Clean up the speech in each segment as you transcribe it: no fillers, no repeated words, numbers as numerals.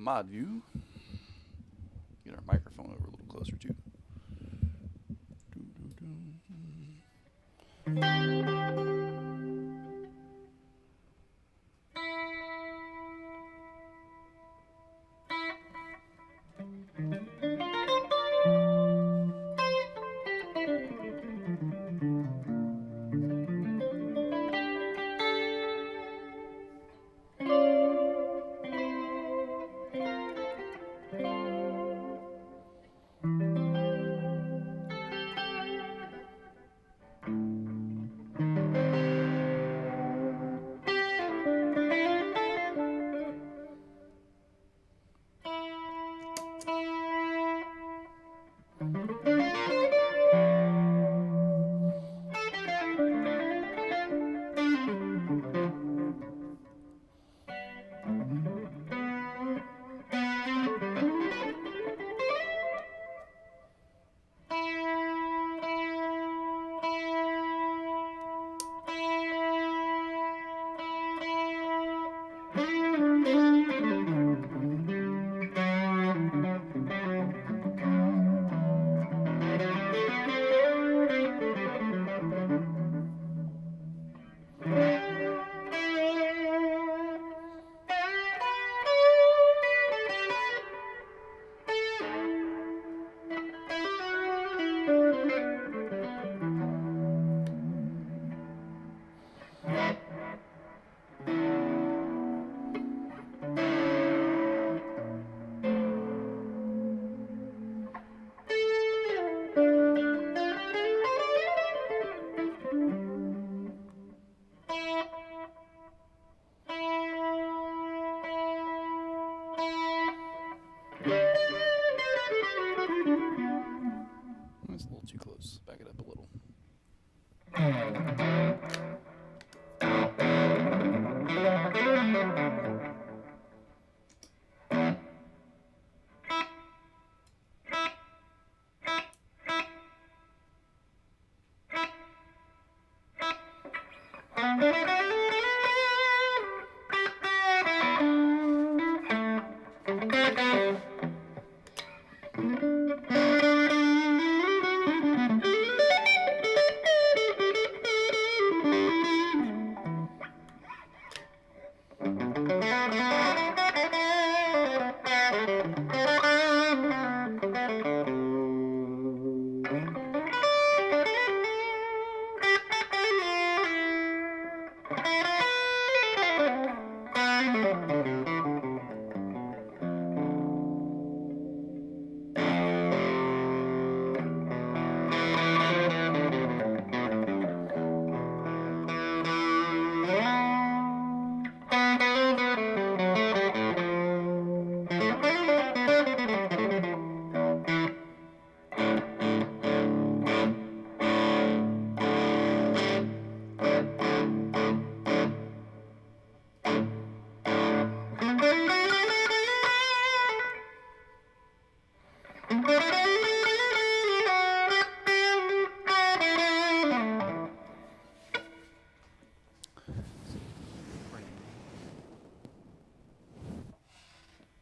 mod view. Get our microphone over a little closer too. That's a little too close. Back it up a little.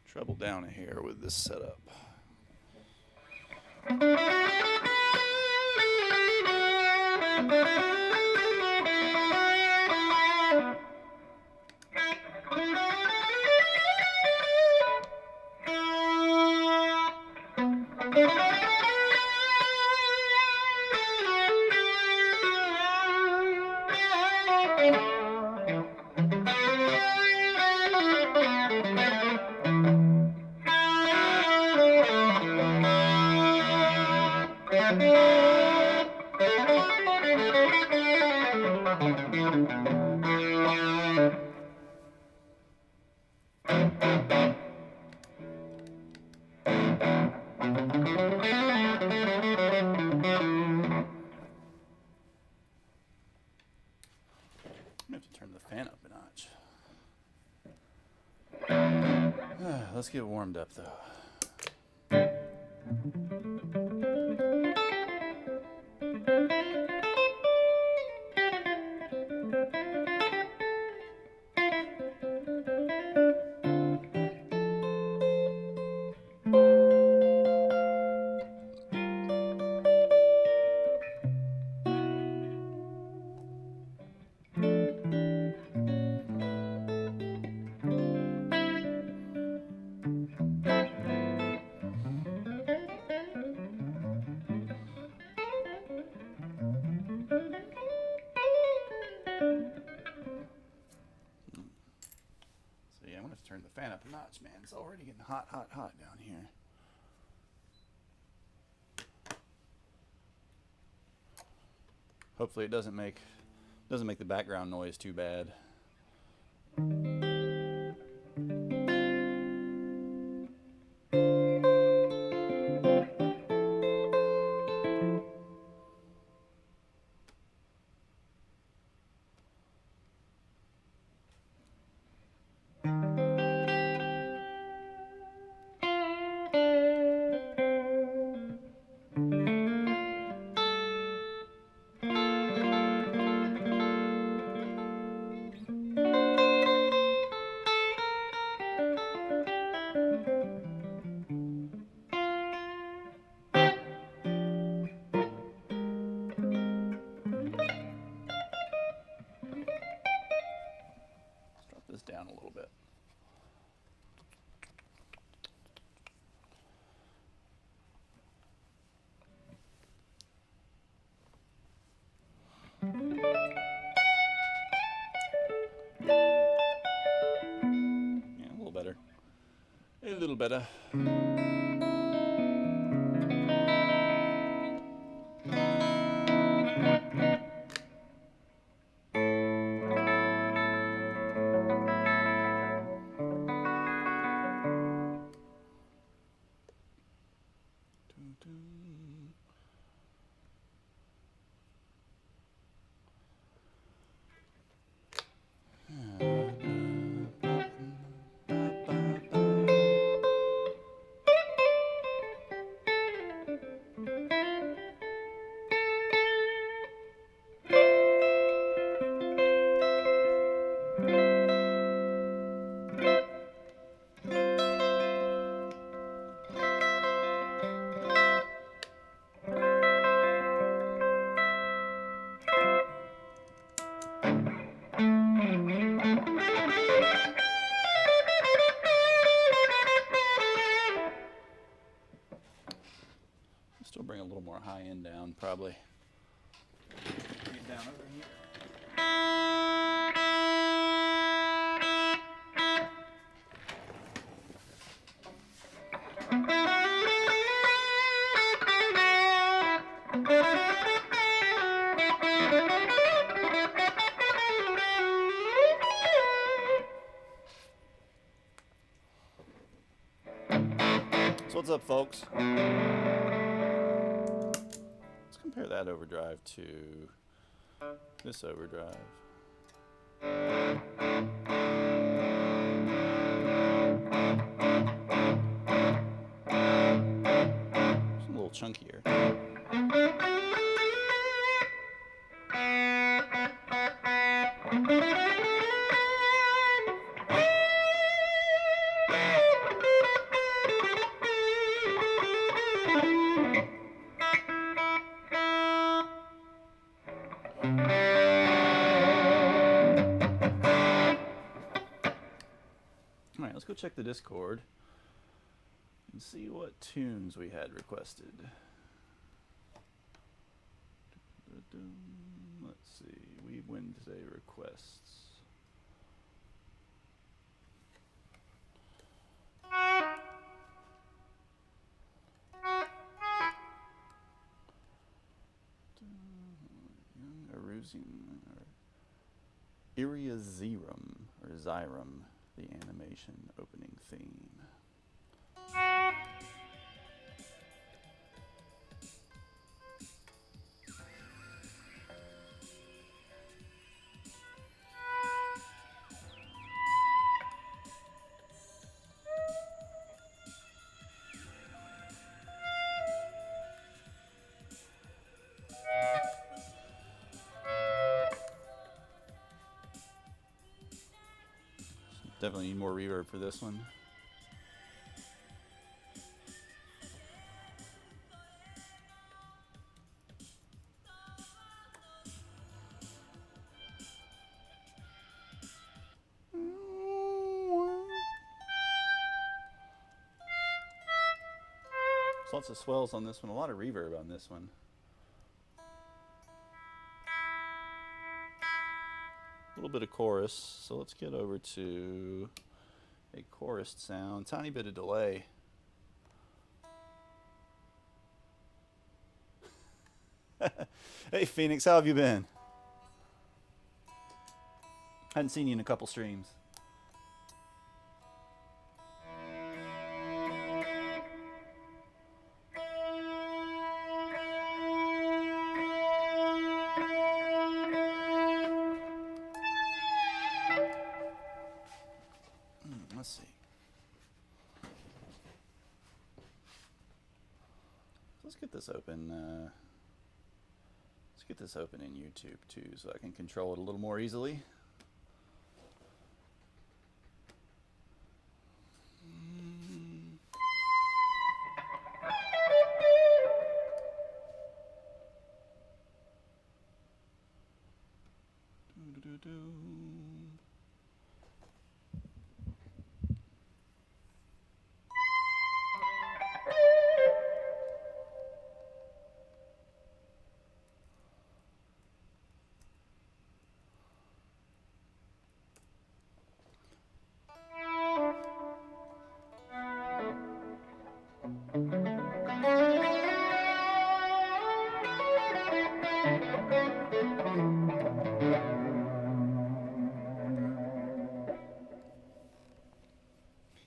Treble down a hair with this setup. Let's get warmed up though. fan up a notch, man. It's already getting hot, hot, hot down here. Hopefully it doesn't make the background noise too bad. This down a little bit. Yeah, a little better. A little better. Still bring a little more high end down, probably. Get down over here. So what's up, folks? Let's compare that overdrive to this overdrive. It's a little chunkier. Alright, let's go check the Discord and see what tunes we had requested. Let's see, Weeb Wednesday requests. Iriazirum, or Zyrum, the animation opening theme. Definitely need more reverb for this one. There's lots of swells on this one, a lot of reverb on this one. A little bit of chorus, so let's get over to a chorused sound, tiny bit of delay. Hey Phoenix, how have you been? Hadn't seen you in a couple streams. Let's see. Let's get this open. Let's get this open in YouTube too, so I can control it a little more easily.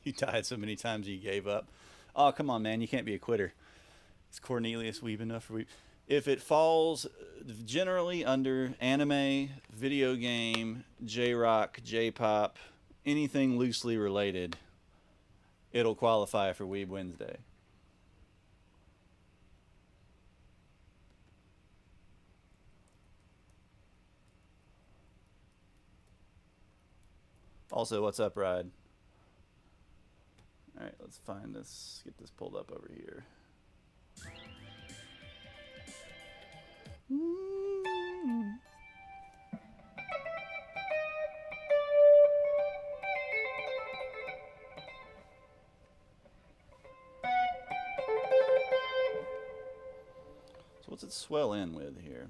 You died so many times you gave up. Oh, come on, man. You can't be a quitter. Is Cornelius Weeb enough for Weeb? If it falls generally under anime, video game, J-rock, J-pop, anything loosely related, it'll qualify for Weeb Wednesday. Also, what's up, Ride? All right, let's find this, get this pulled up over here. So what's it swell in with here?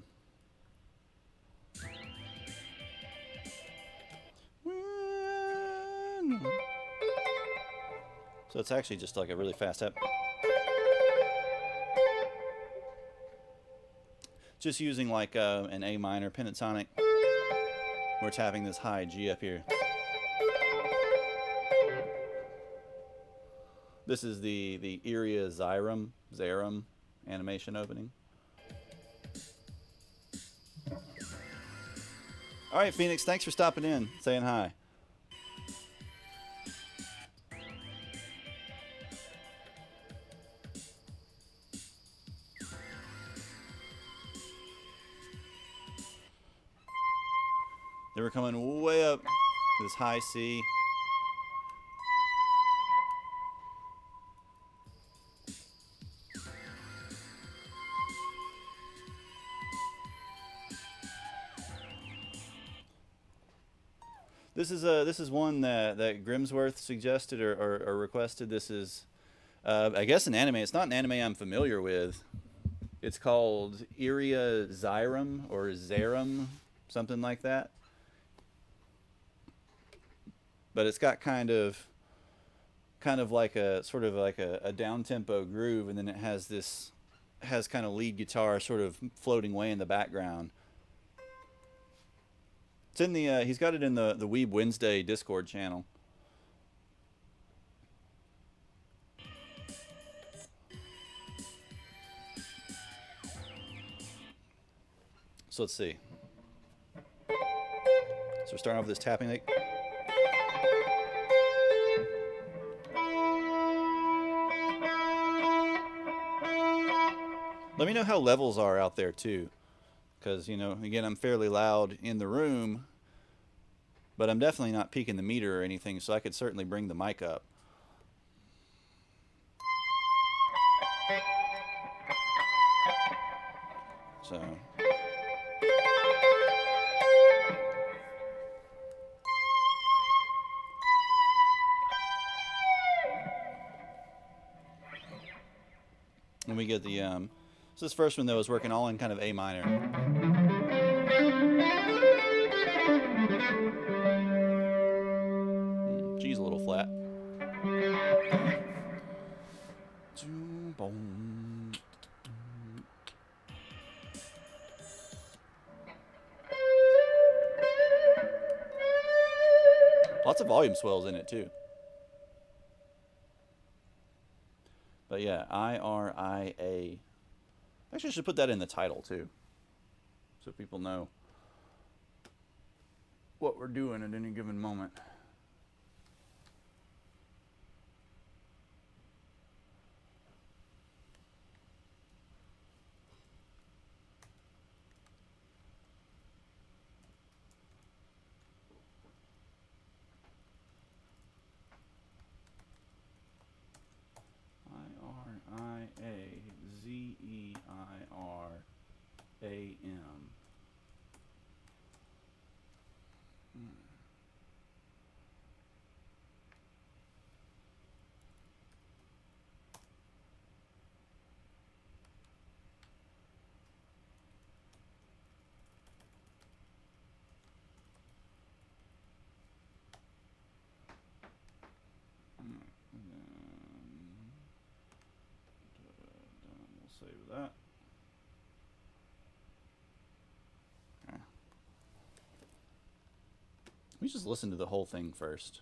So it's actually just like a really fast tap. Just using like an A minor pentatonic. We're tapping this high G up here. This is the Iria Zarum animation opening. All right, Phoenix, thanks for stopping in, saying hi. They were coming way up this high C. This is one that Grimsworth suggested or requested. This is I guess an anime. It's not an anime I'm familiar with. It's called Iria Zarum or Zarum, something like that. But it's got kind of like a sort of like a down tempo groove, and then it has kind of lead guitar sort of floating way in the background. It's in the he's got it in the Weeb Wednesday Discord channel. So let's see. So we're starting off with this tapping like. Let me know how levels are out there too, because, you know, again, I'm fairly loud in the room, but I'm definitely not peaking the meter or anything, so I could certainly bring the mic up. So. And we get the so this first one though is working all in kind of A minor. G's a little flat. Lots of volume swells in it too. But yeah, IRIA. Actually, I should put that in the title too, so people know what we're doing at any given moment. IRIAZEIRAM. We'll save that. Okay. We just listen to the whole thing first.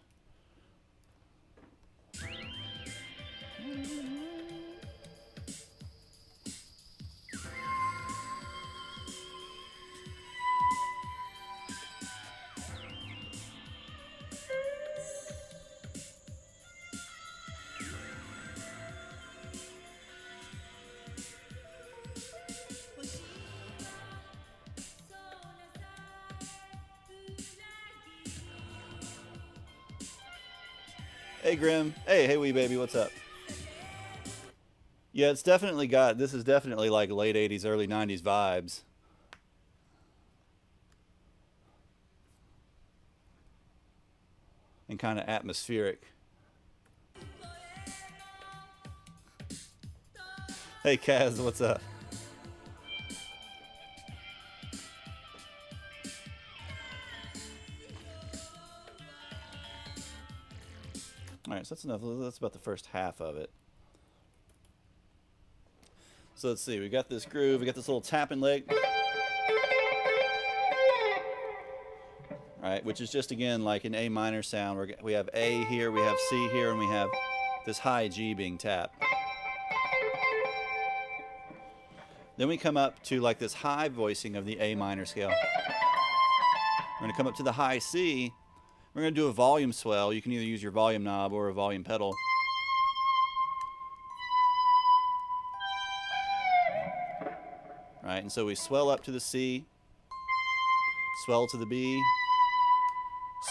Hey Grim. Hey Wee Baby, what's up? Yeah, it's definitely got, this is definitely like late 80s, early 90s vibes. And kind of atmospheric. Hey Kaz, what's up? Alright, so that's enough. That's about the first half of it. So let's see, we got this groove, we got this little tapping lick. Alright, which is just again like an A minor sound. We have A here, we have C here, and we have this high G being tapped. Then we come up to like this high voicing of the A minor scale. We're going to come up to the high C. We're going to do a volume swell. You can either use your volume knob or a volume pedal. Right, and so we swell up to the C, swell to the B,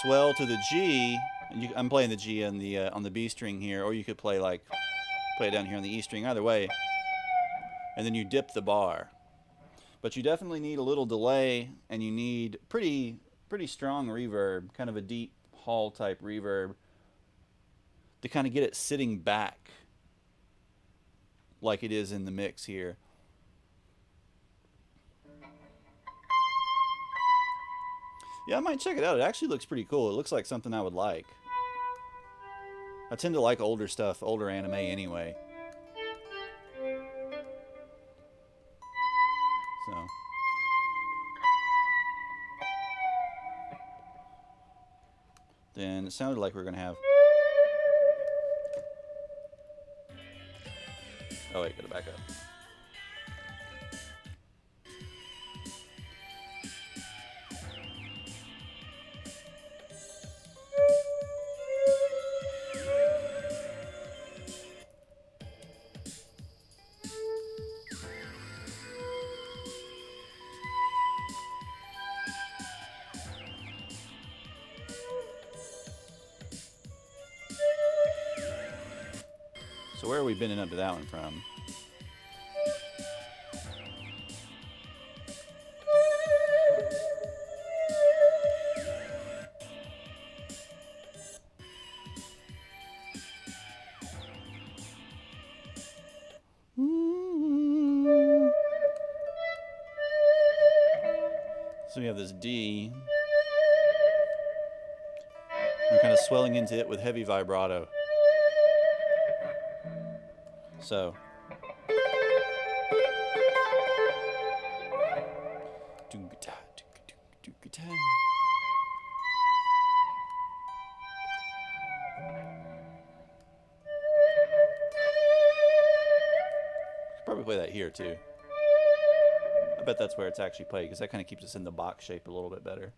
swell to the G. And I'm playing the G on the B string here, or you could play it down here on the E string. Either way, and then you dip the bar. But you definitely need a little delay, and you need pretty strong reverb, kind of a deep hall type reverb, to kind of get it sitting back like it is in the mix here. Yeah, I might check it out. It actually looks pretty cool. It looks like something I would like. I tend to like older stuff, older anime anyway. So. Then it sounded like we were going to have... Oh wait, gotta back up. So where are we bending up to that one from? So we have this D. We're kind of swelling into it with heavy vibrato. So. Probably play that here too. I bet that's where it's actually played, because that kind of keeps us in the box shape a little bit better.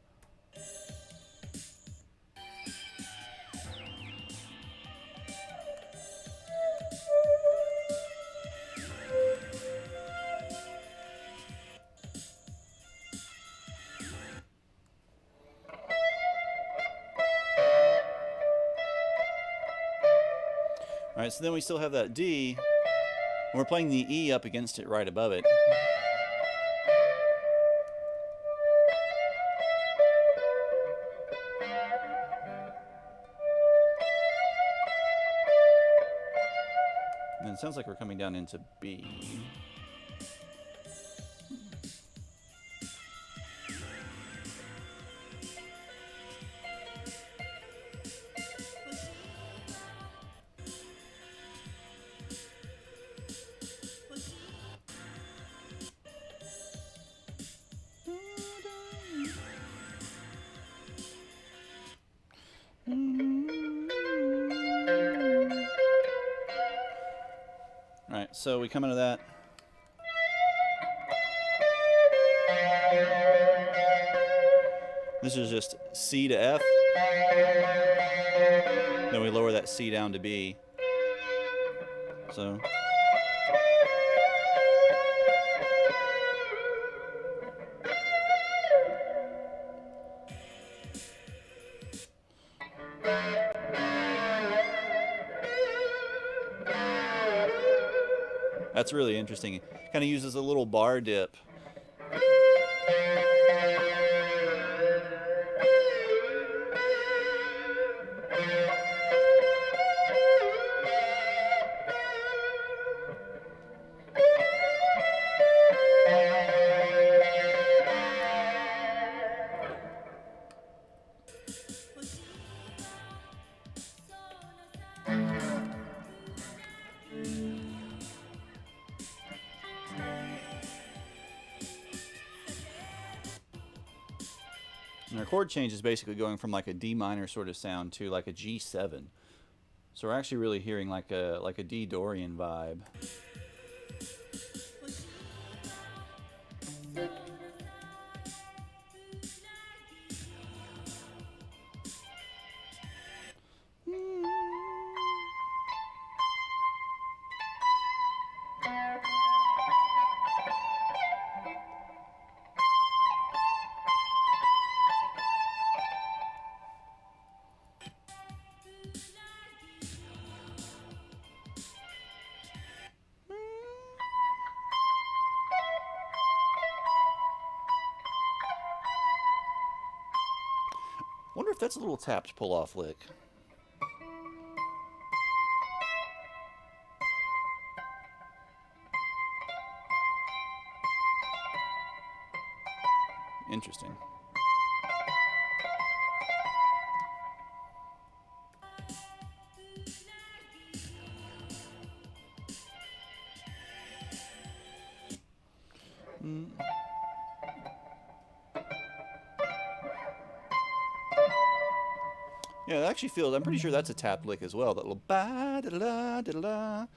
All right, so then we still have that D. And we're playing the E up against it right above it. And it sounds like we're coming down into B. Alright, so we come into that. This is just C to F. Then we lower that C down to B. So. That's really interesting. It kind of uses a little bar dip. And our chord change is basically going from like a D minor sort of sound to like a G7. So we're actually really hearing like a D Dorian vibe. Wonder if that's a little tapped pull-off lick. Interesting. Yeah, it actually feels, I'm pretty sure that's a tap lick as well. That little ba da da da da. So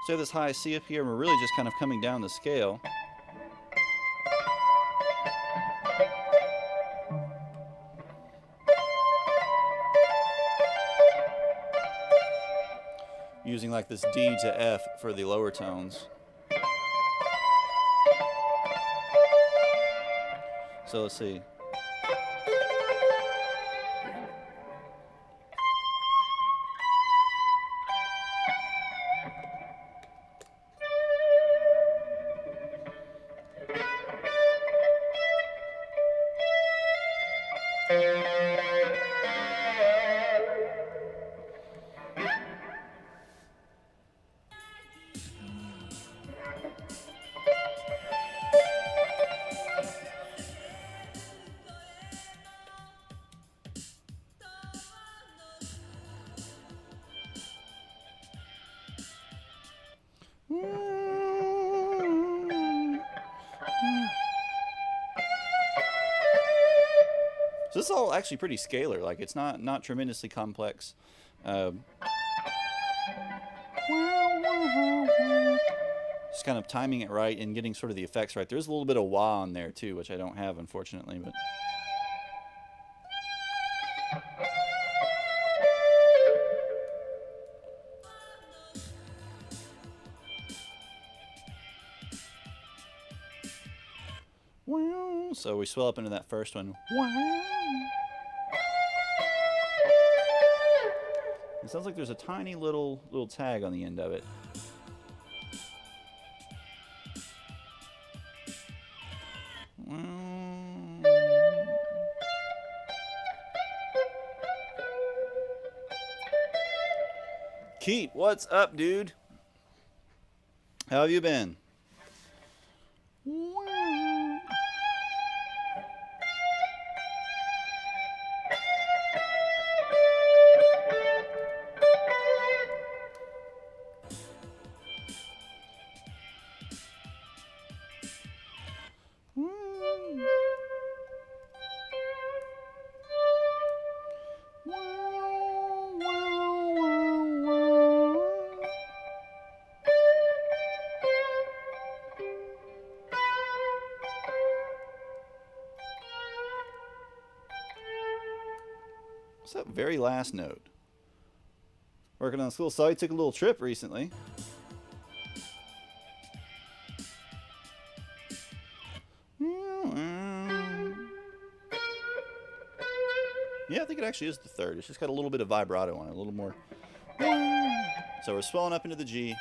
we have this high C up here, and we're really just kind of coming down the scale. Using like this D to F for the lower tones. So let's see. it's all actually pretty scalar. Like it's not tremendously complex. Just kind of timing it right and getting sort of the effects right. There's a little bit of wah on there too, which I don't have unfortunately, but. So we swell up into that first one. It sounds like there's a tiny little tag on the end of it. Keith, what's up, dude? How have you been? What's that very last note? Working on school. Saw you took a little trip recently. Yeah, I think it actually is the third. It's just got a little bit of vibrato on it, a little more. So we're swelling up into the G.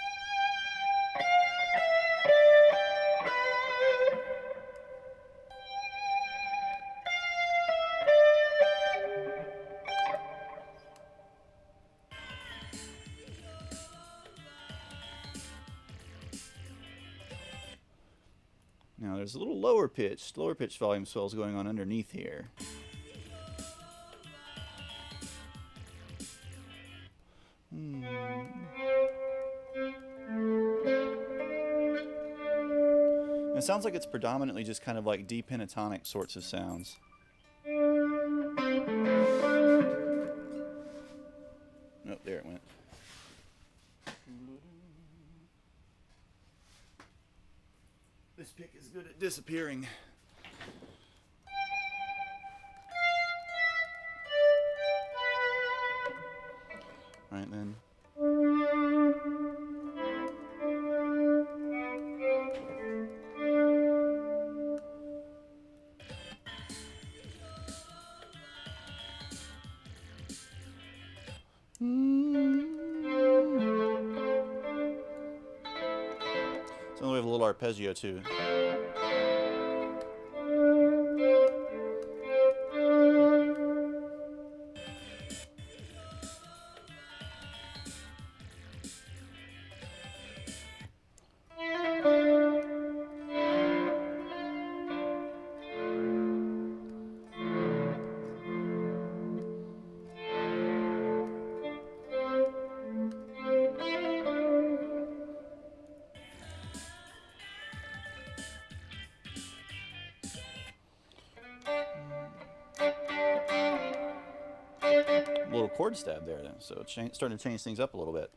Now there's a little lower pitch volume swells going on underneath here. It sounds like it's predominantly just kind of like deep pentatonic sorts of sounds. Nope, there it went. This pick is good at disappearing. Right then. So we have a little arpeggio too. Little chord stab there then, so it's starting to change things up a little bit.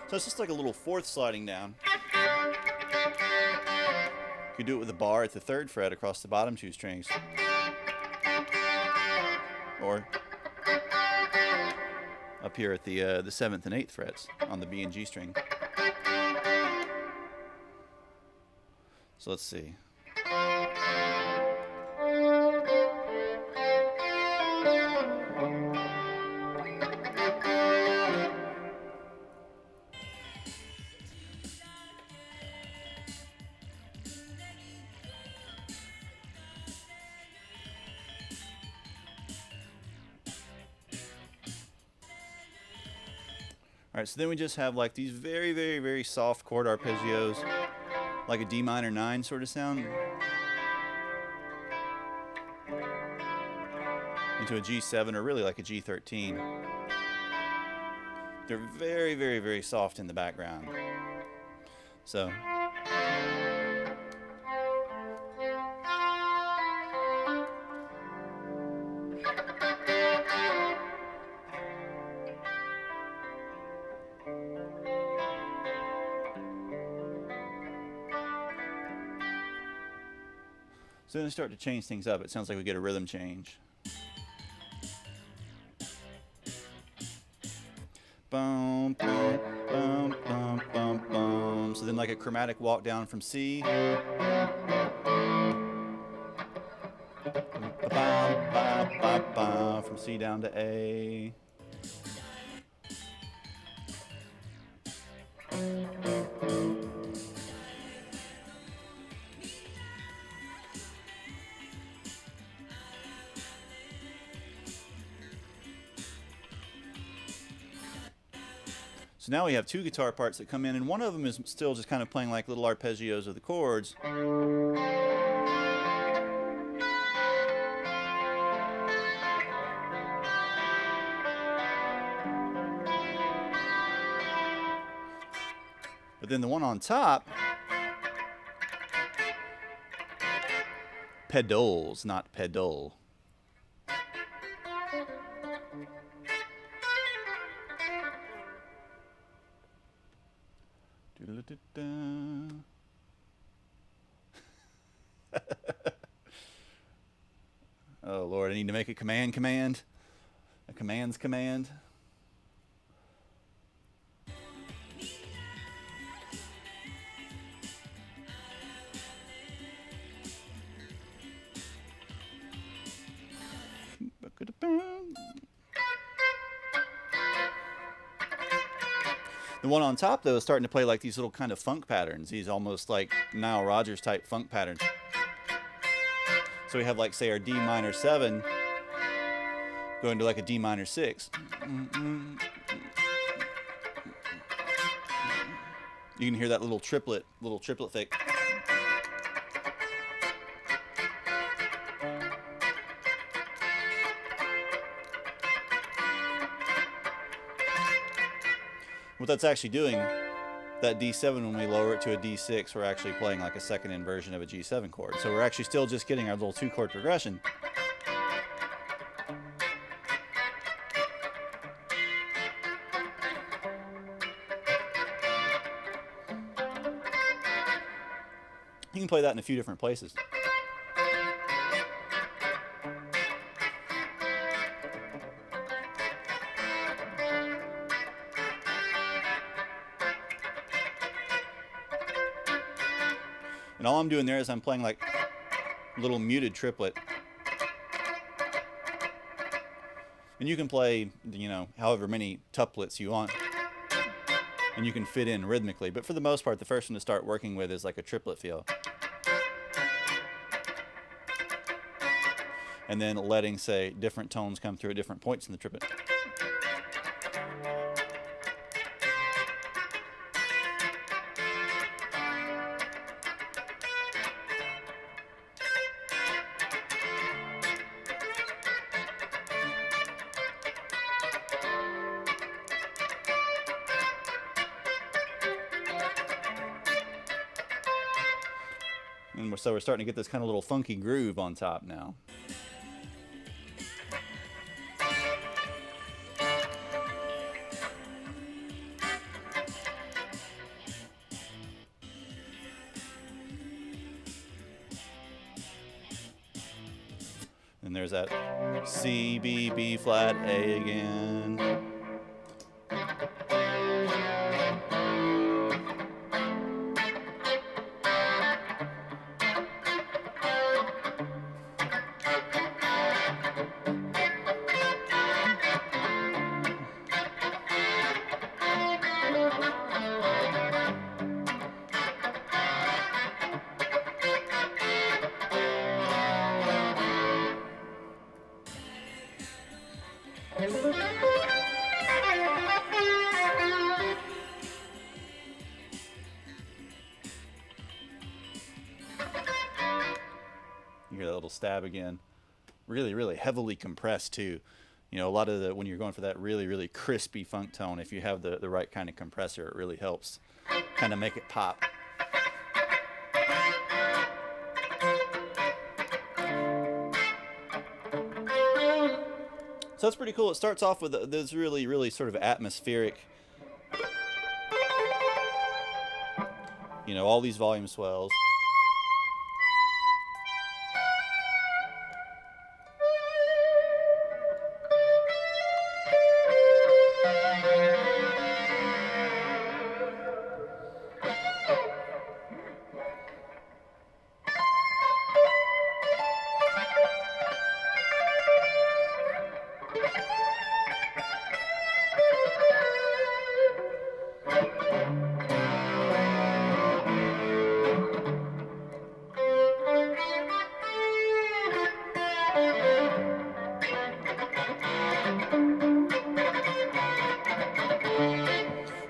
So it's just like a little fourth sliding down. You could do it with a bar at the 3rd fret across the bottom 2 strings. Or up here at the 7th and 8th frets on the B and G string. So let's see. All right, so then we just have like these very, very, very soft chord arpeggios, like a D minor 9 sort of sound, into a G7 or really like a G13. They're very, very, very soft in the background. So. So then I start to change things up. It sounds like we get a rhythm change. Boom, boom, boom, boom, boom, boom. So then like a chromatic walk down from C. From C down to A. So now we have two guitar parts that come in, and one of them is still just kind of playing like little arpeggios of the chords. But then the one on top, pedals, not pedal. Oh Lord, I need to make a command, a commands command. The one on top, though, is starting to play like these little kind of funk patterns. These almost like Nile Rodgers type funk patterns. So we have like, say, our D minor 7 going to like a D minor 6. You can hear that little triplet thick. What that's actually doing, that D7, when we lower it to a D6, we're actually playing like a second inversion of a G7 chord. So we're actually still just getting our little 2-chord progression. You can play that in a few different places. And all I'm doing there is I'm playing like a little muted triplet. And you can play, you know, however many tuplets you want. And you can fit in rhythmically. But for the most part, the first one to start working with is like a triplet feel. And then letting, say, different tones come through at different points in the triplet. And so we're starting to get this kind of little funky groove on top now. And there's that C, B, B flat, A again. You hear that little stab again. Really, really heavily compressed too. You know, a lot of the, when you're going for that really, really crispy funk tone, if you have the right kind of compressor, it really helps kind of make it pop. So that's pretty cool. It starts off with this really, really sort of atmospheric, you know, all these volume swells.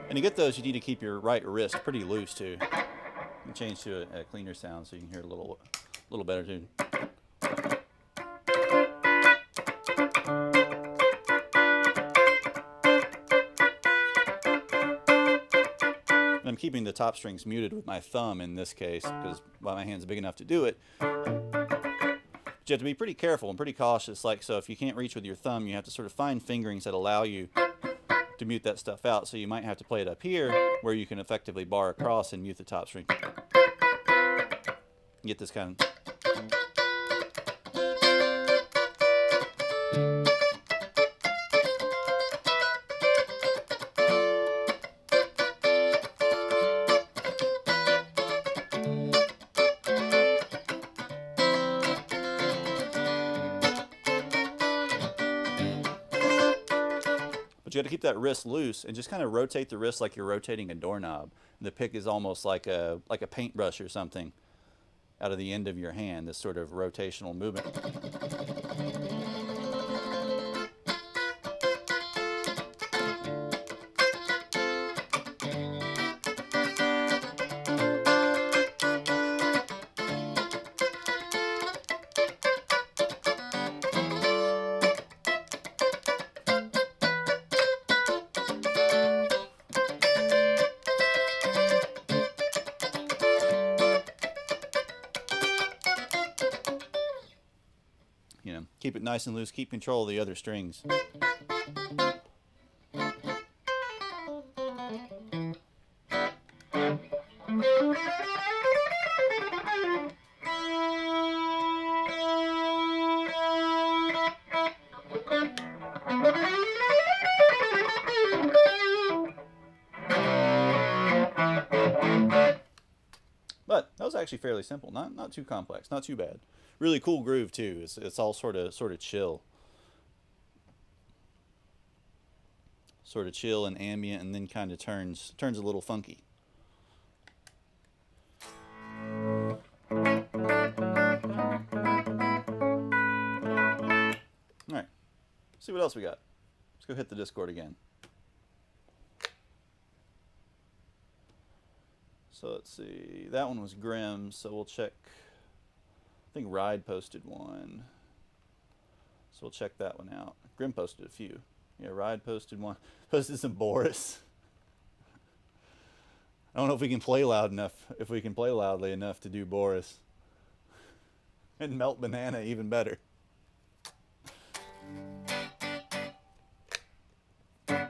And to get those, you need to keep your right wrist pretty loose too. You can change to a cleaner sound so you can hear it a little better too. And I'm keeping the top strings muted with my thumb in this case because my hand's big enough to do it. But you have to be pretty careful and pretty cautious. Like, so if you can't reach with your thumb, you have to sort of find fingerings that allow you to mute that stuff out. So you might have to play it up here where you can effectively bar across and mute the top string. Get this kind of... But you got to keep that wrist loose and just kind of rotate the wrist like you're rotating a doorknob. And the pick is almost like a paintbrush or something out of the end of your hand, this sort of rotational movement. You know, keep it nice and loose, keep control of the other strings. But that was actually fairly simple, not too complex, not too bad. Really cool groove too. It's all sort of chill, and ambient, and then kind of turns a little funky. All right, see what else we got. Let's go hit the Discord again. So let's see, that one was Grim, so we'll check. I think Ride posted one, so we'll check that one out. Grim posted a few. Yeah, Ride posted one. Posted some Boris. I don't know if we can play loud enough, if we can play loudly enough to do Boris. And Melt Banana even better. If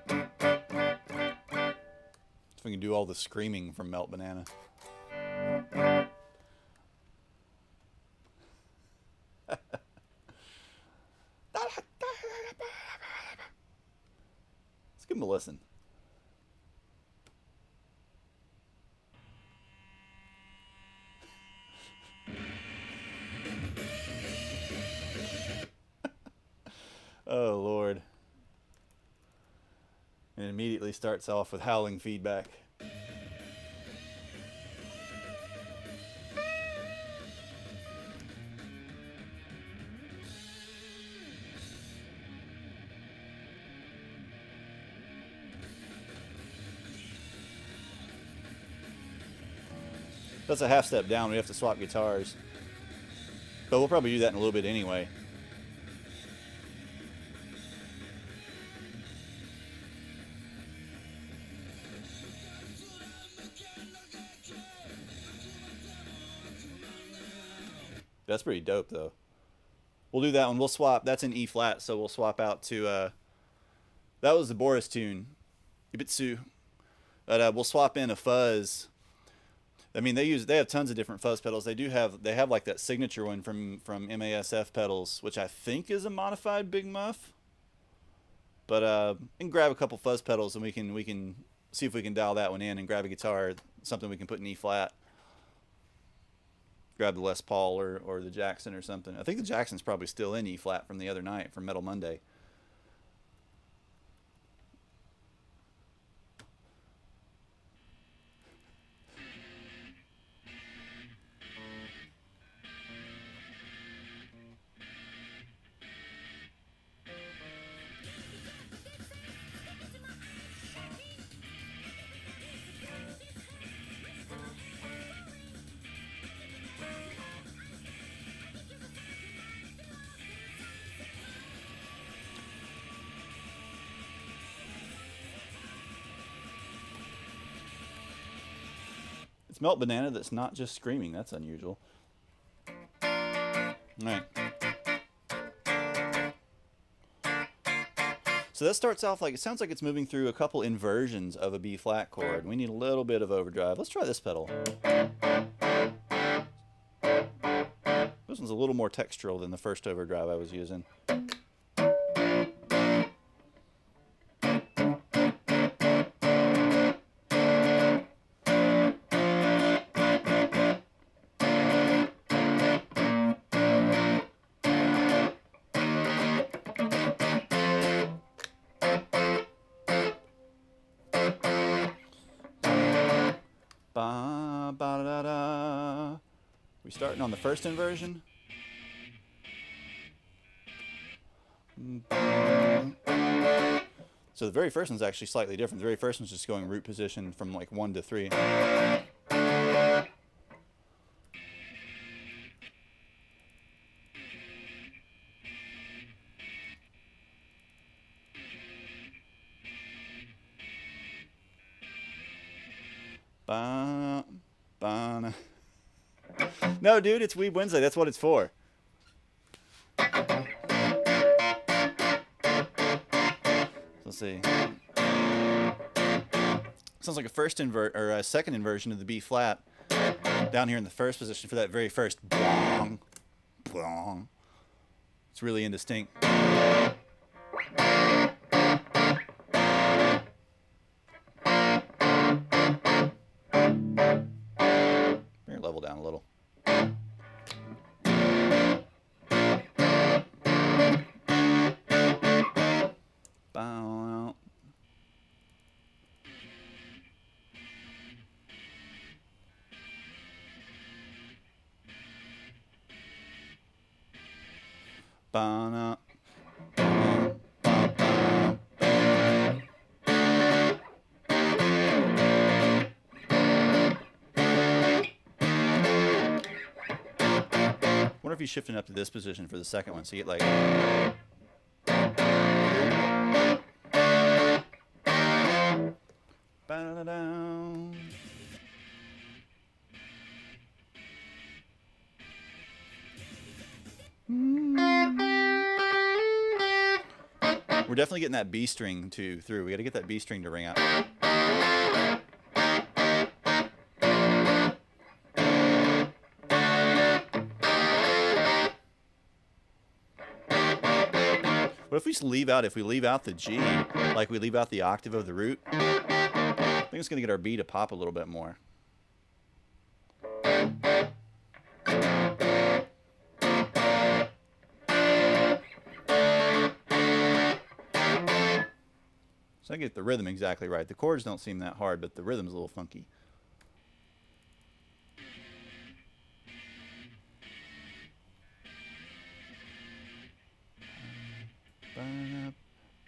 we can do all the screaming from Melt Banana. Let's give him a listen. Oh, Lord. And it immediately starts off with howling feedback. That's a half step down. We have to swap guitars. But we'll probably do that in a little bit anyway. That's pretty dope, though. We'll do that one. We'll swap. That's in E flat, so we'll swap out to. That was the Boris tune, Ibitsu. But we'll swap in a fuzz. I mean, they have tons of different fuzz pedals. They have like that signature one from MASF pedals, which I think is a modified Big Muff. But we can grab a couple fuzz pedals and we can see if we can dial that one in and grab a guitar, something we can put in E flat. Grab the Les Paul or the Jackson or something. I think the Jackson's probably still in E flat from the other night from Metal Monday. It's Melt Banana that's not just screaming. That's unusual. Alright. So that starts off like, it sounds like it's moving through a couple inversions of a B flat chord. We need a little bit of overdrive. Let's try this pedal. This one's a little more textural than the first overdrive I was using. We starting on the first inversion. So the very first one's actually slightly different. The very first one's just going root position from like 1 to 3. No, dude, it's Weeb Wednesday. That's what it's for. Let's see. Sounds like a first invert or a second inversion of the B flat down here in the first position for that very first bong, bong. It's really indistinct. Bring your level down a little. Ba-na. Wonder if he's shifting up to this position for the second one, so you get like. Ba-da-da-da. We're definitely getting that B string through. We got to get that B string to ring out. What if we just leave out the G, like we leave out the octave of the root? I think it's going to get our B to pop a little bit more. So I get the rhythm exactly right. The chords don't seem that hard, but the rhythm's a little funky.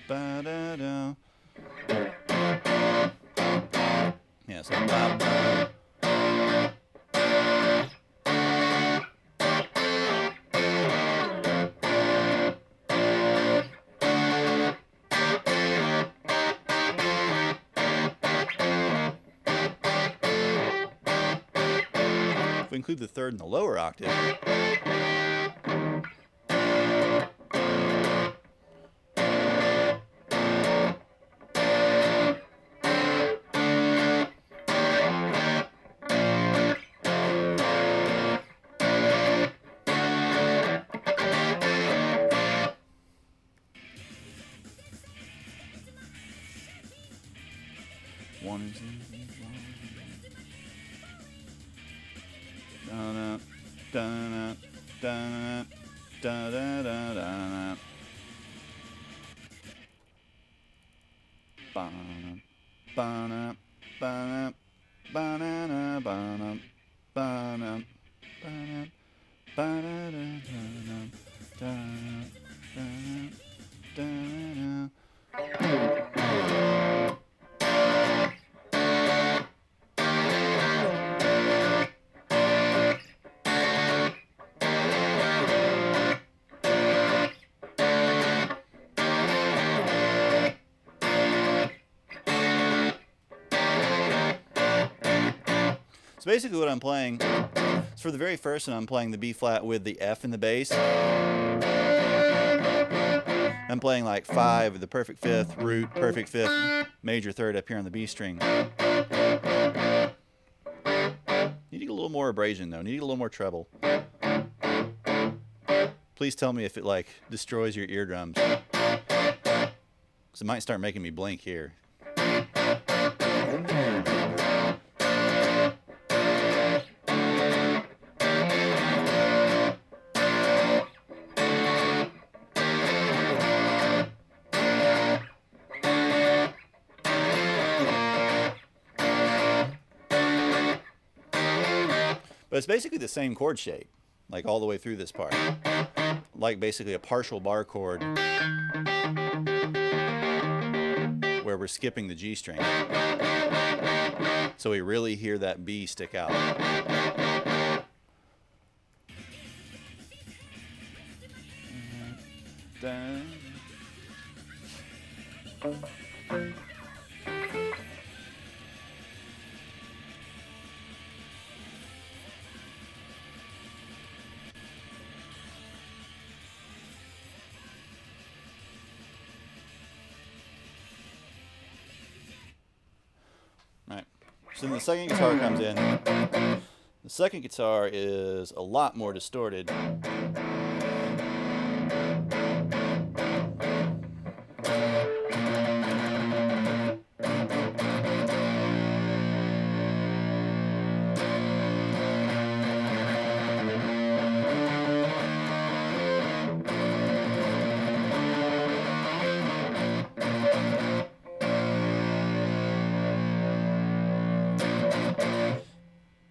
Ba-da-da. Yeah, so include the third and the lower octave. One and two, da da da da da da da. Ba-na, ba-na, ba-na, ba-na, ba-na, ba-na, ba-na, ba-na, da-da-da-da-da-da-da. So basically what I'm playing is for the very first one, I'm playing the B flat with the F in the bass. I'm playing like 5, the perfect fifth, root, perfect fifth, major third up here on the B string. Need to get a little more abrasion though, need to get a little more treble. Please tell me if it like destroys your eardrums. Because it might start making me blink here. But it's basically the same chord shape, like all the way through this part. Like basically a partial bar chord where we're skipping the G string. So we really hear that B stick out. Right. So then the second guitar comes in. The second guitar is a lot more distorted.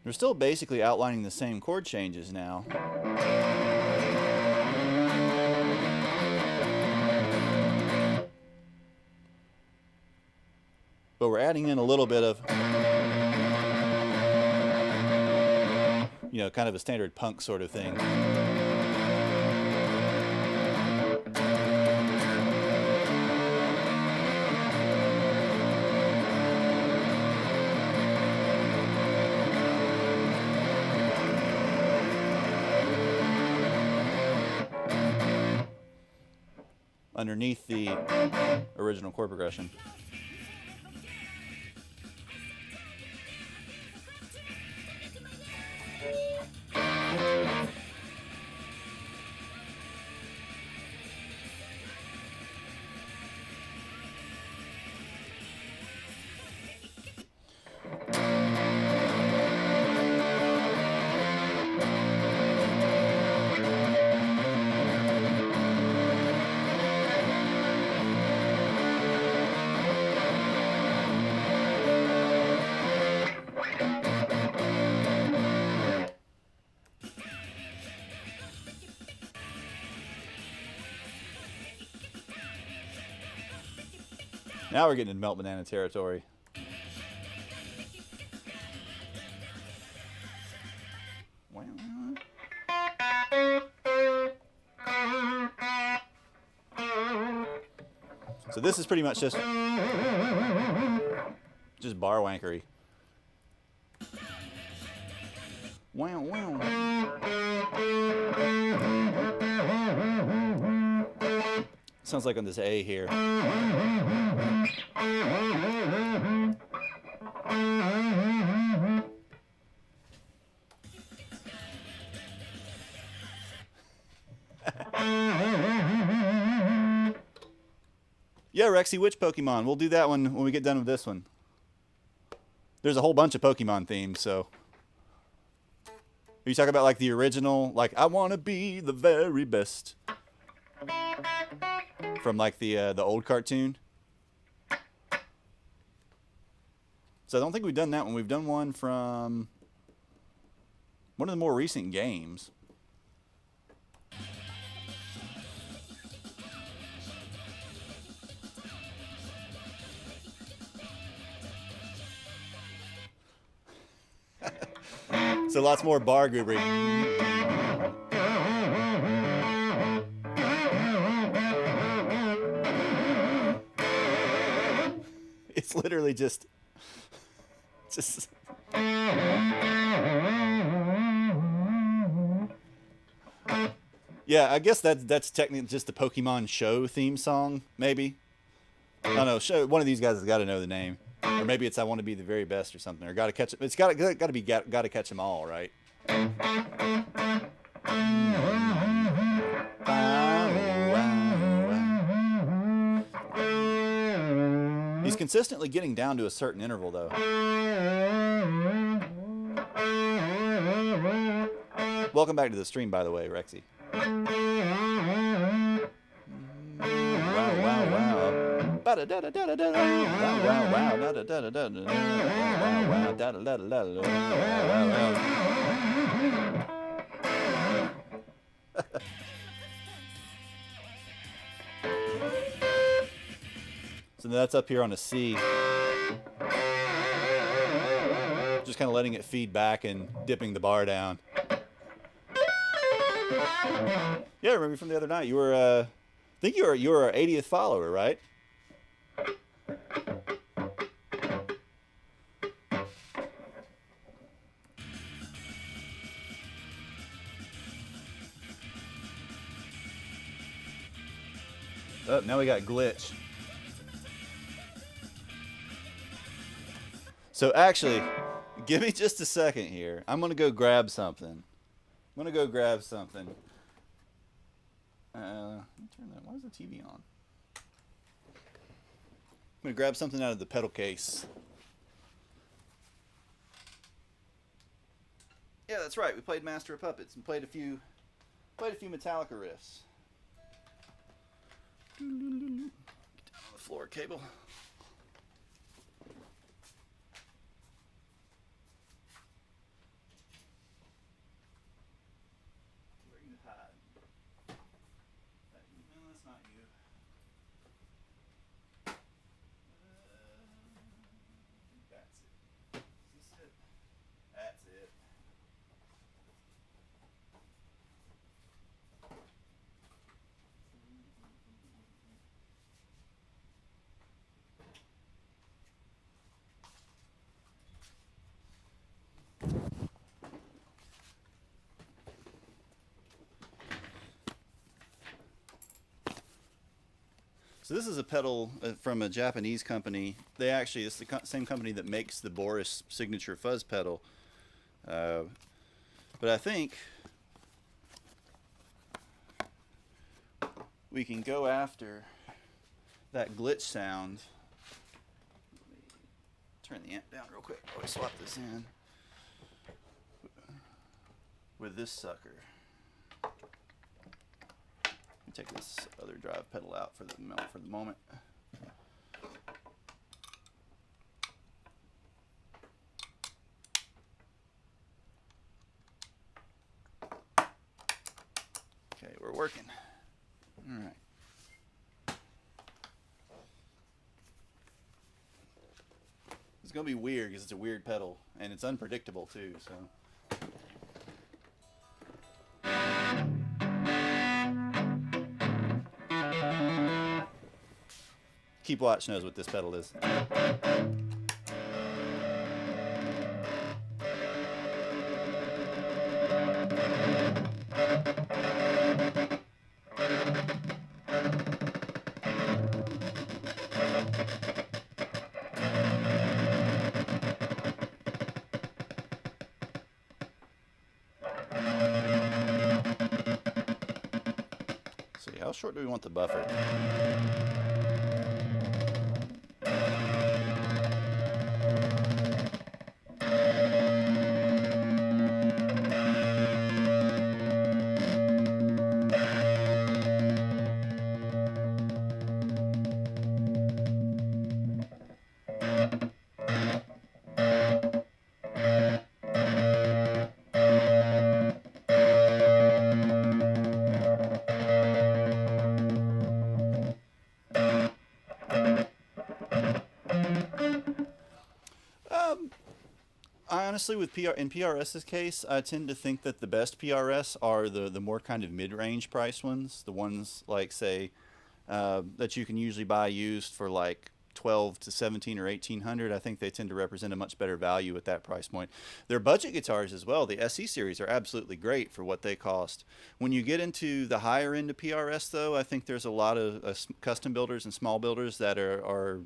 We're still basically outlining the same chord changes now. But we're adding in a little bit of, you know, kind of a standard punk sort of thing. Underneath the original chord progression. Now we're getting into Melt Banana territory. So this is pretty much just bar wankery. Wow, wow. Sounds like on this A here. Yeah, Rexy, which Pokemon? We'll do that one when we get done with this one. There's a whole bunch of Pokemon themes, so. Are you talking about like the original, like I want to be the very best, from like the old cartoon? So I don't think we've done that one. We've done one from one of the more recent games. So lots more bar goobery. It's literally just yeah, I guess that's technically just the Pokemon show theme song, maybe. I don't know. Show one of these guys has got to know the name, or maybe it's I want to be the very best or something, or got to catch it. It's got to catch them all, right? He's consistently getting down to a certain interval, though. Welcome back to the stream, by the way, Rexy. So that's up here on a C. Just kind of letting it feed back and dipping the bar down. Yeah, I remember from the other night. You were, I think you were our 80th follower, right? Oh, now we got glitch. So actually, give me just a second here. I'm gonna go grab something. Turn that. Why is the TV on? I'm gonna grab something out of the pedal case. Yeah, that's right. We played Master of Puppets and played a few Metallica riffs. Get down on the floor, cable. So this is a pedal from a Japanese company. It's the same company that makes the Boris signature fuzz pedal. But I think we can go after that glitch sound. Turn the amp down real quick while I swap this in with this sucker. Take this other drive pedal out for the moment. Okay, we're working. All right. It's gonna be weird because it's a weird pedal and it's unpredictable too. So. Keep Watch knows what this pedal is. short do we want the buffer? I honestly, with in PRS's case, I tend to think that the best PRS are the more kind of mid-range price ones, the ones like say that you can usually buy used for like 12 to 17 or 1800. I think they tend to represent a much better value at that price point. Their budget guitars as well, the SE series, are absolutely great for what they cost. When you get into the higher end of PRS though, I think there's a lot of custom builders and small builders that are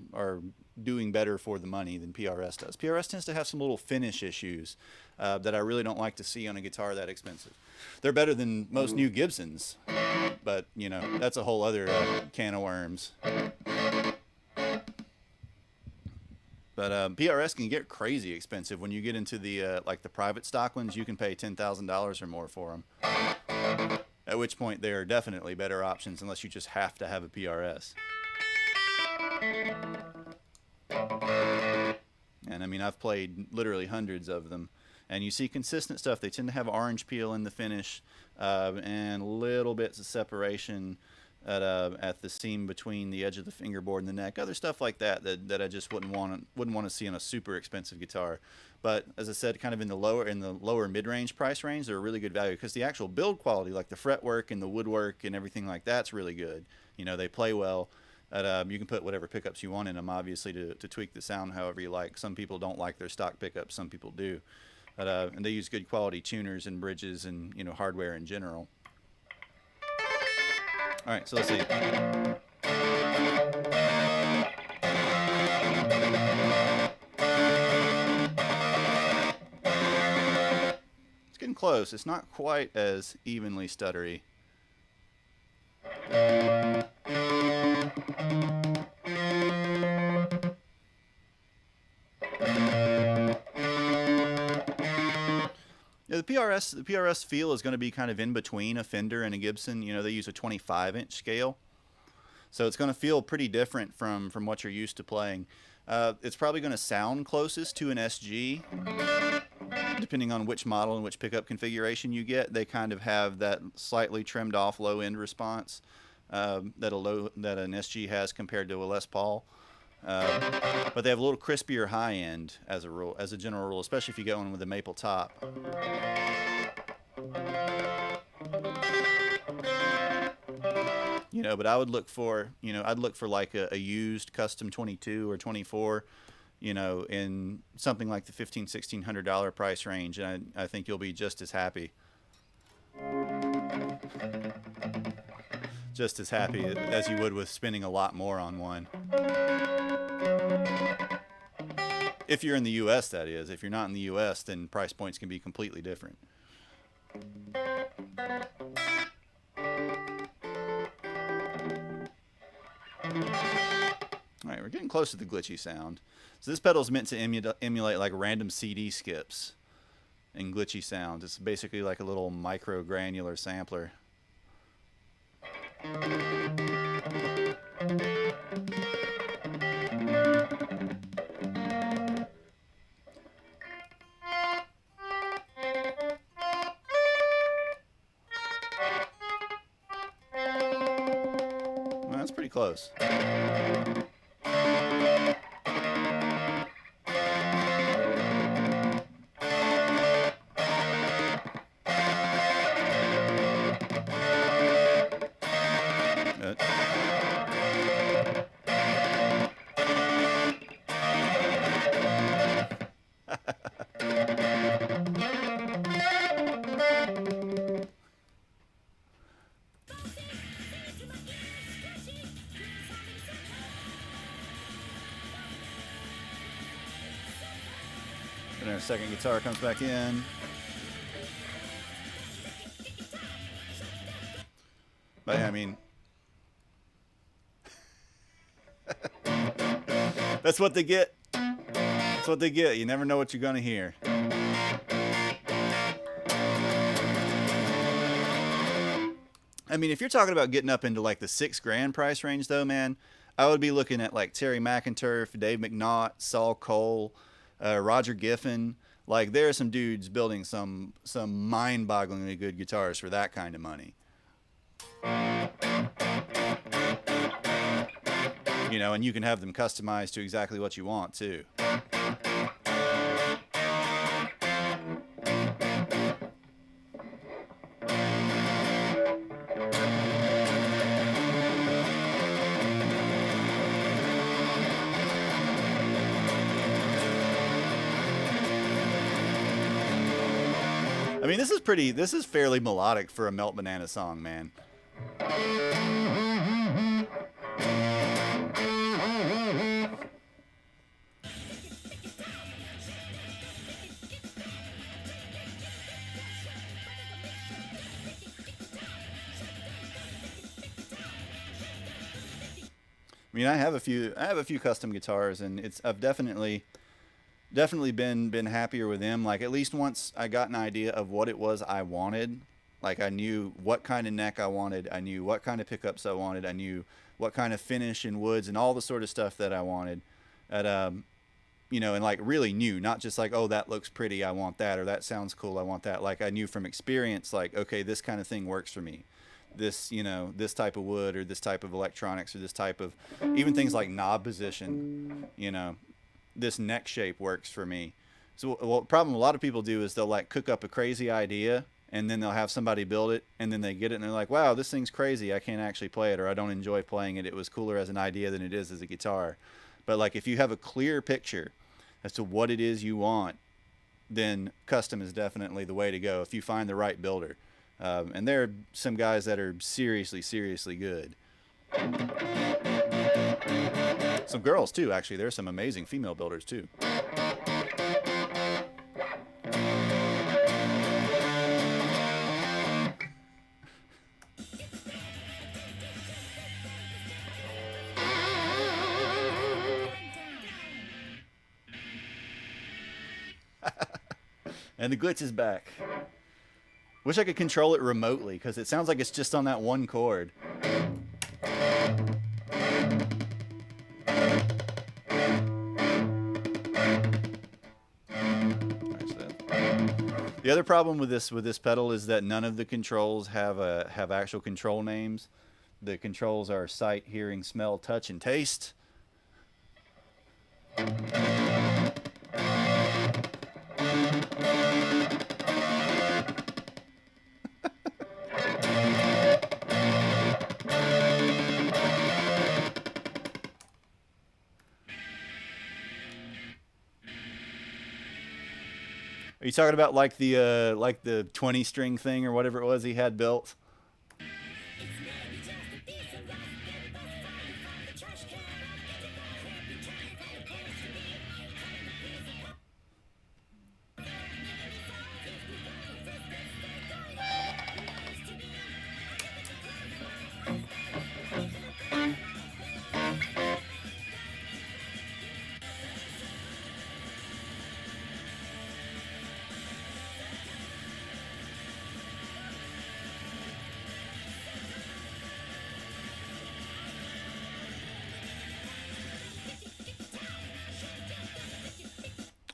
doing better for the money than PRS does. PRS tends to have some little finish issues that I really don't like to see on a guitar that expensive. They're better than most new Gibsons, but you know, that's a whole other can of worms. But PRS can get crazy expensive when you get into the like the private stock ones. You can pay $10,000 or more for them. At which point they are definitely better options unless you just have to have a PRS. And I mean, I've played literally hundreds of them, and you see consistent stuff. They tend to have orange peel in the finish, and little bits of separation at the seam between the edge of the fingerboard and the neck. Other stuff like that that I just wouldn't want to see on a super expensive guitar. But as I said, kind of in the lower mid-range price range, they're a really good value because the actual build quality, like the fretwork and the woodwork and everything like that's really good. You know, they play well. You can put whatever pickups you want in them, obviously, to tweak the sound however you like. Some people don't like their stock pickups, some people do. And they use good quality tuners and bridges and, you know, hardware in general. All right, so let's see. It's getting close. It's not quite as evenly stuttery. Yeah, the PRS feel is going to be kind of in between a Fender and a Gibson. You know, they use a 25-inch scale, so it's going to feel pretty different from what you're used to playing. It's probably going to sound closest to an SG, depending on which model and which pickup configuration you get. They kind of have that slightly trimmed off low end response that an SG has compared to a Les Paul. But they have a little crispier high end as a general rule, especially if you get one with a maple top. You know, but I would look for, I'd look for like a used custom 22 or 24, you know, in something like the $1,500–1,600 price range, and I think you'll be just as happy. Just as happy as you would with spending a lot more on one. If you're in the U.S., that is. If you're not in the U.S., then price points can be completely different. Alright, we're getting close to the glitchy sound. So this pedal is meant to emulate like random CD skips and glitchy sounds. It's basically like a little micro granular sampler. Well, that's pretty close. And our second guitar comes back in. But yeah, I mean, That's what they get. That's what they get. You never know what you're gonna hear. I mean, if you're talking about getting up into like the $6,000 price range, though, man, I would be looking at like Terry McInturf, Dave McNaught, Saul Cole, Roger Giffen. Like, there are some dudes building some mind-bogglingly good guitars for that kind of money. You know, and you can have them customized to exactly what you want too. I mean, this is fairly melodic for a Melt Banana song, man. I mean, I have a few custom guitars, and I've definitely been happier with them. Like, at least once I got an idea of what it was I wanted, like I knew what kind of neck I wanted, I knew what kind of pickups I wanted, I knew what kind of finish and woods and all the sort of stuff that I wanted. At you know, and like really knew, not just like, oh, that looks pretty, I want that, or that sounds cool, I want that. Like, I knew from experience, like, okay, this kind of thing works for me. This, you know, this type of wood or this type of electronics or this type of even things like knob position, you know, this neck shape works for me. So, well, the problem a lot of people do is they'll like cook up a crazy idea and then they'll have somebody build it and then they get it and they're like, wow, this thing's crazy, I can't actually play it, or I don't enjoy playing it. It was cooler as an idea than it is as a guitar. But like, if you have a clear picture as to what it is you want, then custom is definitely the way to go if you find the right builder. And there are some guys that are seriously good. Some girls too, actually. There are some amazing female builders too. And the glitch is back. Wish I could control it remotely, because it sounds like it's just on that one chord. The other problem with this pedal is that none of the controls have actual control names. The controls are sight, hearing, smell, touch, and taste. Are you talking about like the 20 string thing or whatever it was he had built?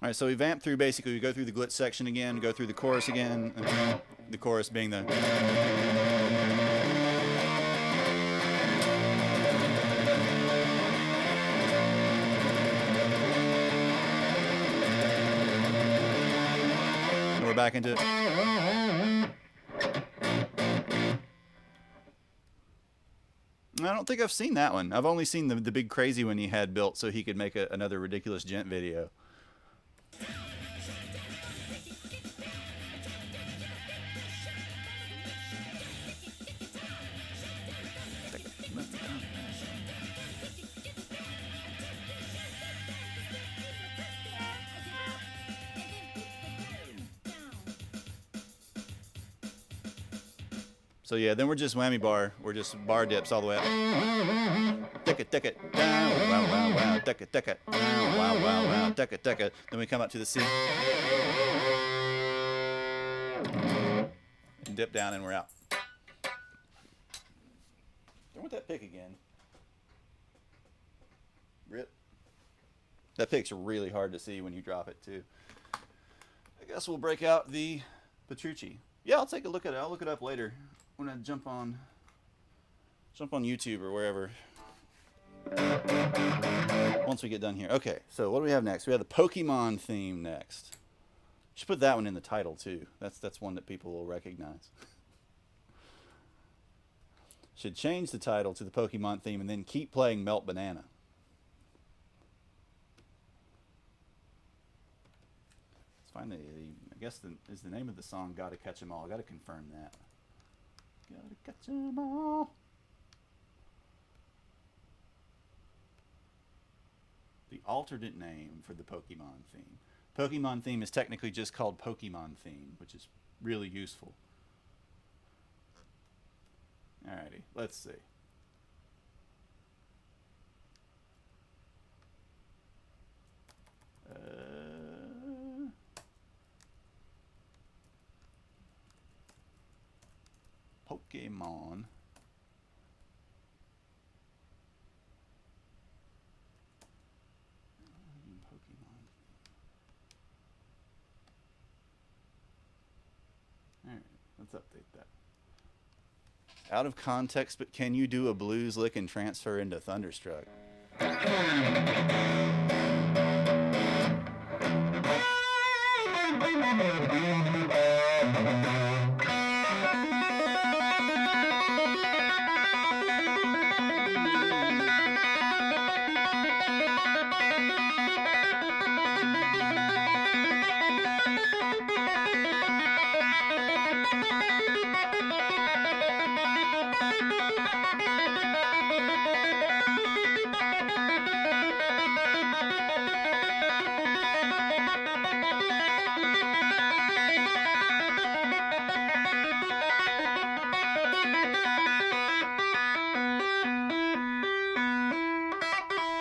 All right, so we vamp through, basically we go through the glitch section again, go through the chorus again, the chorus being the... And we're back into it. I don't think I've seen that one. I've only seen the big crazy one he had built so he could make another ridiculous gent video. So yeah, then we're just whammy bar. We're just bar dips all the way up. Tick it, down, wow, wow, wow, tick it, down, wow, wow, wow, tick it. Then we come up to the C. And dip down and we're out. Don't want that pick again. Rip. That pick's really hard to see when you drop it too. I guess we'll break out the Petrucci. Yeah, I'll take a look at it. I'll look it up later when I jump on YouTube or wherever. Once we get done here. Okay, so what do we have next? We have the Pokemon theme next. Should put that one in the title too. That's one that people will recognize. Should change the title to the Pokemon theme and then keep playing Melt Banana. Let's find the I guess is the name of the song Gotta Catch 'Em All. Gotta confirm that. Gotta catch 'em all. The alternate name for the Pokemon theme. Pokemon theme is technically just called Pokemon theme, which is really useful. Alrighty, let's see. Pokemon. Alright, let's update that. Out of context, but can you do a blues lick and transfer into Thunderstruck?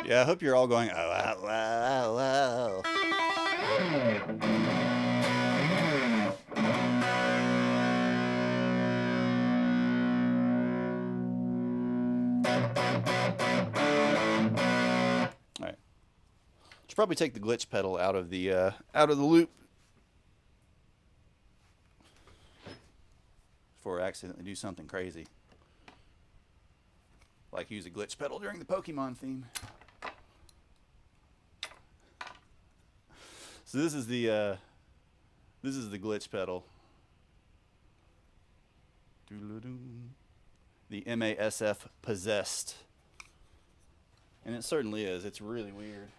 Yeah, I hope you're all going, oh, wow, wow, wow. All right. Should probably take the glitch pedal out of the loop before I accidentally do something crazy, like use a glitch pedal during the Pokemon theme. So this is the glitch pedal. The MASF Possessed. And it certainly is. It's really weird.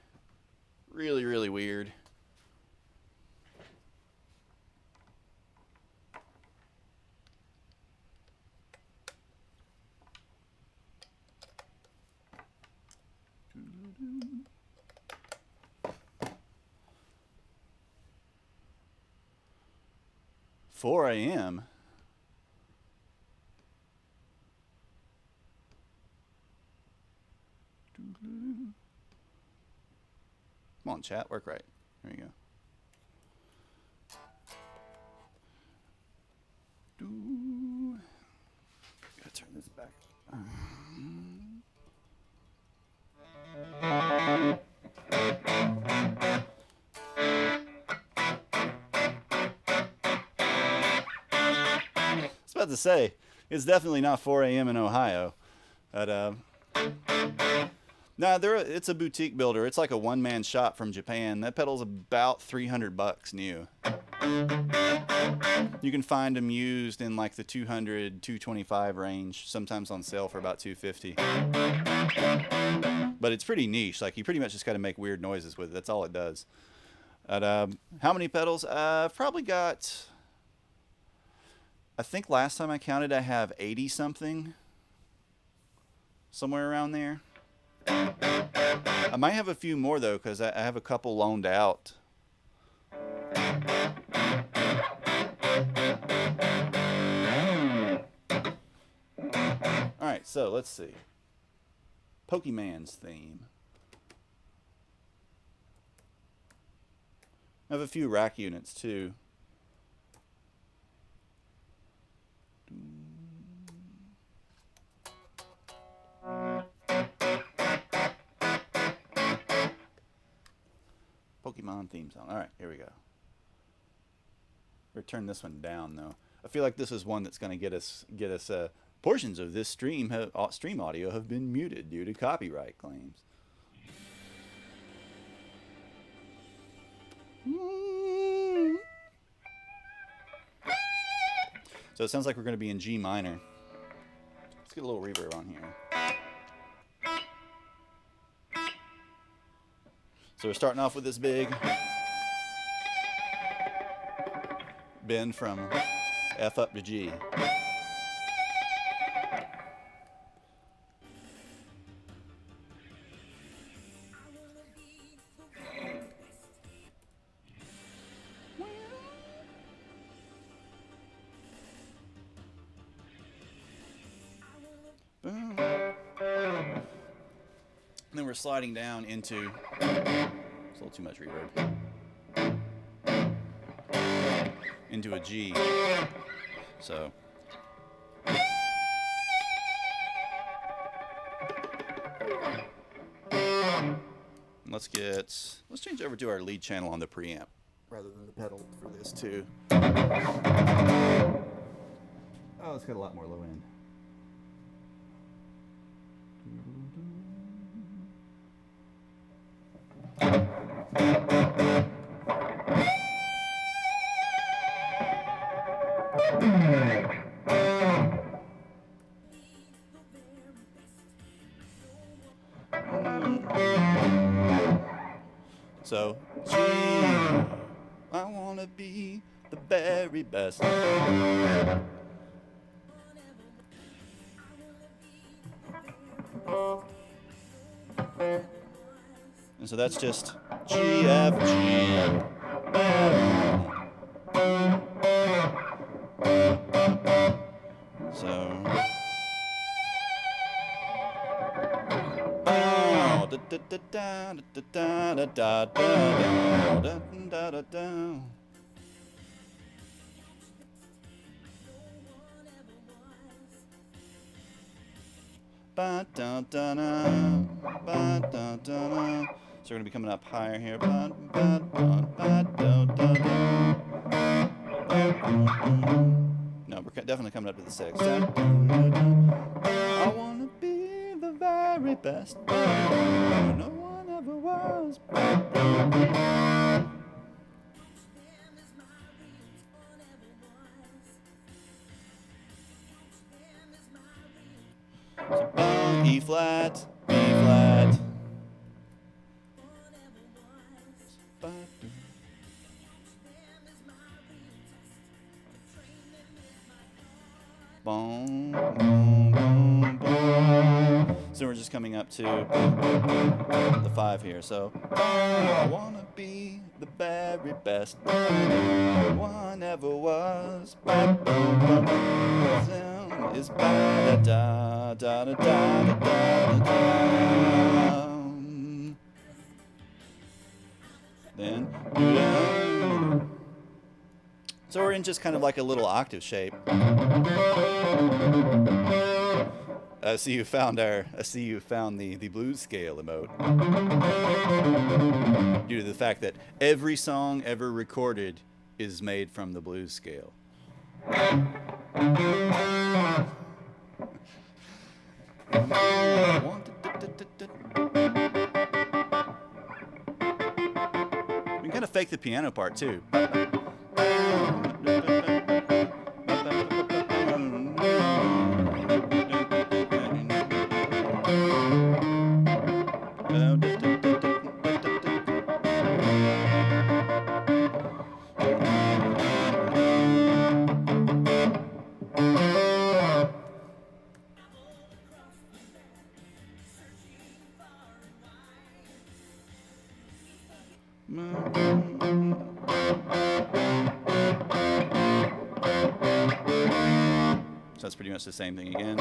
Really, really weird. Four a.m. Come on, chat. Work right. There you go. Gotta turn this back. I was about to say, it's definitely not 4 a.m. in Ohio. But, it's a boutique builder. It's like a one-man shop from Japan. That pedal's about $300 new. You can find them used in like the 200, 225 range, sometimes on sale for about $250. But it's pretty niche. Like, you pretty much just got to make weird noises with it. That's all it does. But, how many pedals? I've probably got, I think last time I counted, I have 80 something. Somewhere around there. I might have a few more though, because I have a couple loaned out. right, so let's see. Pokemon's theme. I have a few rack units too. Pokemon theme song. All right, here we go. We're turn this one down though. I feel like this is one that's going to get us. Portions of this stream audio have been muted due to copyright claims. So it sounds like we're going to be in G minor. Let's get a little reverb on here. So we're starting off with this big bend from F up to G. Boom. And then we're sliding down into, it's a little too much reverb, into a G. So let's change over to our lead channel on the preamp rather than the pedal for this too. Oh, it's got a lot more low end. So, G, I wanna be the very best. And so that's just G, F, G. So, So we're going to be coming up higher here. No, we're definitely coming up to the 6. I want to be the very best. No one ever was. So E flat, B flat. Boom, boom, boom, boom. So we're just coming up to the 5 here. So I wanna be the very best one ever was. Is ba da da da da da da da. Then. So we're in just kind of like a little octave shape. I see you found the blues scale emote. Due to the fact that every song ever recorded is made from the blues scale. We can kind of fake the piano part too. So it's pretty much the same thing again.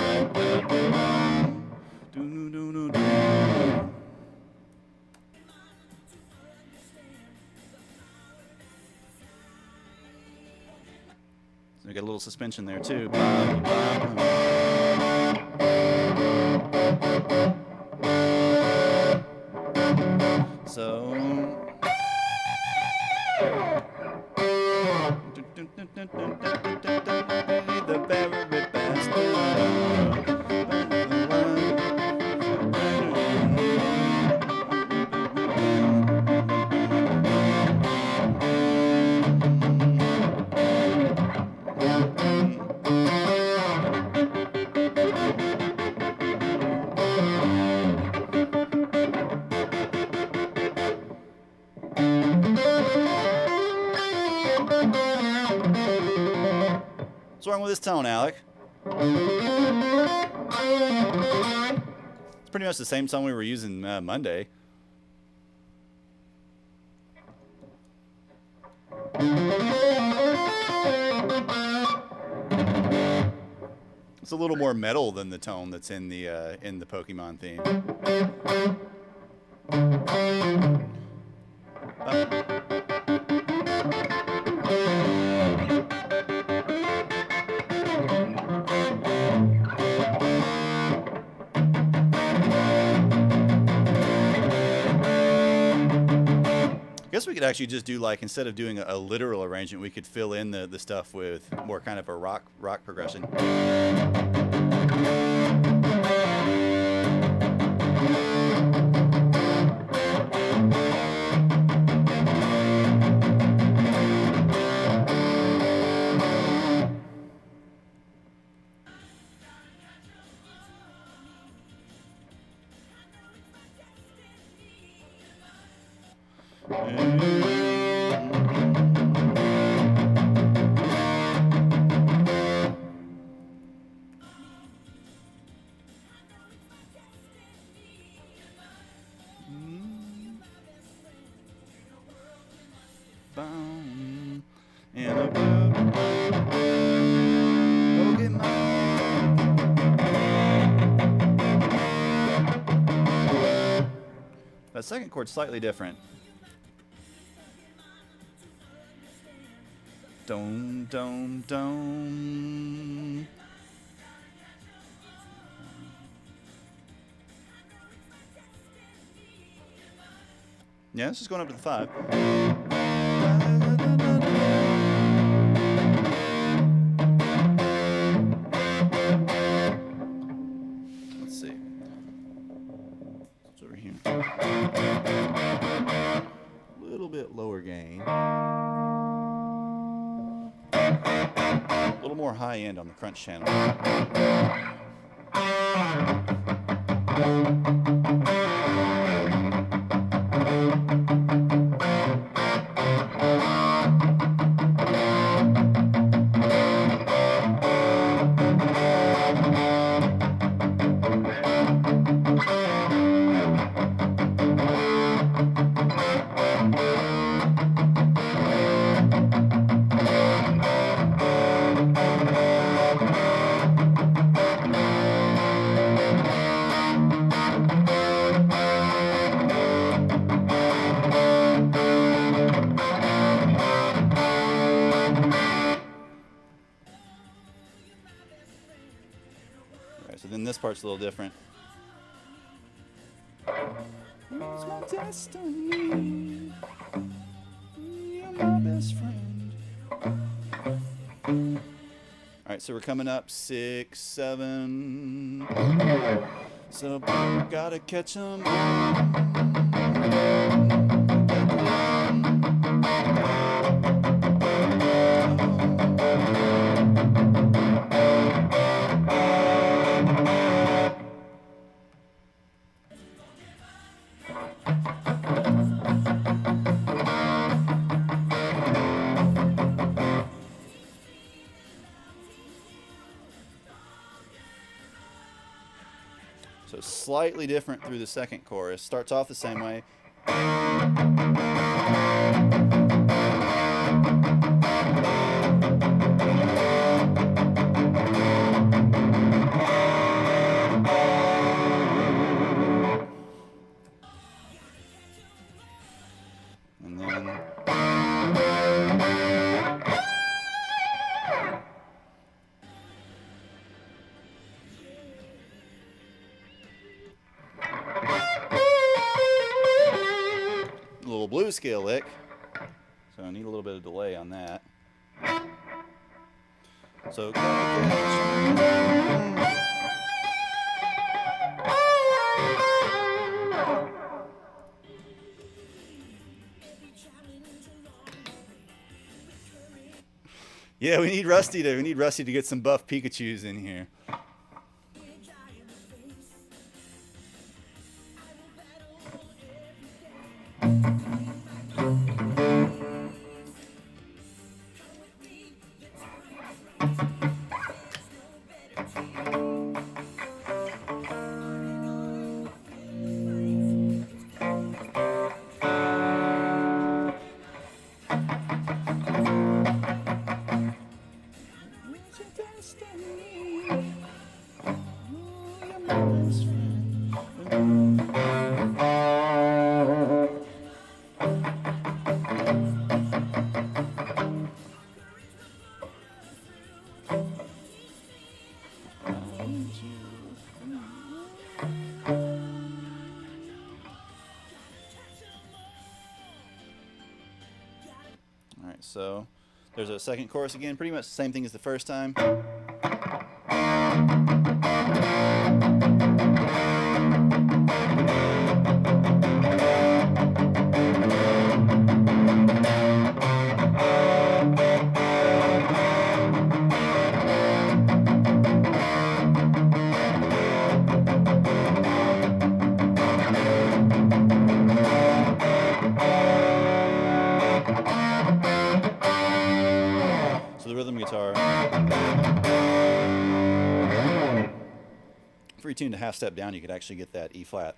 So we got a little suspension there too. So the very best. What's wrong with this tone, Alec? It's pretty much the same tone we were using Monday. It's a little more metal than the tone that's in the Pokemon theme. I guess we could actually just do, like, instead of doing a literal arrangement, we could fill in the stuff with more kind of a rock progression. That second chord's slightly different. Dum dum dum. Yeah, this is going up to the 5. Let's see. It's over here. A little bit lower gain. A little more high end on the crunch channel. So then this part's a little different. It's my destiny. You're my best friend. Alright, so we're coming up 6, 7. So gotta catch 'em. So slightly different through the second chorus. Starts off the same way. blue scale lick. So I need a little bit of delay on that. So yeah, we need Rusty to get some buff Pikachus in here. Alright, so there's a second chorus again, pretty much the same thing as the first time. So the rhythm guitar, if we tuned a half step down, you could actually get that E flat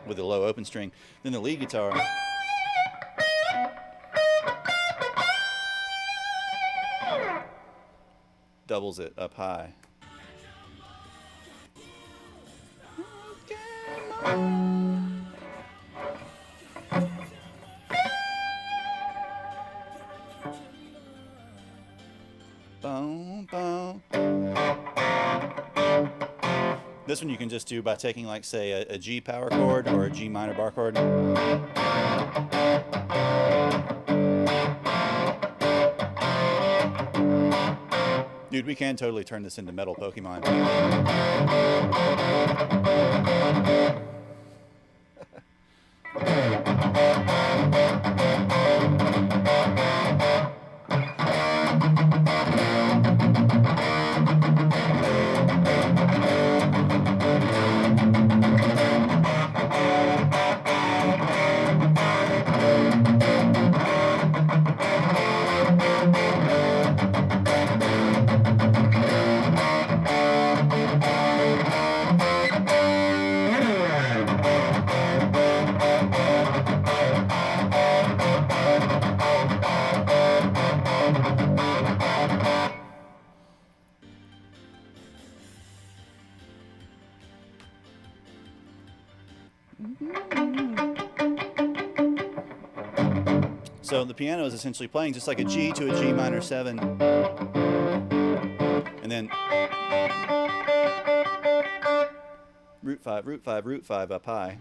with a low open string. Then the lead guitar, doubles it up high. Boom, boom. This one you can just do by taking, like, say, a G power chord or a G minor bar chord. Dude, we can totally turn this into metal Pokemon. So the piano is essentially playing just like a G to a G minor 7. And then root 5, root 5, root 5 up high.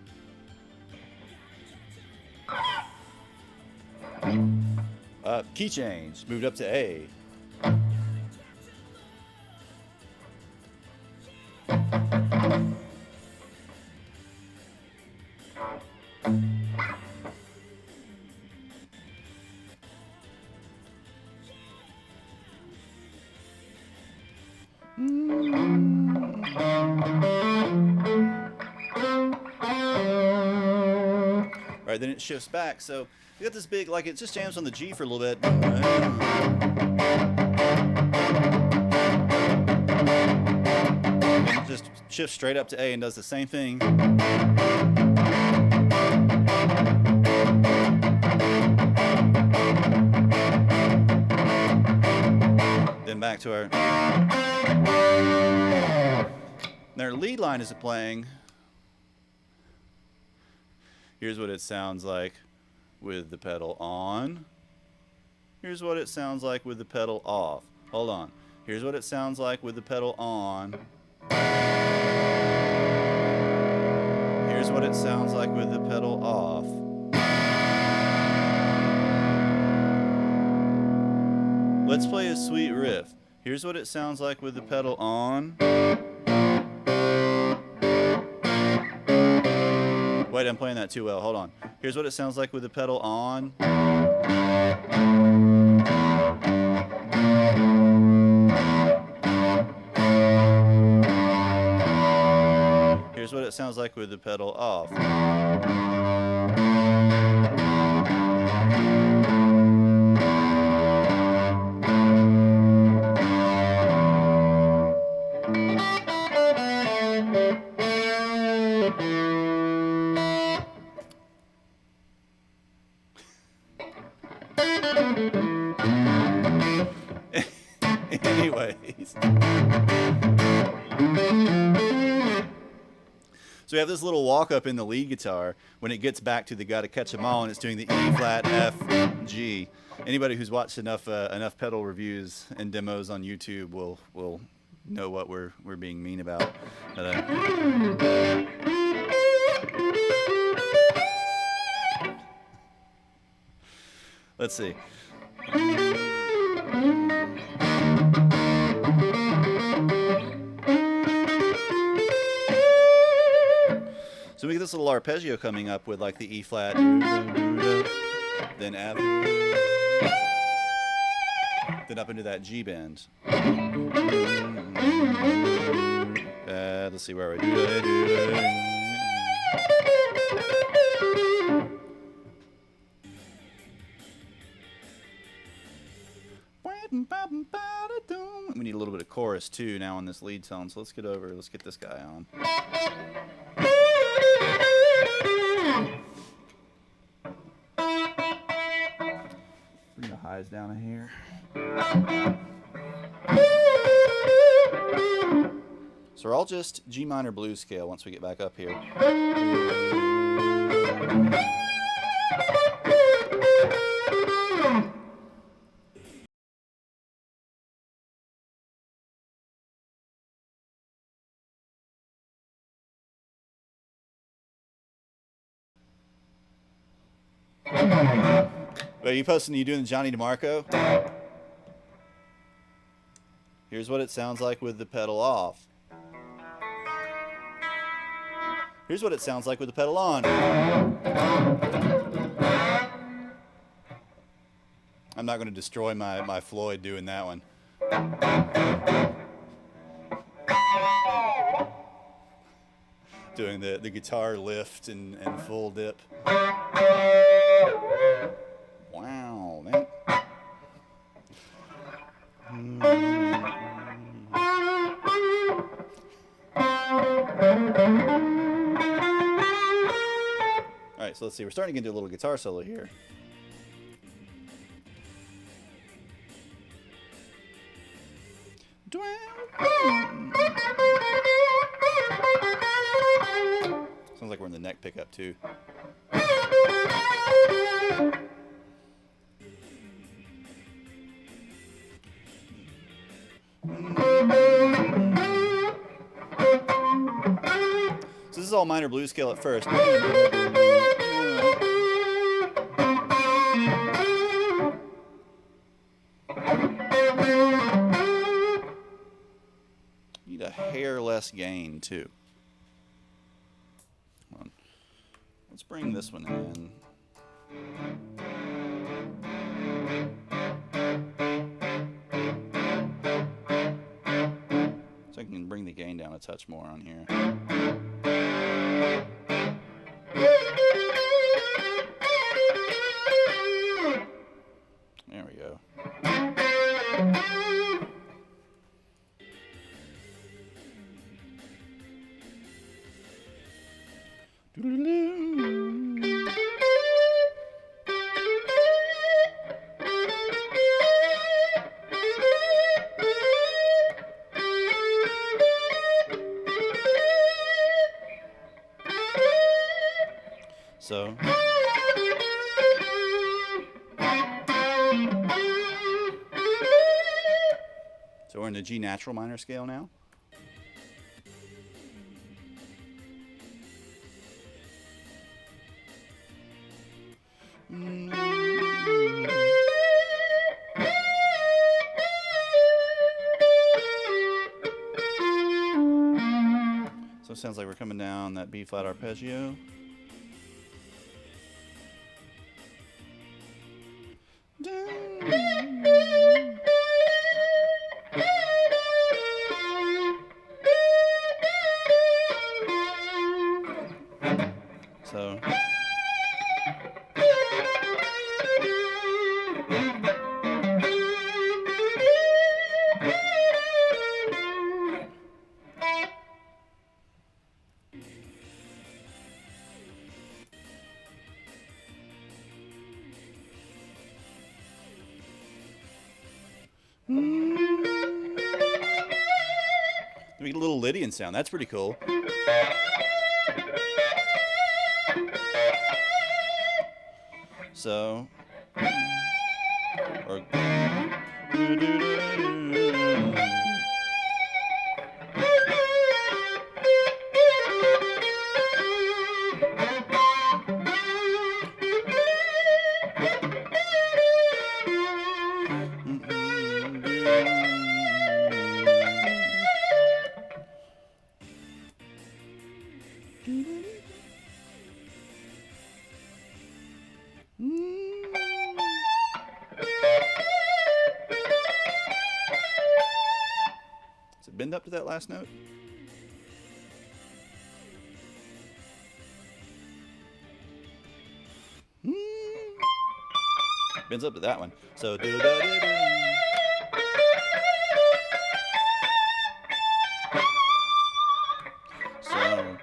Key change, moved up to A. Right, then it shifts back. So you got this big, like, it just jams on the G for a little bit. And it just shifts straight up to A and does the same thing. Then back to our... Their lead line is playing. Here's what it sounds like with the pedal on. Here's what it sounds like with the pedal off. Hold on. Here's what it sounds like with the pedal on. Here's what it sounds like with the pedal off. play a sweet riff. Here's what it sounds like with the pedal on. Wait, I'm playing that too well. Hold on. Here's what it sounds like with the pedal on. Here's what it sounds like with the pedal off. Anyways. So we have this little walk up in the lead guitar when it gets back to the Gotta Catch 'Em All, and it's doing the E flat F G. Anybody who's watched enough pedal reviews and demos on YouTube will know what we're being mean about. But, let's see. So we get this little arpeggio coming up with like the E flat, then F, then up into that G bend. Let's see where we do. We need a little bit of chorus too now on this lead tone, so let's get this guy on. Bring the highs down a hair. So we're all just G minor blues scale once we get back up here. Are you doing Johnny DeMarco? Here's what it sounds like with the pedal off. Here's what it sounds like with the pedal on. I'm not going to destroy my Floyd doing that one. Doing the guitar lift and full dip. Wow, man. Alright, so let's see. We're starting to get into a little guitar solo here. Sounds like we're in the neck pickup too. So this is all minor blues scale at first. Need a hair less gain too. Come on. Let's bring this one in. So I can bring the gain down a touch more on here. There we go. So we're in the G natural minor scale now. Sounds like we're coming down that B flat arpeggio. So we get a little Lydian sound. That's pretty cool. So, or does it bend up to that last note? Bends up to that one. So do da da da. So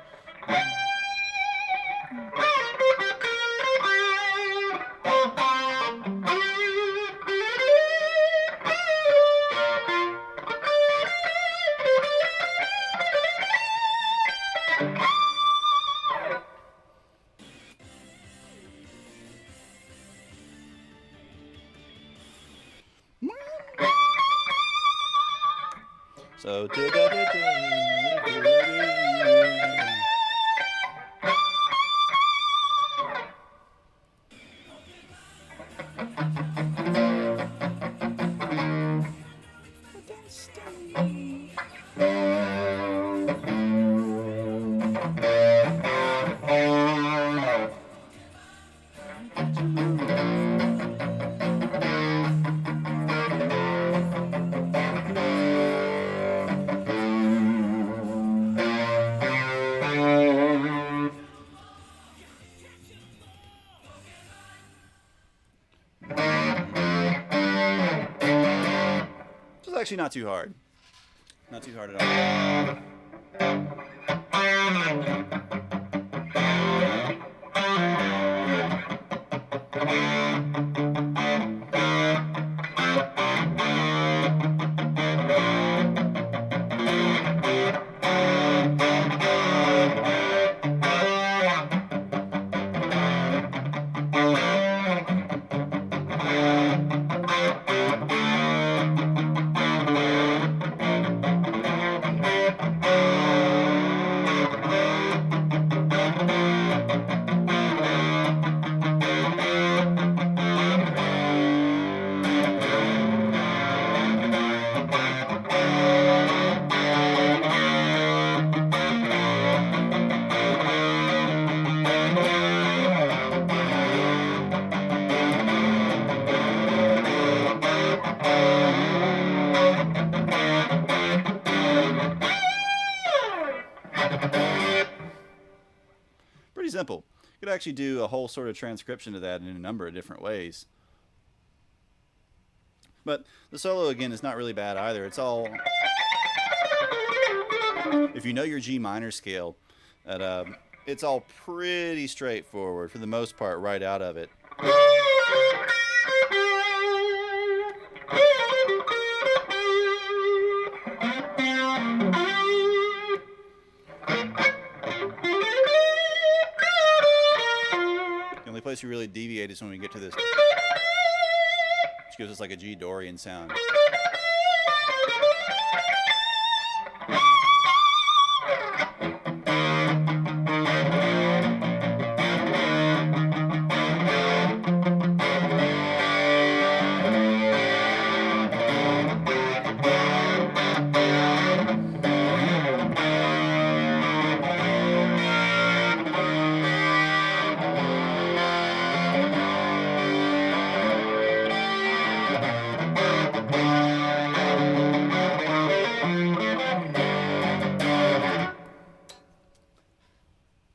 So da da da da. It's actually not too hard. Not too hard at all. Pretty simple. You could actually do a whole sort of transcription of that in a number of different ways. But the solo, again, is not really bad either. It's all... If you know your G minor scale, it's all pretty straightforward, for the most part, right out of it. The only place we really deviate is when we get to this, which gives us like a G Dorian sound.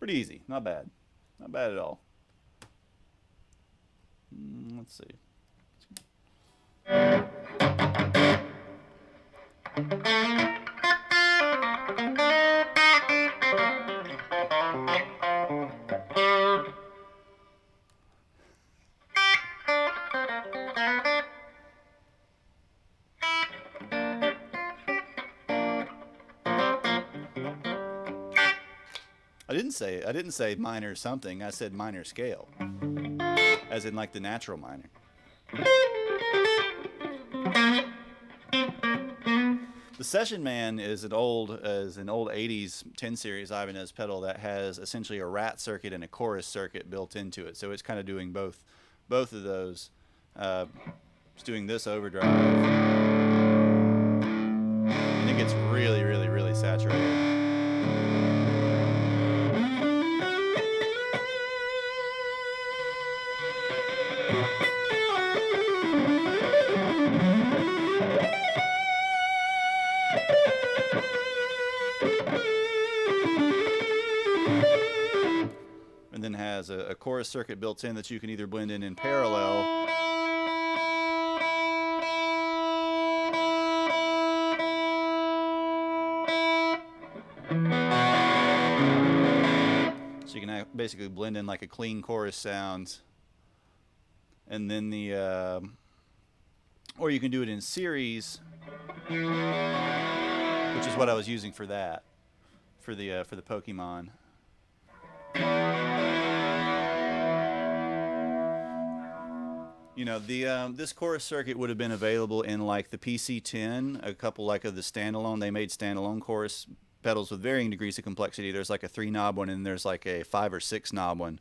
Pretty easy. Not bad. Not bad at all. Let's see. I didn't say minor something. I said minor scale, as in like the natural minor. The Session Man is an old 80s 10 series Ibanez pedal that has essentially a rat circuit and a chorus circuit built into it. So it's kind of doing both of those. It's doing this overdrive, and it gets really, really, really saturated. And then has a chorus circuit built in that you can either blend in parallel, so you can basically blend in like a clean chorus sound, and then or you can do it in series, which is what I was using for that, for the Pokemon. You know, this chorus circuit would have been available in like the PC-10, a couple like of the standalone. They made standalone chorus pedals with varying degrees of complexity. There's like a 3-knob one, and there's like a 5 or 6-knob one,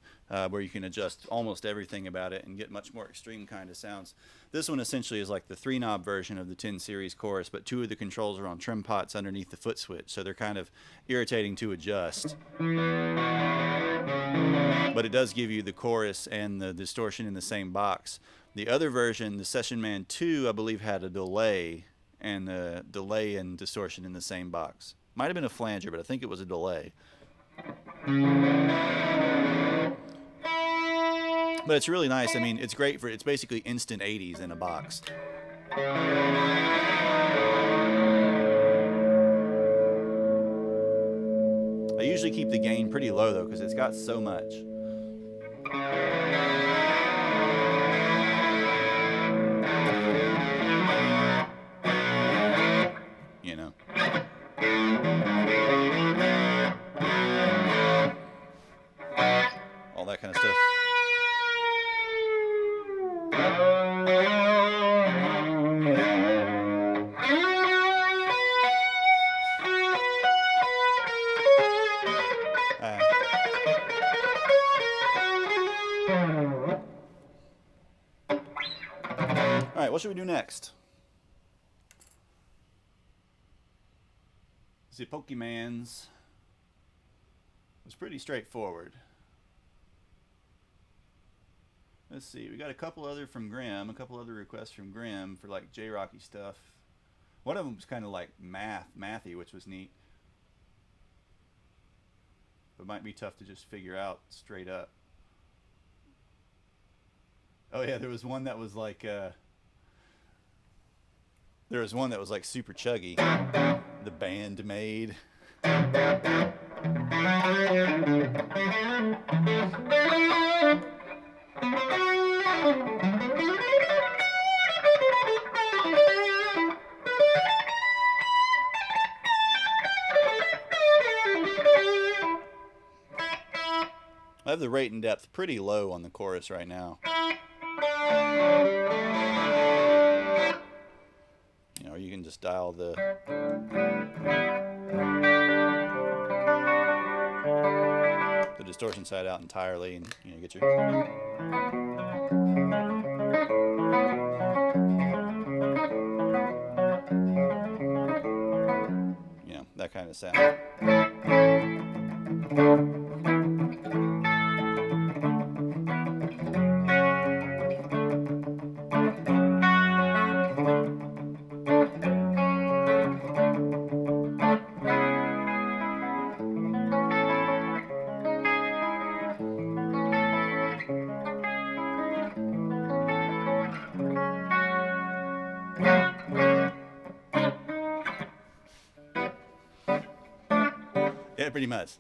where you can adjust almost everything about it and get much more extreme kind of sounds. This one essentially is like the 3-knob version of the 10 series chorus, but 2 of the controls are on trim pots underneath the foot switch, so they're kind of irritating to adjust. But it does give you the chorus and the distortion in the same box. The other version, the Session Man 2, I believe had a delay and distortion in the same box. Might have been a flanger, but I think it was a delay. But it's really nice. I mean, it's great it's basically instant 80s in a box. I usually keep the gain pretty low though, because it's got so much. You know. All that kind of stuff. All right, what should we do next? The Pokemans was pretty straightforward. Let's see, we got a couple other requests from Grim for like J-Rocky stuff. One of them was kind of like mathy, which was neat. But might be tough to just figure out straight up. Oh yeah, there was one that was like super chuggy. The band made. I have the rate and depth pretty low on the chorus right now. You know, you can just dial the distortion side out entirely, and you know, get your that kind of sound. Yeah, pretty much.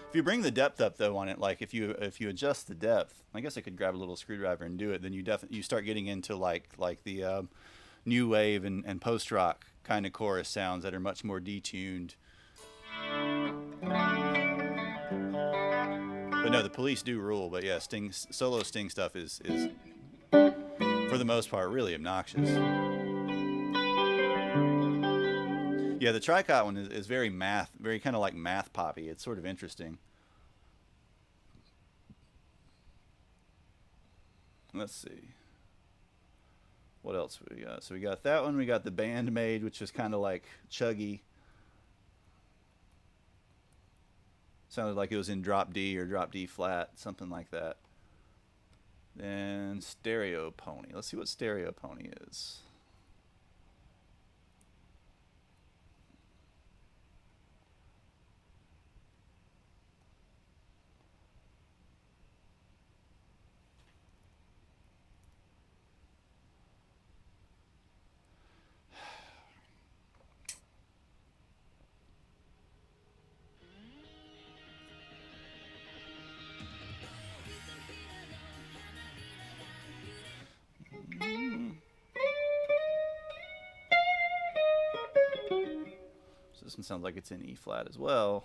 If you bring the depth up though on it, like if you adjust the depth, I guess I could grab a little screwdriver and do it. Then you start getting into like the new wave and post rock kind of chorus sounds that are much more detuned. But no, the Police do rule. But yeah, Sting solo Sting stuff is for the most part really obnoxious. Yeah, the Tricot one is very math, very kind of like math poppy. It's sort of interesting. Let's see. What else we got? So we got that one. We got the Bandmaid, which is kind of like chuggy. Sounded like it was in drop D or drop D flat, something like that. Then Stereo Pony. Let's see what Stereo Pony is. So this one sounds like it's in E flat as well.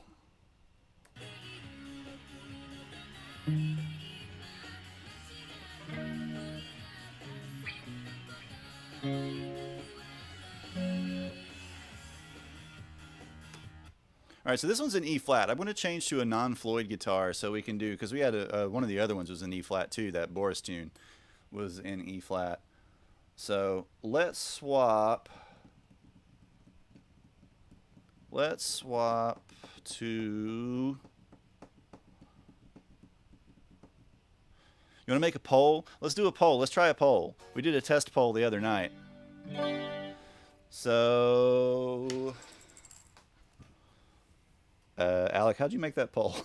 All right, so this one's in E flat. I'm going to change to a non-Floyd guitar so we can do, because we had one of the other ones was in E flat too. That Boris tune was in E flat. So let's swap. Let's swap to. You want to make a poll? Let's do a poll. Let's try a poll. We did a test poll the other night. So. Alec, how'd you make that poll?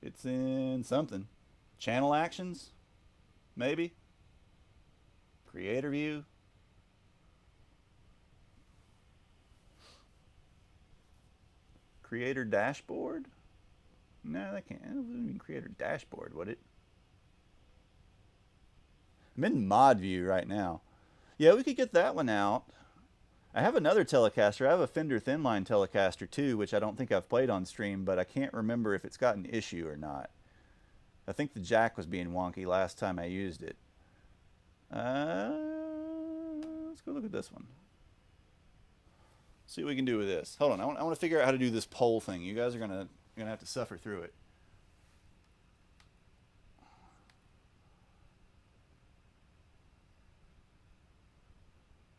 It's in something. Channel actions? Maybe? Creator view? Creator dashboard? No, that can't. It wouldn't even creator dashboard, would it? I'm in mod view right now. Yeah, we could get that one out. I have another Telecaster. I have a Fender Thinline Telecaster too, which I don't think I've played on stream, but I can't remember if it's got an issue or not. I think the jack was being wonky last time I used it. Let's go look at this one. See what we can do with this. Hold on, I want to figure out how to do this poll thing. You guys are gonna have to suffer through it.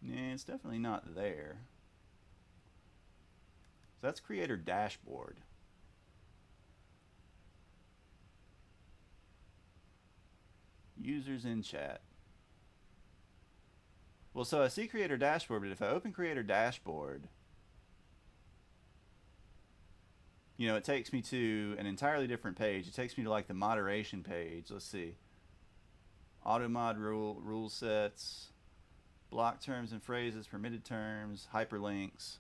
Nah, it's definitely not there. So that's creator dashboard. Users in chat. Well, so I see creator dashboard, but if I open creator dashboard, you know, it takes me to an entirely different page. It takes me to like the moderation page. Let's see. Auto mod rule sets, block terms and phrases, permitted terms, hyperlinks,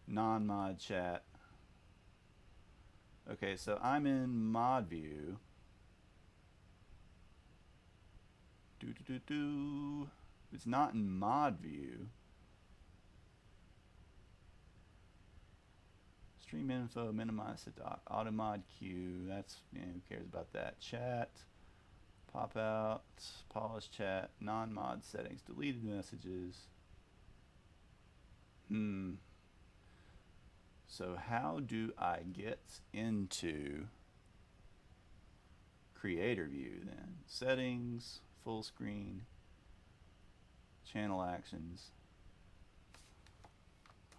non-mod chat. Okay, so I'm in mod view. It's not in mod view. Stream info, minimize the dock, auto mod queue. That's, you know, who cares about that? Chat, pop out, polish chat, non-mod settings, deleted messages. So how do I get into creator view then? Settings, full screen, channel actions.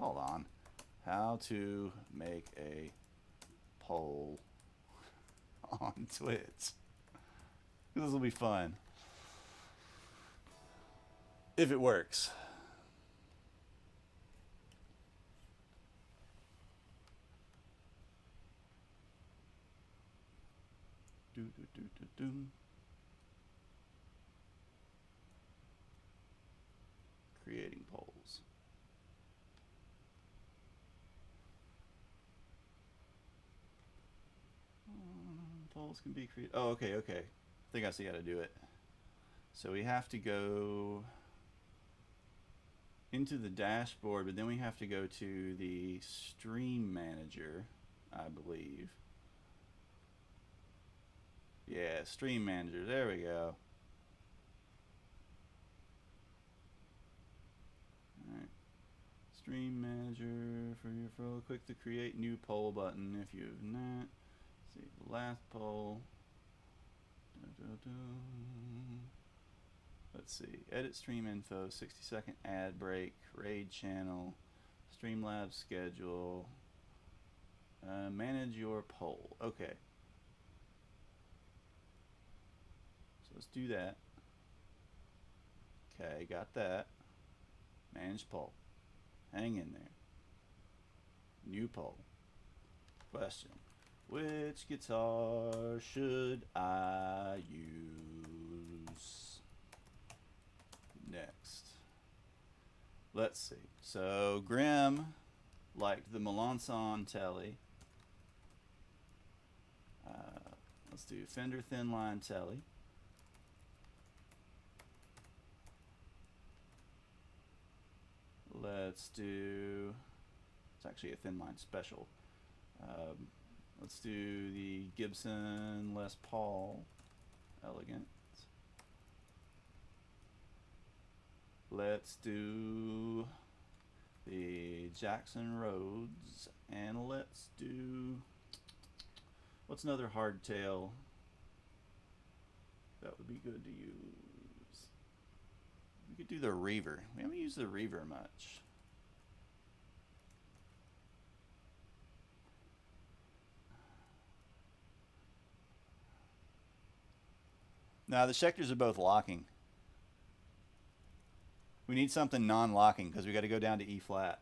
Hold on. How to make a poll on Twitch. This will be fun. if it works. Do, do, do, do, do. Creating polls. Polls can be created. Oh, okay, okay. I think I see how to do it. So we have to go into the dashboard, but then we have to go to the stream manager, I believe. Yeah, stream manager. There we go. Alright. Stream manager for your poll. Click the create new poll button if you have not. Let's see, the last poll. Let's see, edit stream info, 60-second ad break, raid channel, Streamlabs schedule, manage your poll. Okay. So let's do that. Okay, got that. Manage poll. Hang in there. New poll. Question. Which guitar should I use next? Let's see. So Grim liked the Melanson Telly. Let's do Fender Thin Line Telly. Let's do, it's actually a thin line special. Let's do the Gibson Les Paul Elegant. Let's do the Jackson Rhodes, and let's do, what's another hardtail that would be good to use? We could do the Reaver. We haven't used the Reaver much. Now the Schecters are both locking. We need something non-locking because we got to go down to E flat.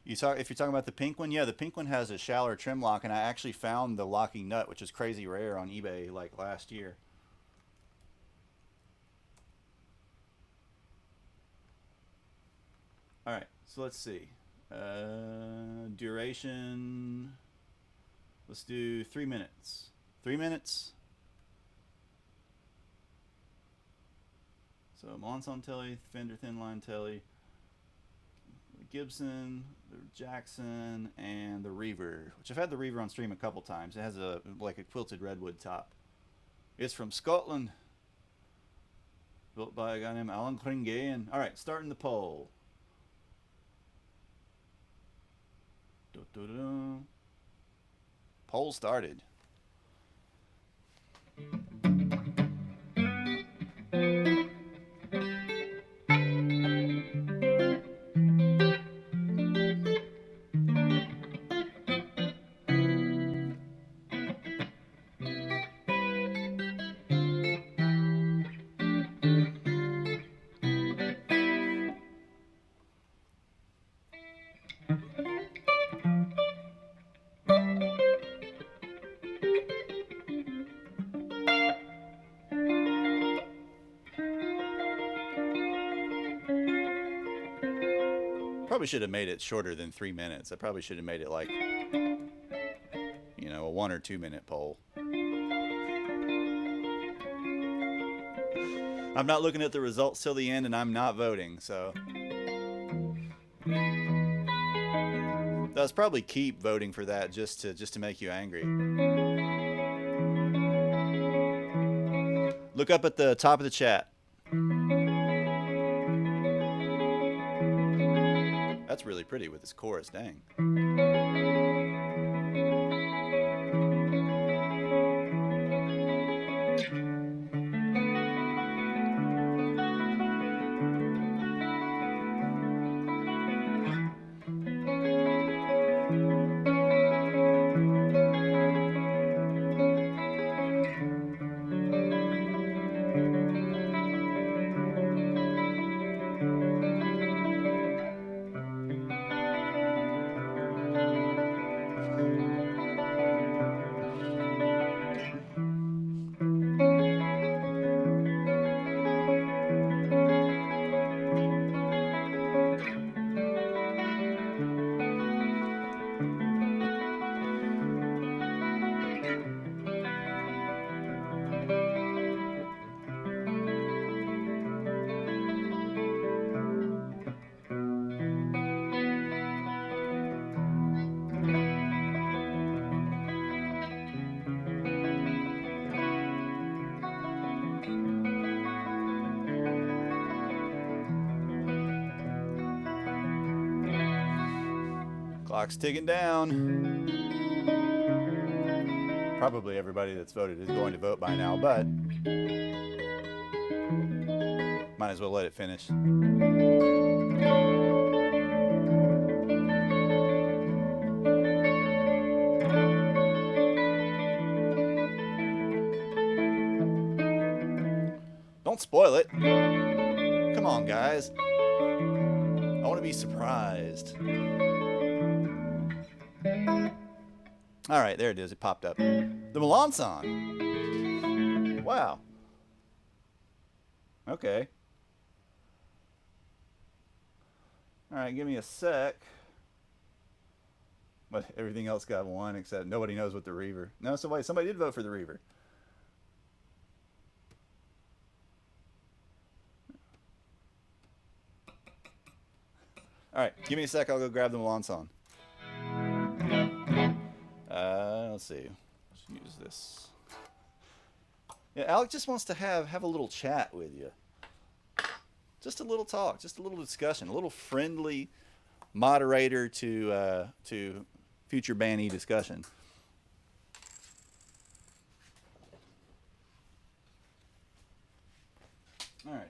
If you're talking about the pink one, yeah, the pink one has a shallower trim lock, and I actually found the locking nut, which is crazy rare on eBay like last year. All right, so let's see. Duration. Let's do 3 minutes. 3 minutes. So Melanson Telly, Fender Thin Line Telly, the Gibson, the Jackson, and the Reaver, which I've had the Reaver on stream a couple times. It has a like a quilted redwood top. It's from Scotland, built by a guy named Alan Kringain. All right, starting the poll. Poll started. Probably should have made it shorter than 3 minutes. I probably should have made it like, you know, a 1 or 2 minute poll. I'm not looking at the results till the end, and I'm not voting, so. That's probably keep voting for that just to make you angry. Look up at the top of the chat. That's really pretty with this chorus, dang. Clock's ticking down. Probably everybody that's voted is going to vote by now, but might as well let it finish. Don't spoil it. Come on, guys. I want to be surprised. All right, there it is. It popped up. The Milan song. Wow. Okay. All right, give me a sec. But everything else got one except nobody knows what the Reaver. No, so wait, somebody did vote for the Reaver. All right, give me a sec. I'll go grab the Milan song. Let's see. Let's use this. Yeah, Alec just wants to have a little chat with you. Just a little talk, just a little discussion, a little friendly moderator to future Banny discussion. All right.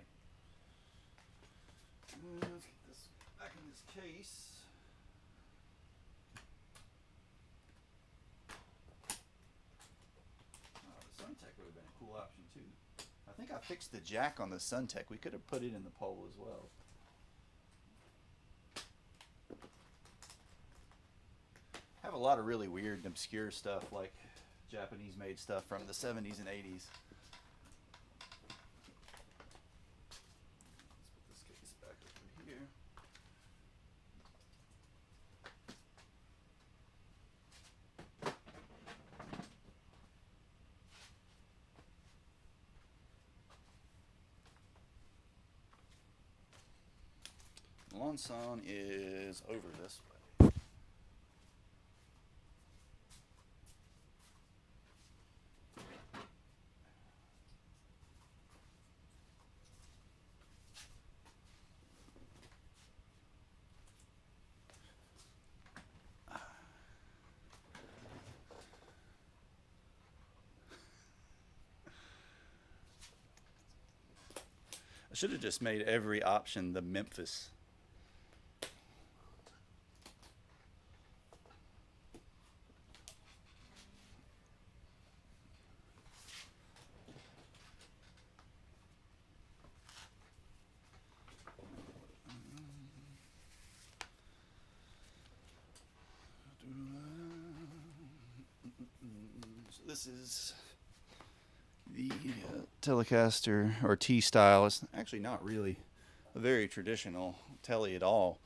Let's get this back in this case. The Suntech would have been a cool option too. I think I fixed the jack on the Suntech. We could have put it in the pole as well. I have a lot of really weird and obscure stuff, like Japanese made stuff from the 70s and 80s. Let's put this case back over here. Lonson is over this way. I should have just made every option the Memphis. So this is the Telecaster, or T-style. It's actually not really a very traditional Tele at all.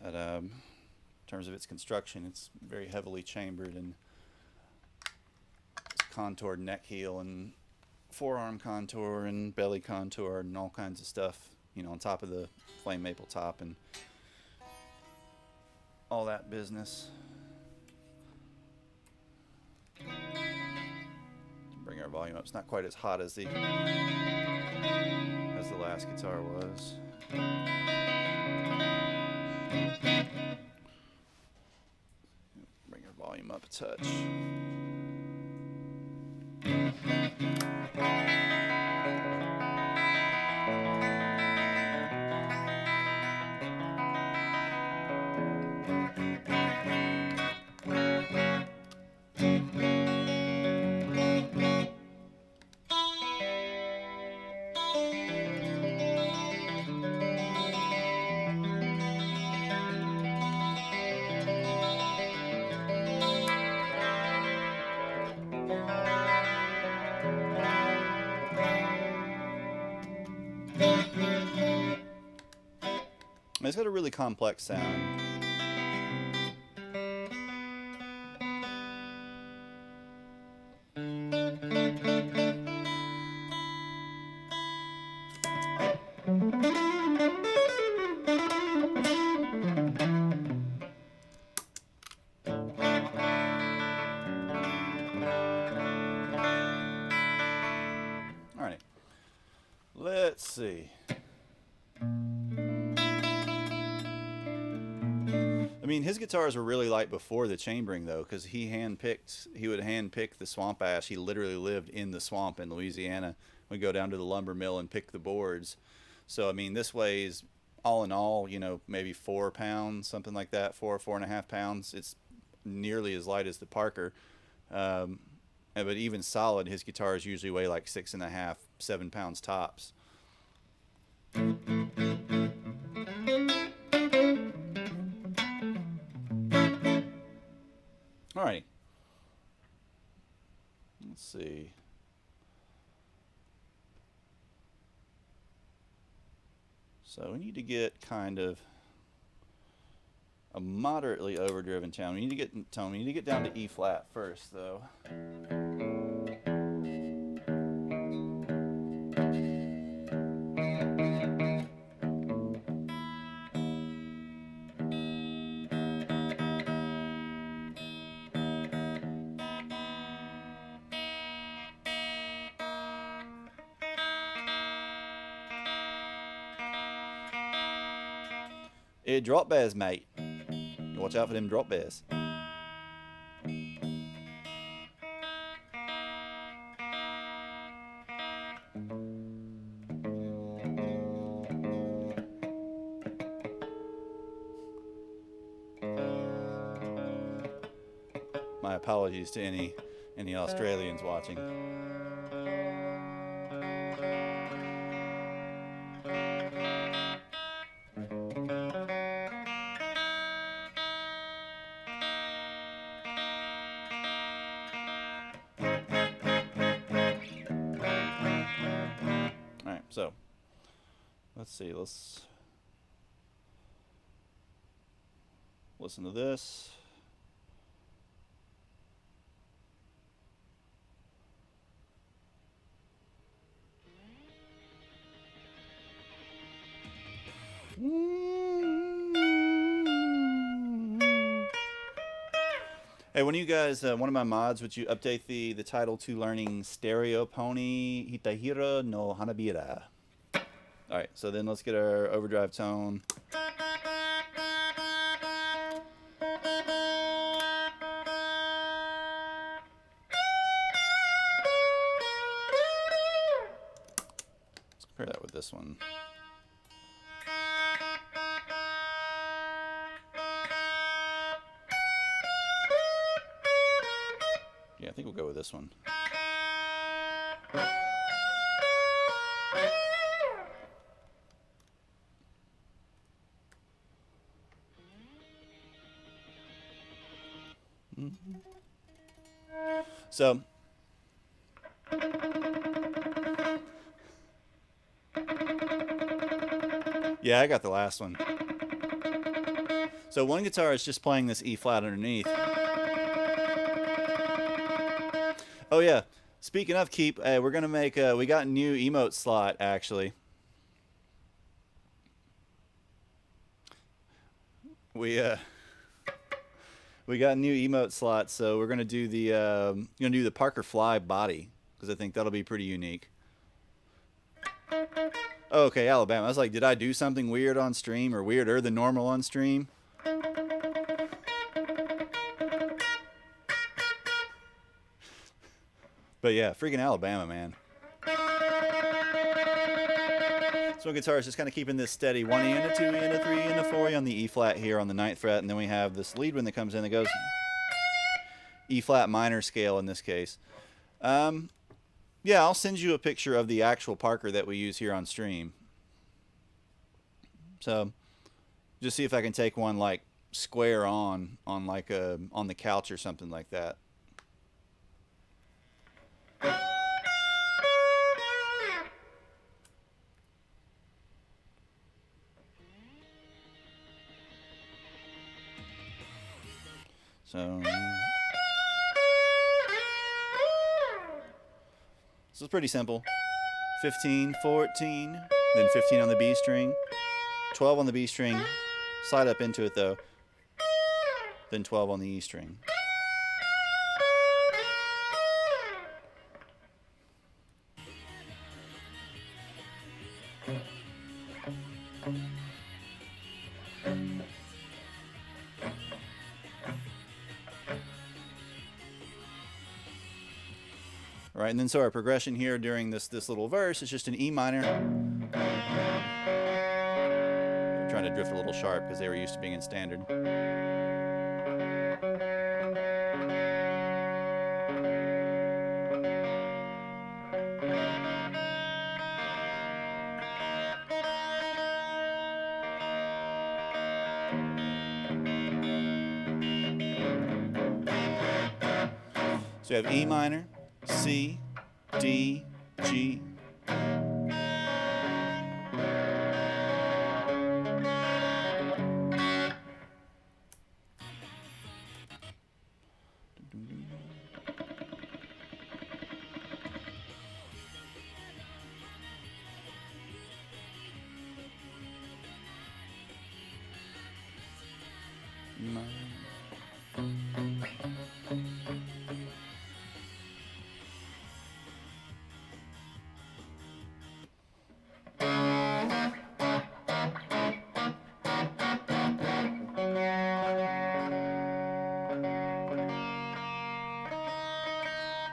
In terms of its construction, it's very heavily chambered and it's contoured neck heel and forearm contour and belly contour and all kinds of stuff, you know, on top of the flame maple top and all that business. Bring our volume up. It's not quite as hot as the last guitar was. Bring our volume up a touch. It's got a really complex sound. All right, let's see. I mean, his guitars were really light before the chambering, though, because he would hand pick the swamp ash. He literally lived in the swamp in Louisiana. We'd go down to the lumber mill and pick the boards. So, I mean, this weighs, all in all, maybe 4 pounds, something like that, 4.5 pounds. It's nearly as light as the Parker. But even solid, his guitars usually weigh like 6.5, 7 pounds tops. Alrighty. Let's see. So we need to get kind of a moderately overdriven tone. We need to get down to E flat first, though. Drop bears, mate. Watch out for them drop bears. My apologies to any Australians watching. Alright, so let's see, let's listen to this. Hey, one of you guys, one of my mods, would you update the title to learning Stereo Pony Hitahira no Hanabira? Alright, so then let's get our overdrive tone. Let's compare that with this one. Yeah, I think we'll go with this one. So, yeah, I got the last one. So one guitar is just playing this E flat underneath. Oh yeah, speaking of keep, we're gonna make we got a new emote slot actually. We got a new emote slot, so we're gonna do the Parker Fly body because I think that'll be pretty unique. Oh, okay, Alabama. I was like, did I do something weird on stream or weirder than normal on stream? But yeah, freaking Alabama, man. So guitar is just kind of keeping this steady 1 E and a 2 E and a 3 E and a 4 E on the E flat here on the 9th fret, and then we have this lead one that comes in that goes E flat minor scale in this case. Yeah, I'll send you a picture of the actual Parker that we use here on stream. So just see if I can take one like square on like on the couch or something like that. So this is pretty simple. 15, 14, then 15 on the B string, 12 on the B string, slide up into it though, then 12 on the E string. right? And then so our progression here during this little verse is just an E minor. I'm trying to drift a little sharp because they were used to being in standard. So you have E minor, C, D, G.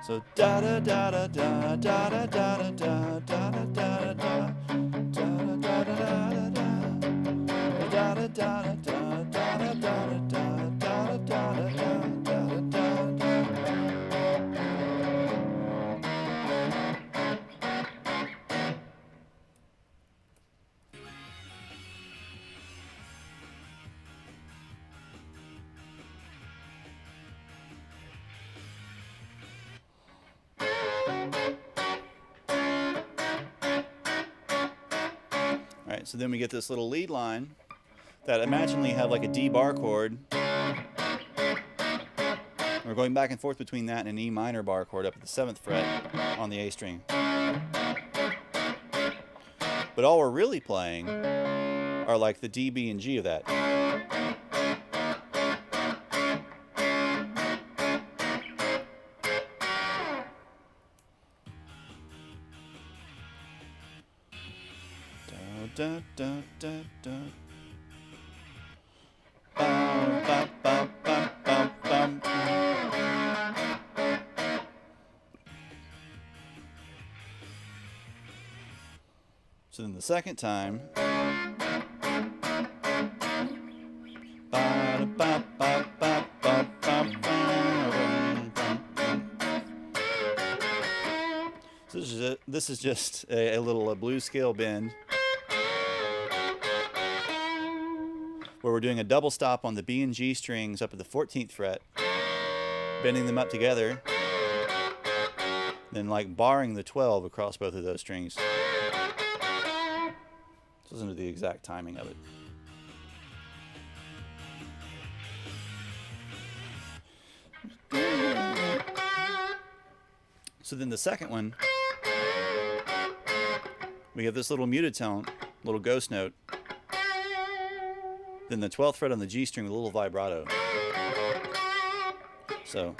So da da da da da da da da da da da da da da Alright, so then we get this little lead line that imagine you have like a D bar chord. We're going back and forth between that and an E minor bar chord up at the 7th fret on the A string. But all we're really playing are like the D, B, and G of that. Da, da, da, da. Bum, bum, bum, bum, bum, bum. So then the second time. So this is just a little blues scale bend, where we're doing a double stop on the B and G strings up at the 14th fret, bending them up together, then like barring the 12 across both of those strings. Let's listen to the exact timing of it. So then the second one, we have this little muted tone, little ghost note. Then the 12th fret on the G string with a little vibrato. So.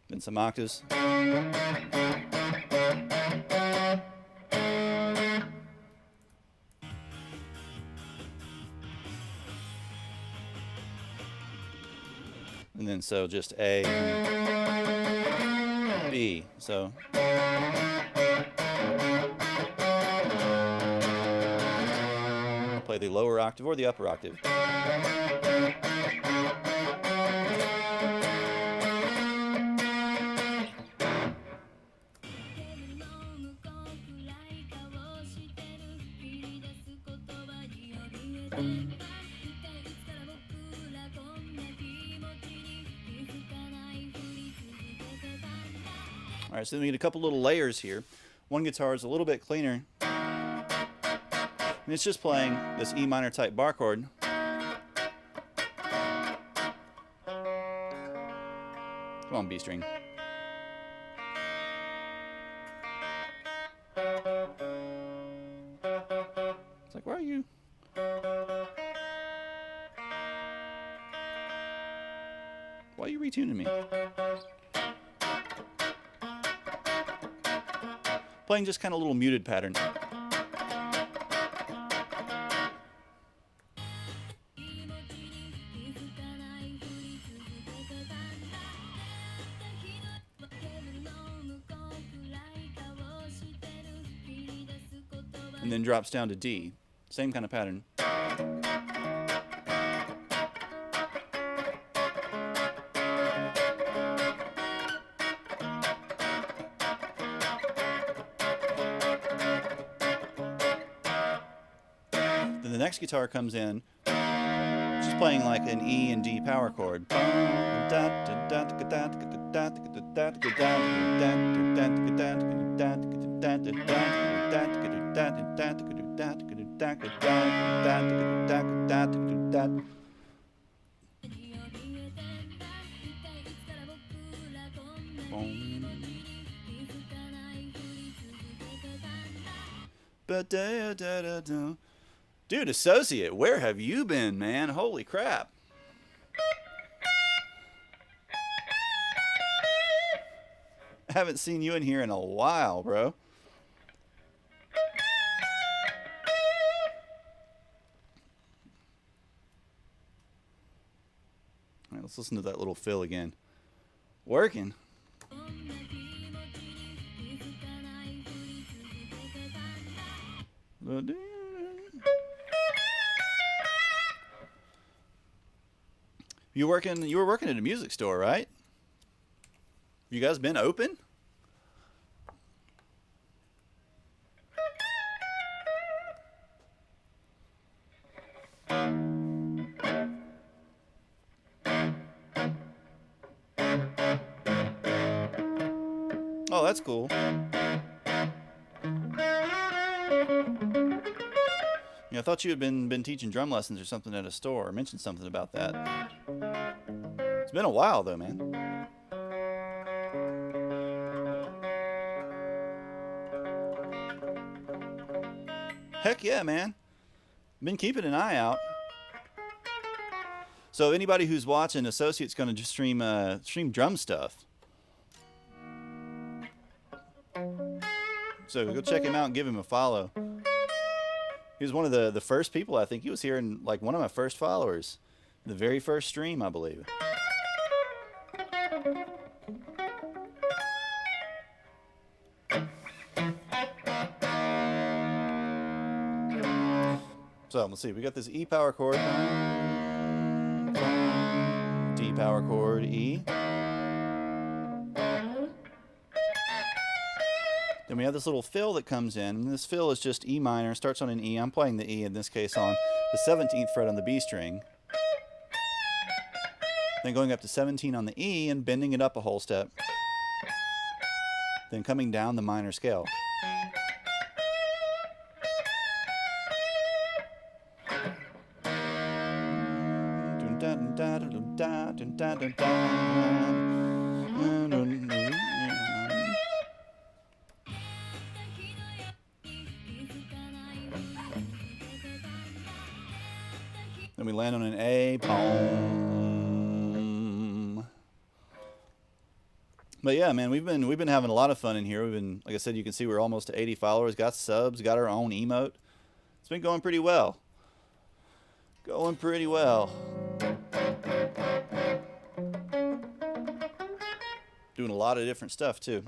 Then some octaves. And then so just A, B. So play the lower octave or the upper octave. Alright, so then we get a couple little layers here. One guitar is a little bit cleaner. And it's just playing this E minor type bar chord. Come on, B string. It's like, where are you? Why are you retuning me? Playing just kind of a little muted pattern. And then drops down to D. Same kind of pattern. Then the next guitar comes in, just playing like an E and D power chord. Dude, Associate, where have you been, man? Holy crap. I haven't seen you in here in a while, bro. All right, let's listen to that little fill again. Working. You were working at a music store, right? You guys been open? Oh, that's cool. Yeah, I thought you had been teaching drum lessons or something at a store, or mentioned something about that. It's been a while though, man. Heck yeah, man. Been keeping an eye out. So anybody who's watching, Associate's going to just stream drum stuff. So go check him out and give him a follow. He was one of the first people, I think. He was here in like one of my first followers. The very first stream, I believe. So let's see, we got this E power chord, D power chord, E. Then we have this little fill that comes in, and this fill is just E minor, starts on an E. I'm playing the E in this case on the 17th fret on the B string. Then going up to 17 on the E and bending it up a whole step. Then coming down the minor scale. Then we land on an A. Boom. But yeah, man, we've been having a lot of fun in here. We've been, like I said, you can see we're almost to 80 followers, got subs, got our own emote. It's been going pretty well. Going pretty well. Doing a lot of different stuff too.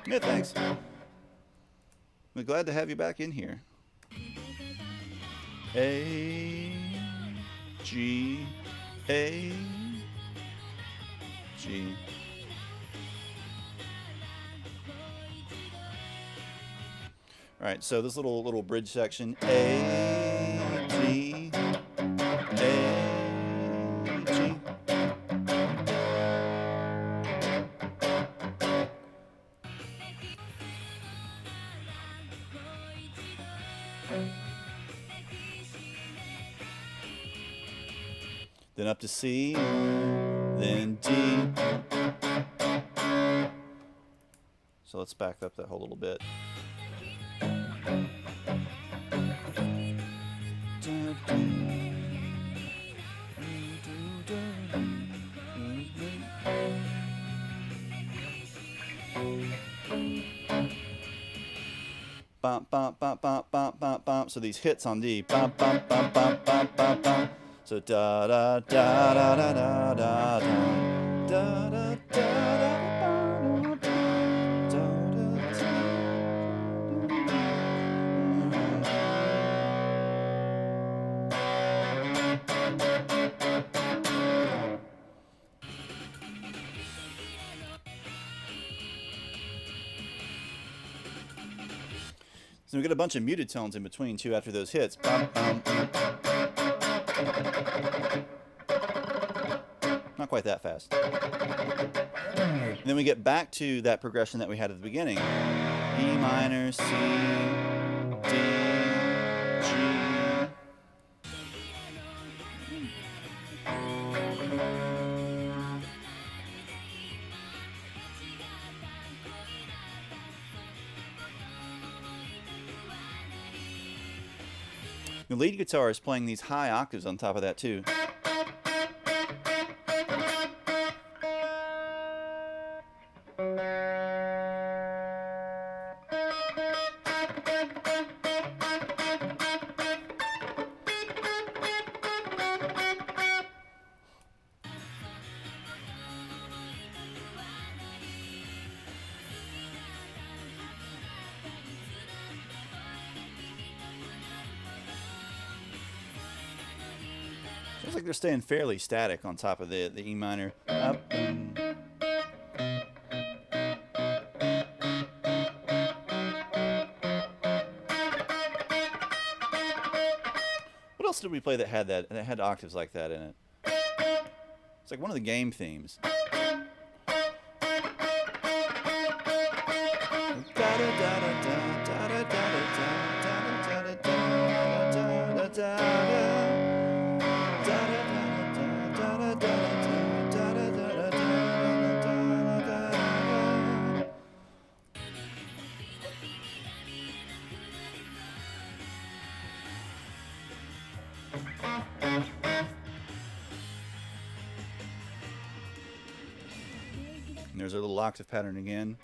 Yeah, thanks. I'm glad to have you back in here. A, G, A, G. All right, so this little bridge section, A, G, A, G. Then up to C, then D. So let's back up that whole little bit. Bump, bump, bump, bump, bump, bump, bump. So these hits on D. Bump, bump, bump, bump, bump, bump, bump. So da da da da da da da da da da da da. So we get a bunch of muted tones in between too after those hits. Not quite that fast. And then we get back to that progression that we had at the beginning. E minor, C, D, G. The lead guitar is playing these high octaves on top of that too. Looks like they're staying fairly static on top of the E minor. Up and what else did we play that had octaves like that in it? It's like one of the game themes. And there's a little octave pattern again.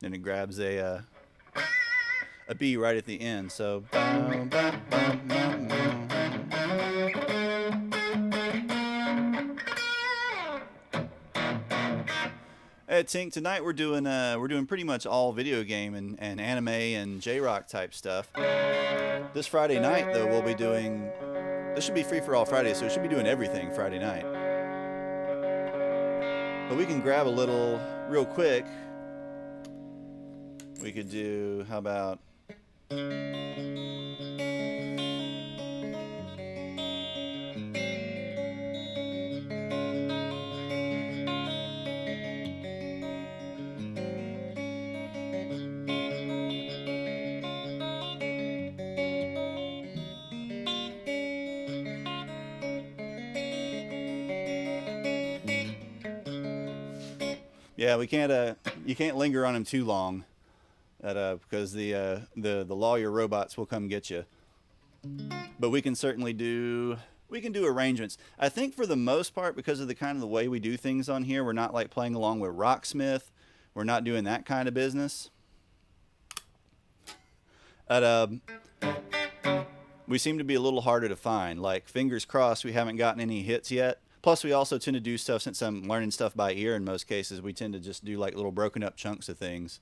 Then it grabs a B right at the end. So. Hey Tink, tonight we're doing pretty much all video game and anime and J-rock type stuff. This Friday night though we'll be doing. This should be free for all Friday, so we should be doing everything Friday night. But we can grab a little real quick. We could do, how about? Yeah, we can't. You can't linger on him too long, because the lawyer robots will come get you. But we can certainly do. We can do arrangements. I think for the most part, because of the kind of the way we do things on here, we're not like playing along with Rocksmith. We're not doing that kind of business. We seem to be a little harder to find. Like, fingers crossed, we haven't gotten any hits yet. Plus, we also tend to do stuff, since I'm learning stuff by ear in most cases, we tend to just do like little broken up chunks of things.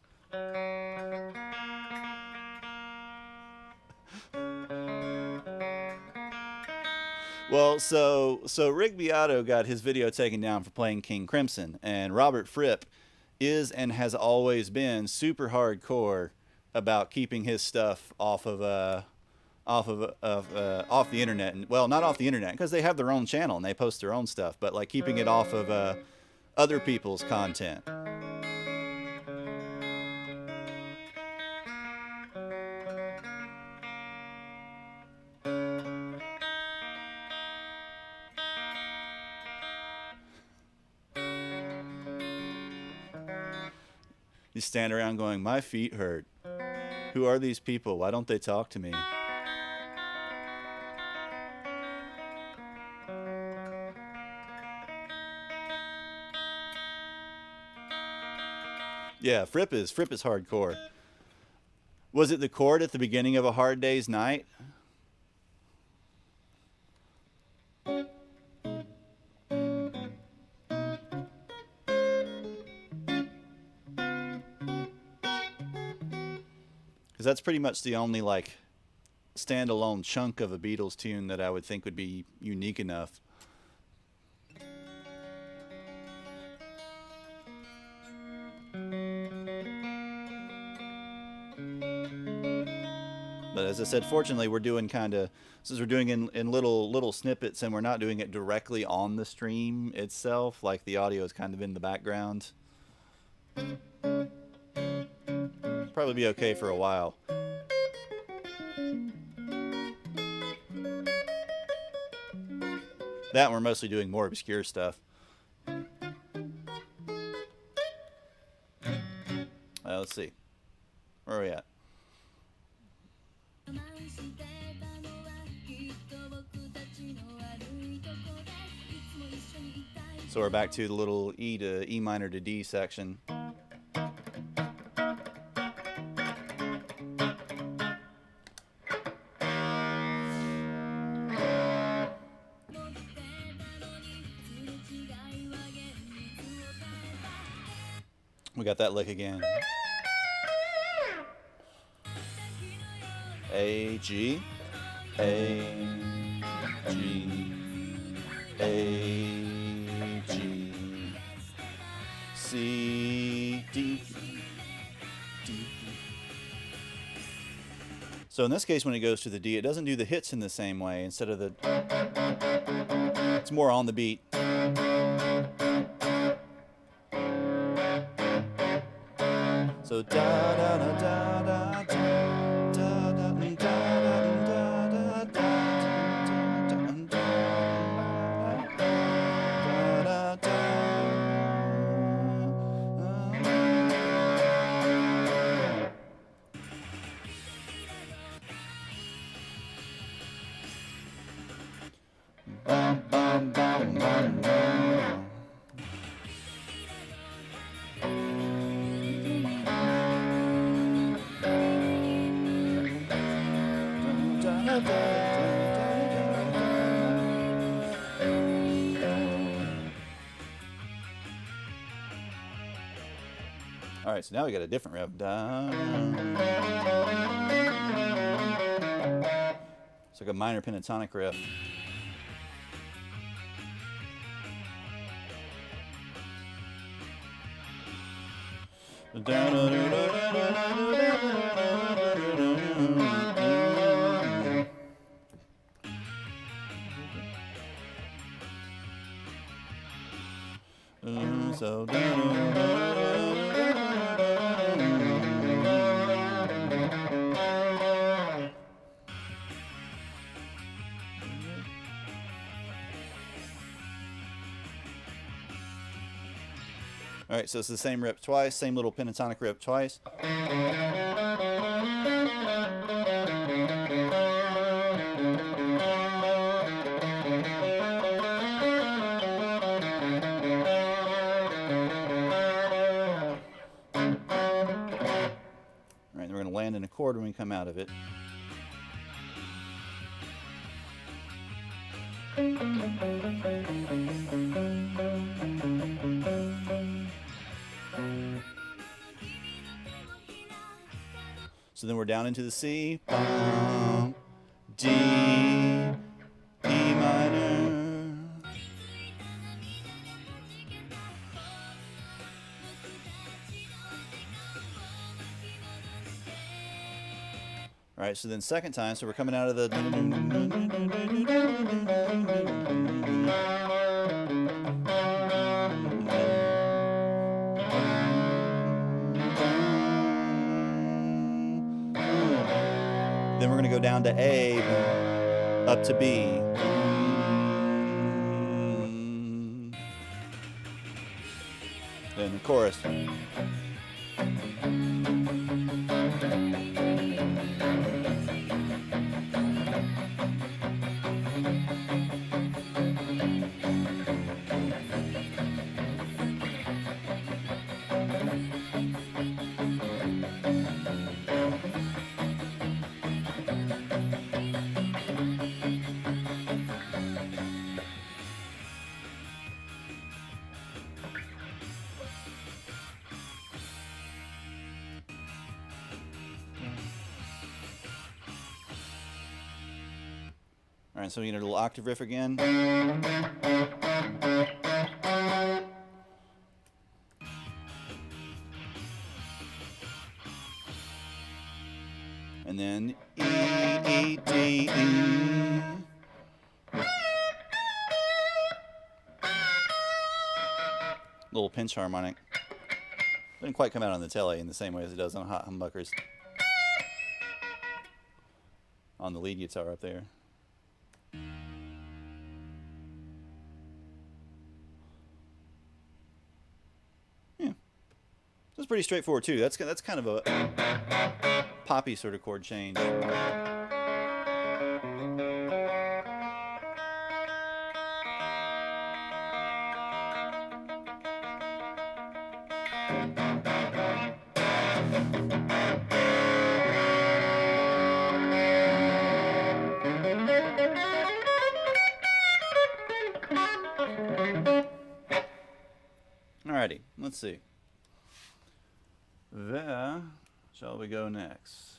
Well, so Rick Beato got his video taken down for playing King Crimson, and Robert Fripp is and has always been super hardcore about keeping his stuff off the internet. And well, not off the internet, because they have their own channel and they post their own stuff, but like keeping it off of other people's content. You stand around going, my feet hurt. Who are these people? Why don't they talk to me? Yeah, Fripp is hardcore. Was it the chord at the beginning of A Hard Day's Night? Because that's pretty much the only like standalone chunk of a Beatles tune that I would think would be unique enough. But as I said, fortunately, we're doing since we're doing in little snippets, and we're not doing it directly on the stream itself. Like the audio is kind of in the background. Probably be okay for a while. That we're mostly doing more obscure stuff. Let's see. Where are we at? So we're back to the little E to E minor to D section. We got that lick again. A, G, A, G, A, G, C, D, D. So in this case, when it goes to the D, it doesn't do the hits in the same way. Instead of the, it's more on the beat. So da da da da da da da da da da da da da. Bum bum bum bum bum. All right, so now we got a different riff. It's like a minor pentatonic riff. So all right, so it's the same rip twice, same little pentatonic rip twice. Land in a chord when we come out of it. So then we're down into the C, D, E minor. All right, so then second time, so we're coming out of the. Then we're going to go down to A, up to B. Then the chorus. All right, so we need a little octave riff again. And then E, D, E. Little pinch harmonic. Doesn't quite come out on the tele in the same way as it does on hot humbuckers. On the lead guitar up there. Yeah. That's pretty straightforward too. That's kind of a poppy sort of chord change. Alrighty, let's see. Where shall we go next?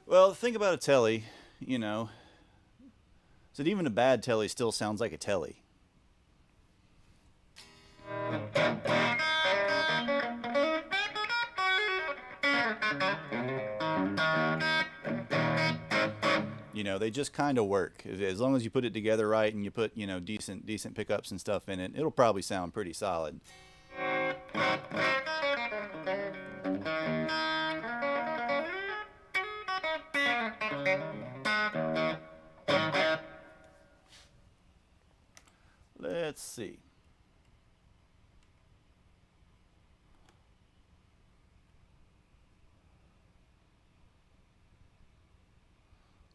Well, the thing about a telly, you know, is that even a bad telly still sounds like a telly. You know, they just kind of work. As long as you put it together right and you put, you know, decent pickups and stuff in it, it'll probably sound pretty solid. Let's see.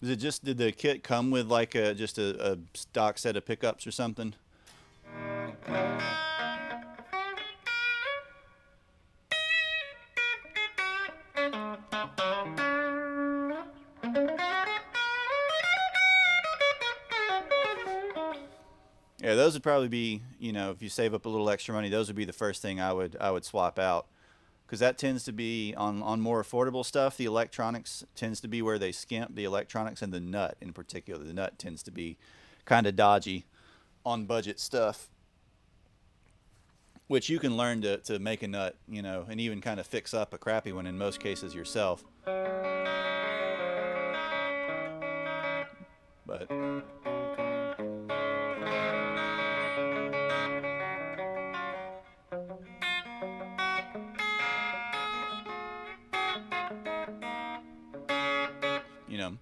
Did the kit come with like just a stock set of pickups or something? Yeah, those would probably be, you know, if you save up a little extra money, those would be the first thing I would swap out. Because that tends to be, on more affordable stuff, the electronics tends to be where they skimp, the electronics and the nut in particular. The nut tends to be kind of dodgy on budget stuff, which you can learn to make a nut, you know, and even kind of fix up a crappy one in most cases yourself. But you know,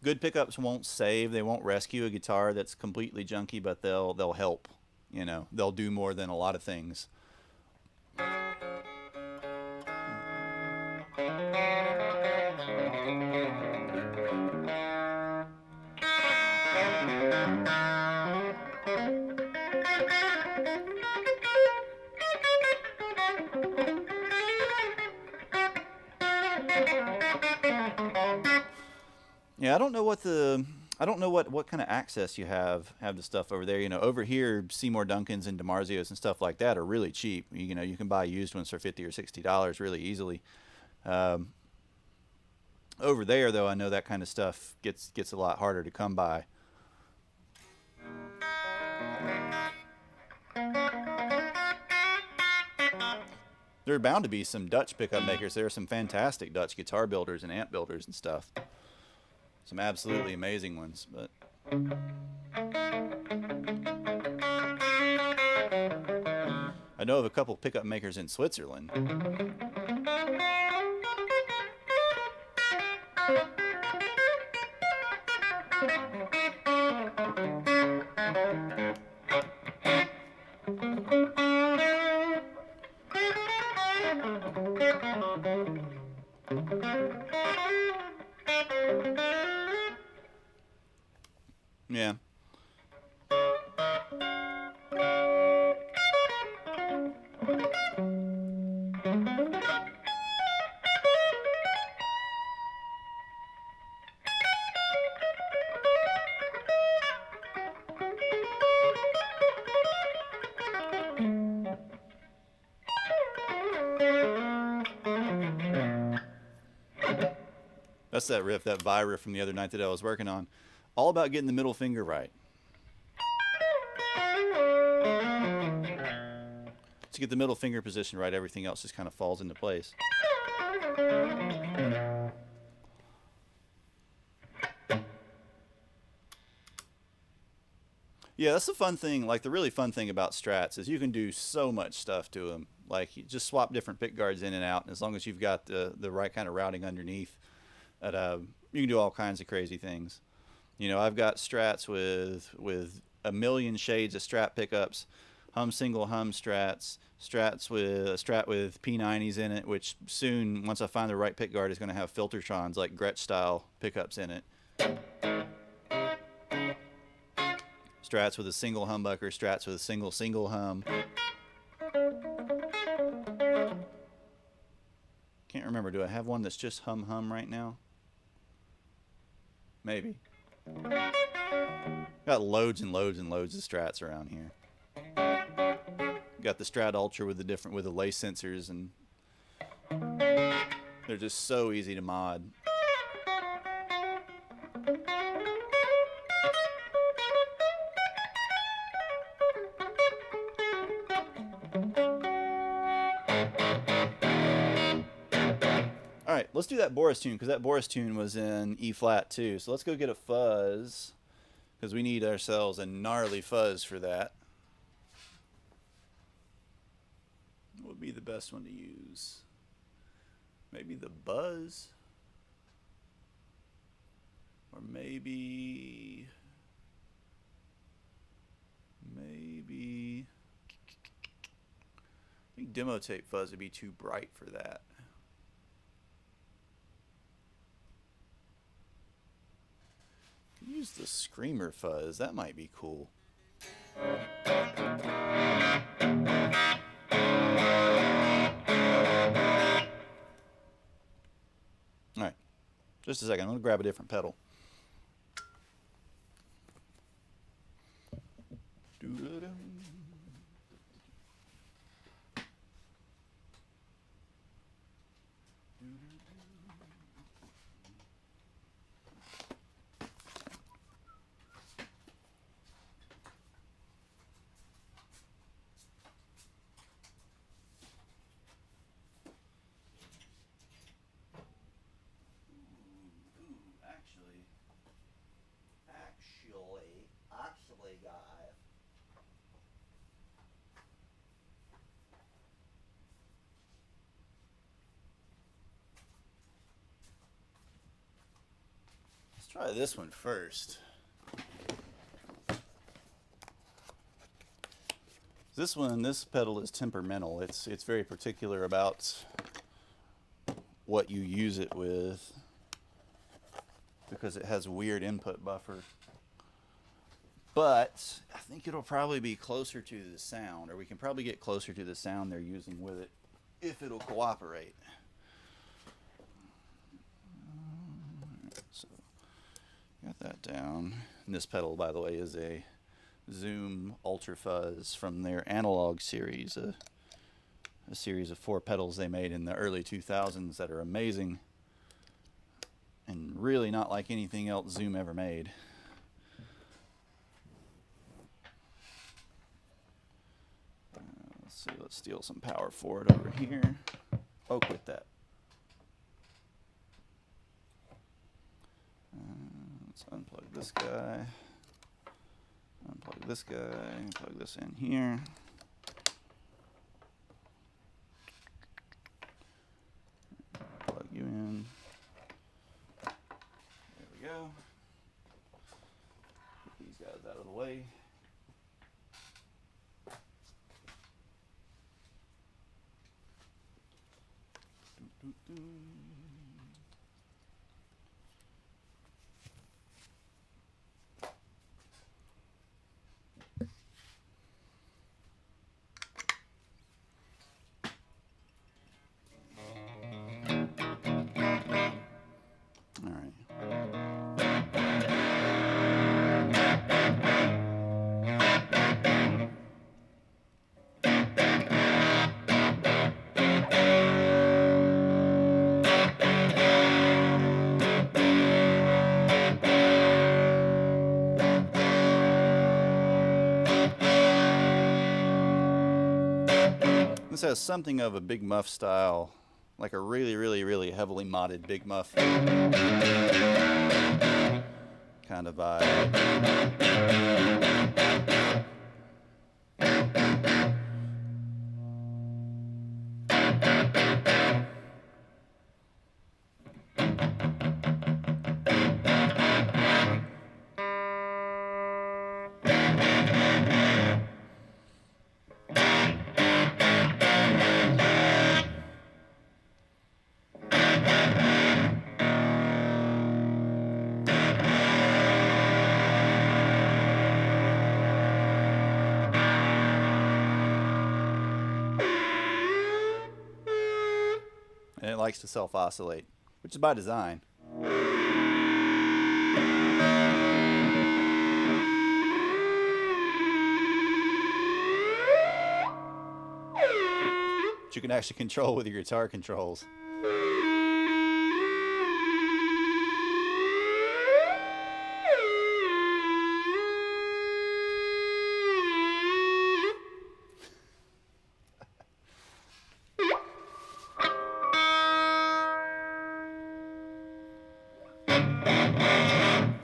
good pickups won't save, they won't rescue a guitar that's completely junky, but they'll help. You know, they'll do more than a lot of things. Yeah, I don't know what kind of access you have to stuff over there. You know, over here, Seymour Duncans and DiMarzios and stuff like that are really cheap. You know, you can buy used ones for $50 or $60 really easily. Over there, though, I know that kind of stuff gets a lot harder to come by. There are bound to be some Dutch pickup makers. There are some fantastic Dutch guitar builders and amp builders and stuff. Some absolutely amazing ones, but I know of a couple pickup makers in Switzerland. Yeah. That's that riff, that Vi riff from the other night that I was working on. All about getting the middle finger right. To get the middle finger position right, everything else just kind of falls into place. Yeah, that's the fun thing. Like the really fun thing about Strats is you can do so much stuff to them. Like you just swap different pick guards in and out, and as long as you've got the right kind of routing underneath, that you can do all kinds of crazy things. You know, I've got Strats with a million shades of Strat pickups, hum single hum Strats, Strats with a Strat with P90s in it, which soon, once I find the right pick guard, is going to have Filtertrons like Gretsch style pickups in it. Strats with a single humbucker, Strats with a single hum. Can't remember, do I have one that's just hum right now? Maybe. Got loads and loads and loads of Strats around here. Got the Strat Ultra with the lace sensors, and they're just so easy to mod. All right, let's do that Boris tune, because that Boris tune was in E flat too. So let's go get a fuzz, because we need ourselves a gnarly fuzz for that. What would be the best one to use? Maybe the Buzz? Or maybe I think demo tape fuzz would be too bright for that. Use the Screamer fuzz. That might be cool. Alright. Just a second. I'm going to grab a different pedal. Actually, guys. Let's try this one first. This pedal is temperamental. It's very particular about what you use it with, because it has a weird input buffer. But I think it'll probably be closer to the sound, or we can probably get closer to the sound they're using with it if it'll cooperate. So got that down. And this pedal, by the way, is a Zoom Ultra Fuzz from their analog series, a series of 4 pedals they made in the early 2000s that are amazing and really not like anything else Zoom ever made. Let's see, let's steal some power for it over here. Oh, quit that. Let's unplug this guy. Unplug this guy. Plug this in here. Plug you in. There we go. Get these guys out of the way. All right. This has something of a Big Muff style, like a really, really, really heavily modded Big Muff kind of vibe. And it likes to self-oscillate, which is by design. But you can actually control with your guitar controls.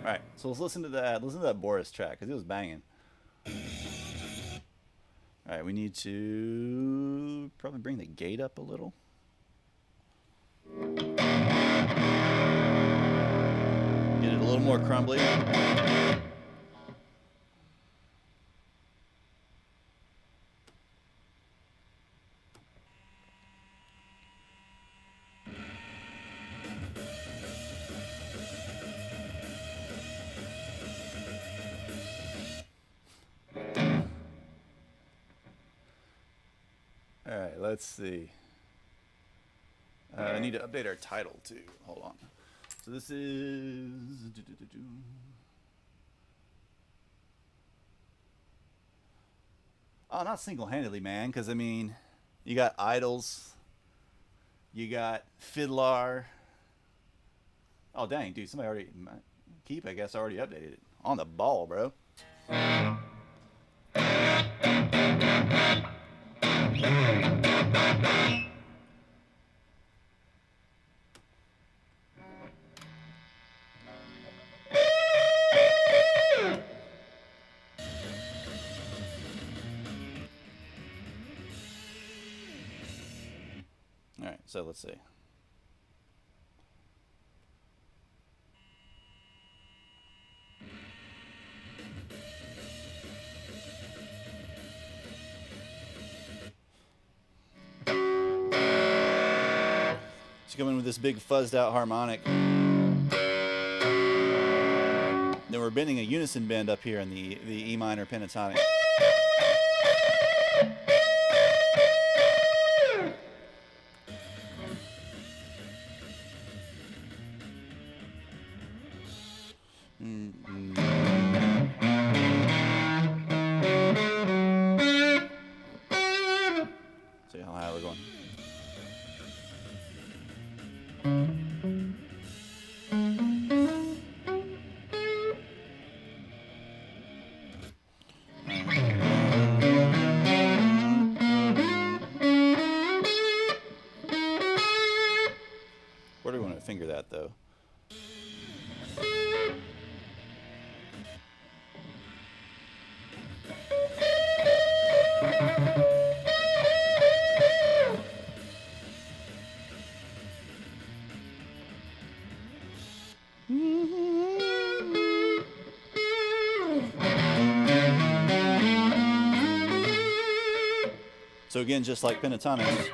Alright, so let's listen to that. Listen to that Boris track, because it was banging. Alright, we need to probably bring the gate up a little. Get it a little more crumbly. All right, let's see. I need to update our title too. Hold on. So this is... Oh, not single-handedly, man, because, I mean, you got Idols. You got Fiddler. Oh, dang, dude, somebody already... Keep, I guess, already updated it. On the ball, bro. All right, so let's see. She's coming with this big fuzzed out harmonic. Then we're bending a unison bend up here in the E minor pentatonic. See how high we're going. Where do we want to finger that, though? So again, just like pentatonics.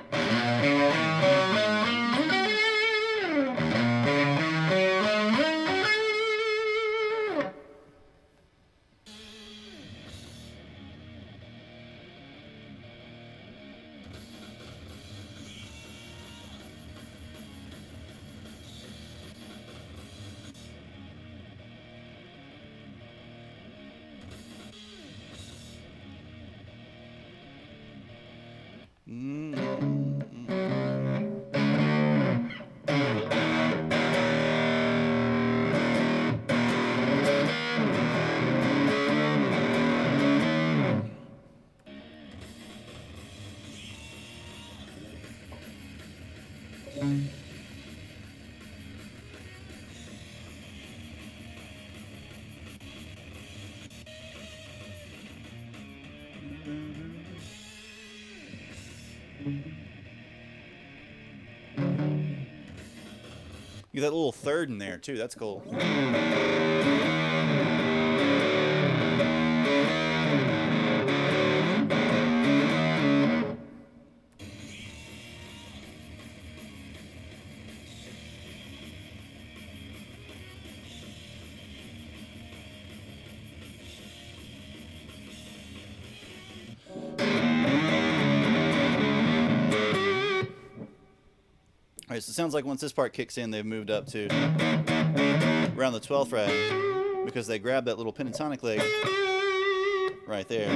You get that little third in there too. That's cool. Alright, so it sounds like once this part kicks in, they've moved up to around the 12th fret because they grab that little pentatonic leg right there.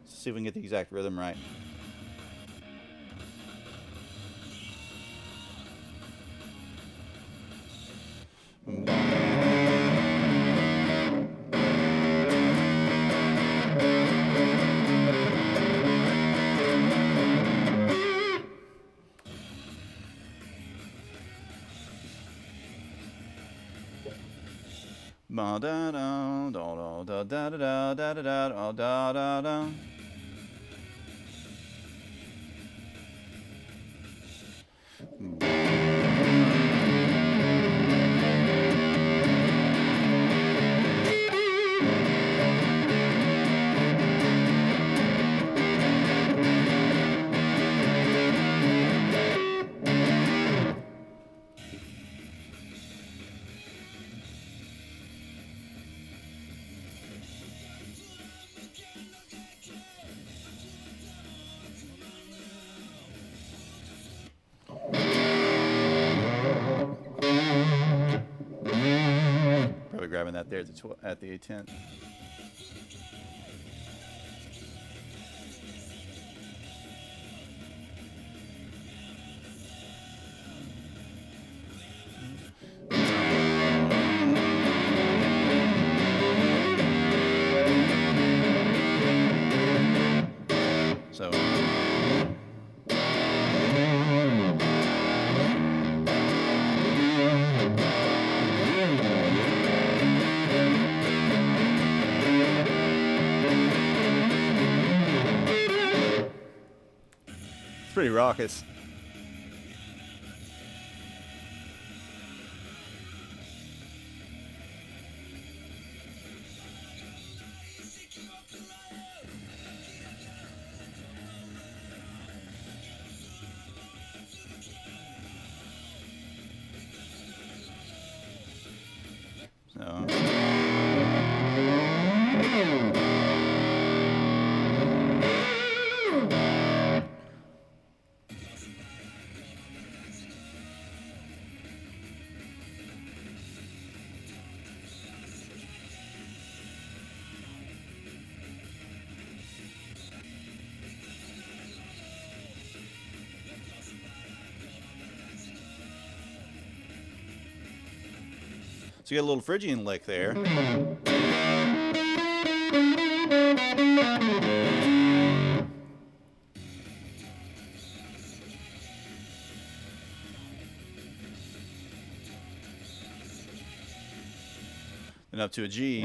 Let's see if we can get the exact rhythm right. Ba da da da da da da da da da da da da. Probably grabbing that there at the 8/10. So it's pretty raucous. So So you got a little Phrygian lick there. Then up to a G.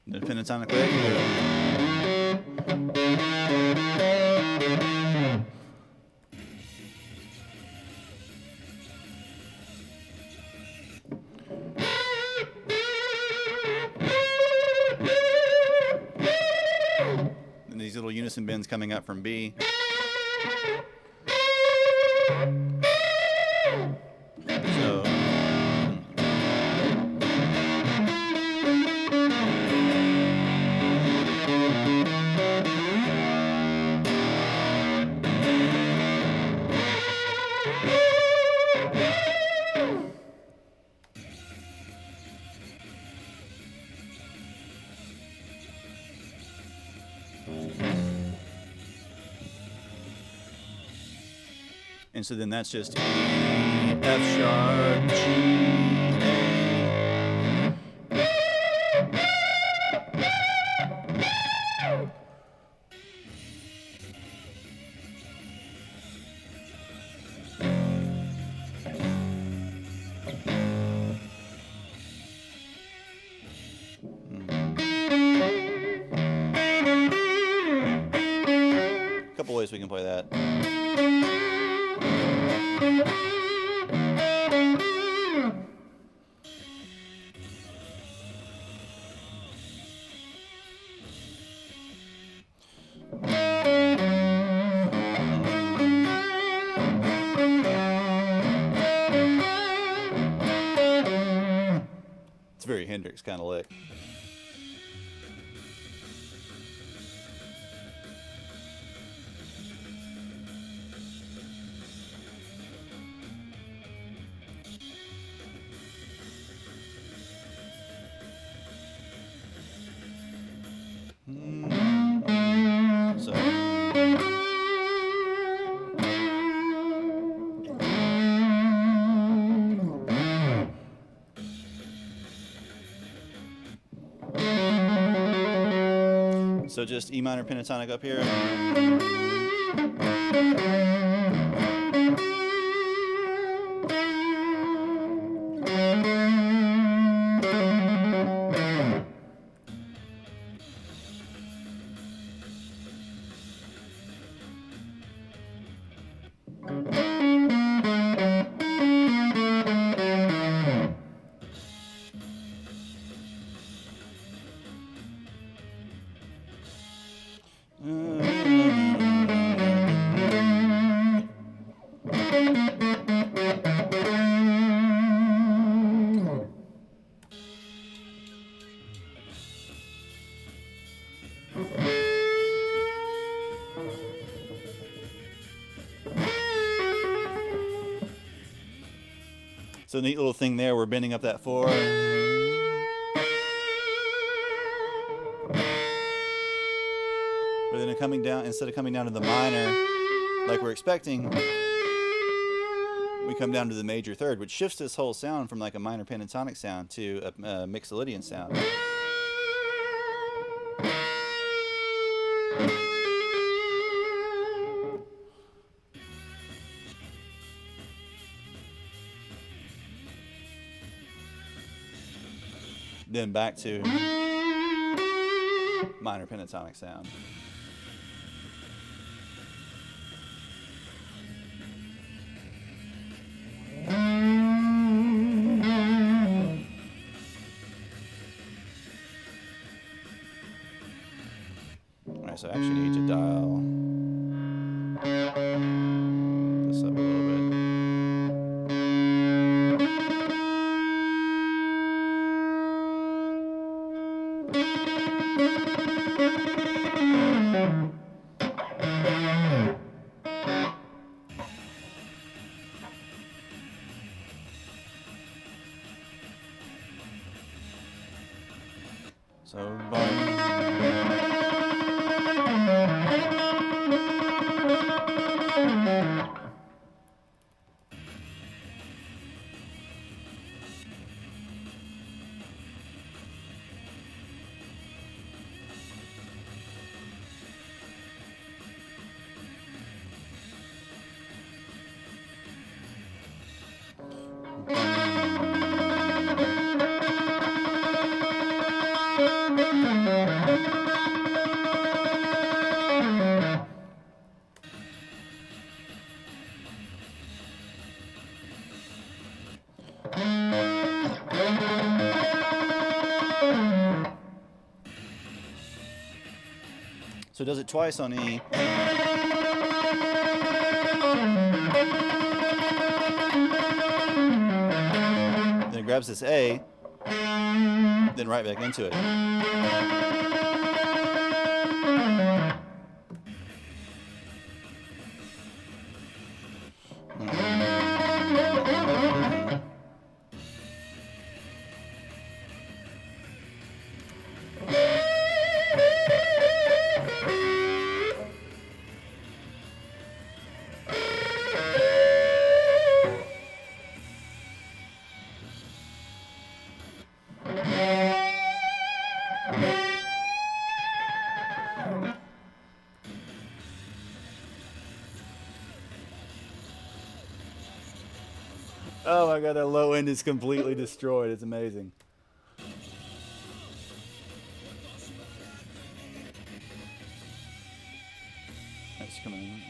The pentatonic leg. And these little unison bends coming up from B. So and so then that's just E, F sharp, G, A. couple ways we can play that. It's very Hendrix kind of lick. So just E minor pentatonic up here. So neat little thing there, we're bending up that 4. But then coming down, instead of coming down to the minor like we're expecting, we come down to the major third, which shifts this whole sound from like a minor pentatonic sound to a mixolydian sound. Then back to minor pentatonic sound. Alright, so I actually need to dial this up a little bit. So volume. So it does it twice on E. Then it grabs this A, then right back into it. Oh my god, that low end is completely destroyed. It's amazing. That's coming in.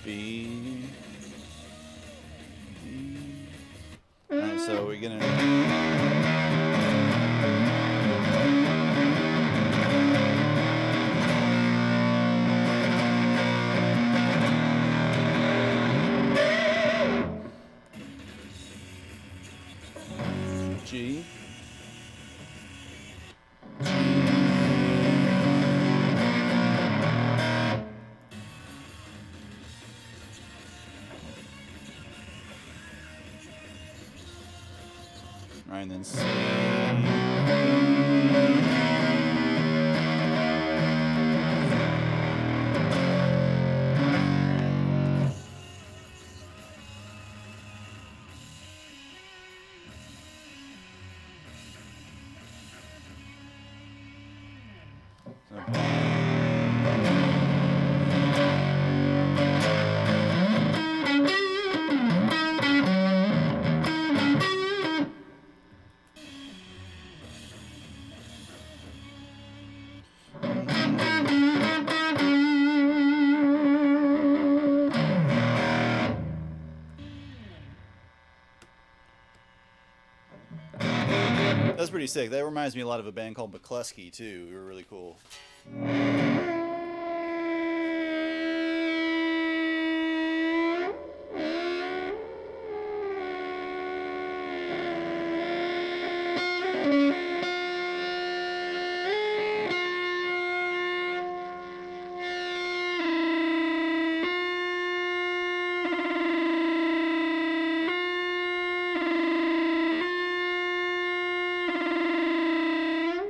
B. Alright, so we're gonna. G. Alright, and then C. That's pretty sick. That reminds me a lot of a band called McCluskey too. We were really cool.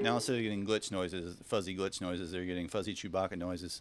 Now instead of getting glitch noises, fuzzy glitch noises, they're getting fuzzy Chewbacca noises.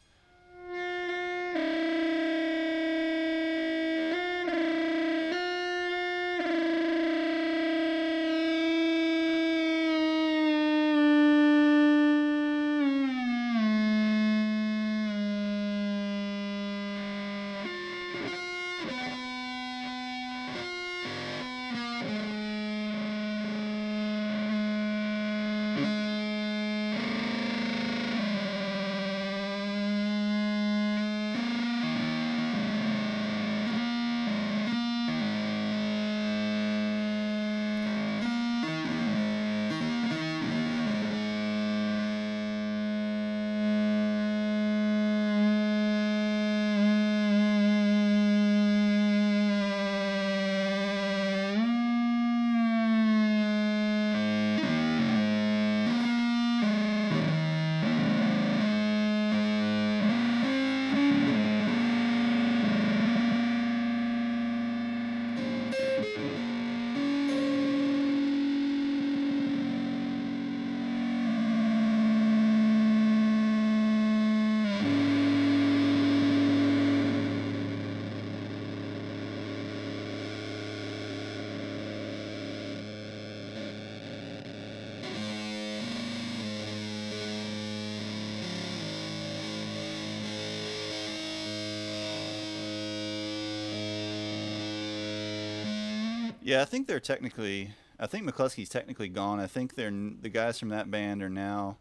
Yeah, I think they're technically. I think McCluskey's technically gone. I think the guys from that band are now.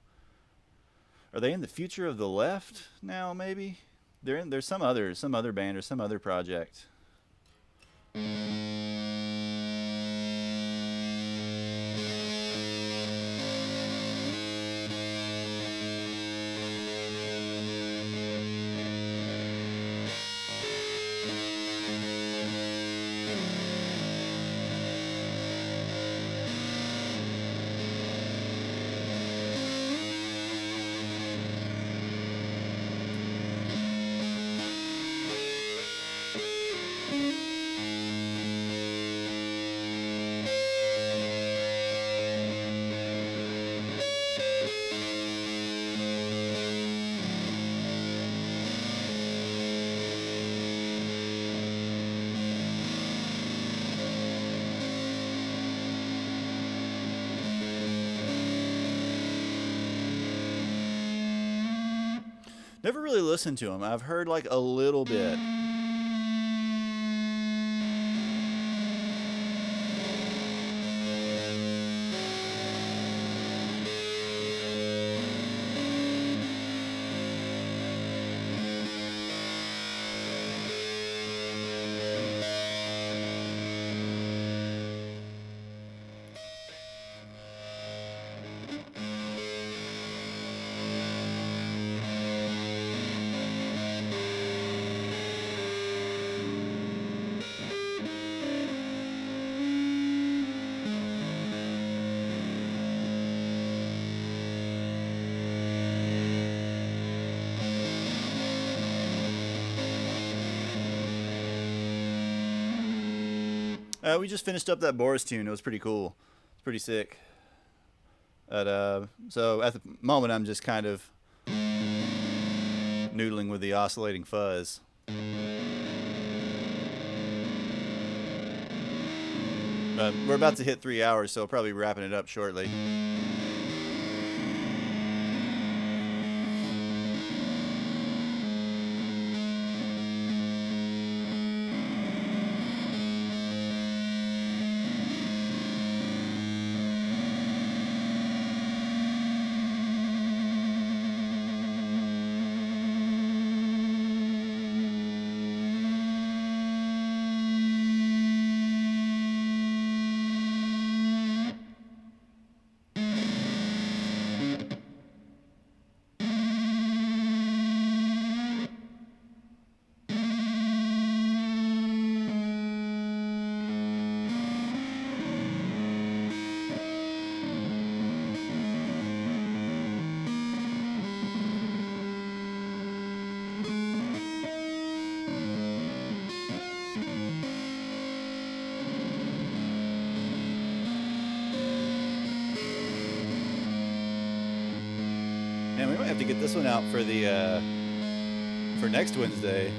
Are they in the Future of the Left now? Maybe they're in. There's some other band or some other project. Never really listened to him. I've heard like a little bit. We just finished up that Boris tune. It was pretty cool. It's pretty sick. So at the moment, I'm just kind of noodling with the oscillating fuzz. We're about to hit 3 hours, so probably wrapping it up shortly. Man, we might have to get this one out for the for next Wednesday.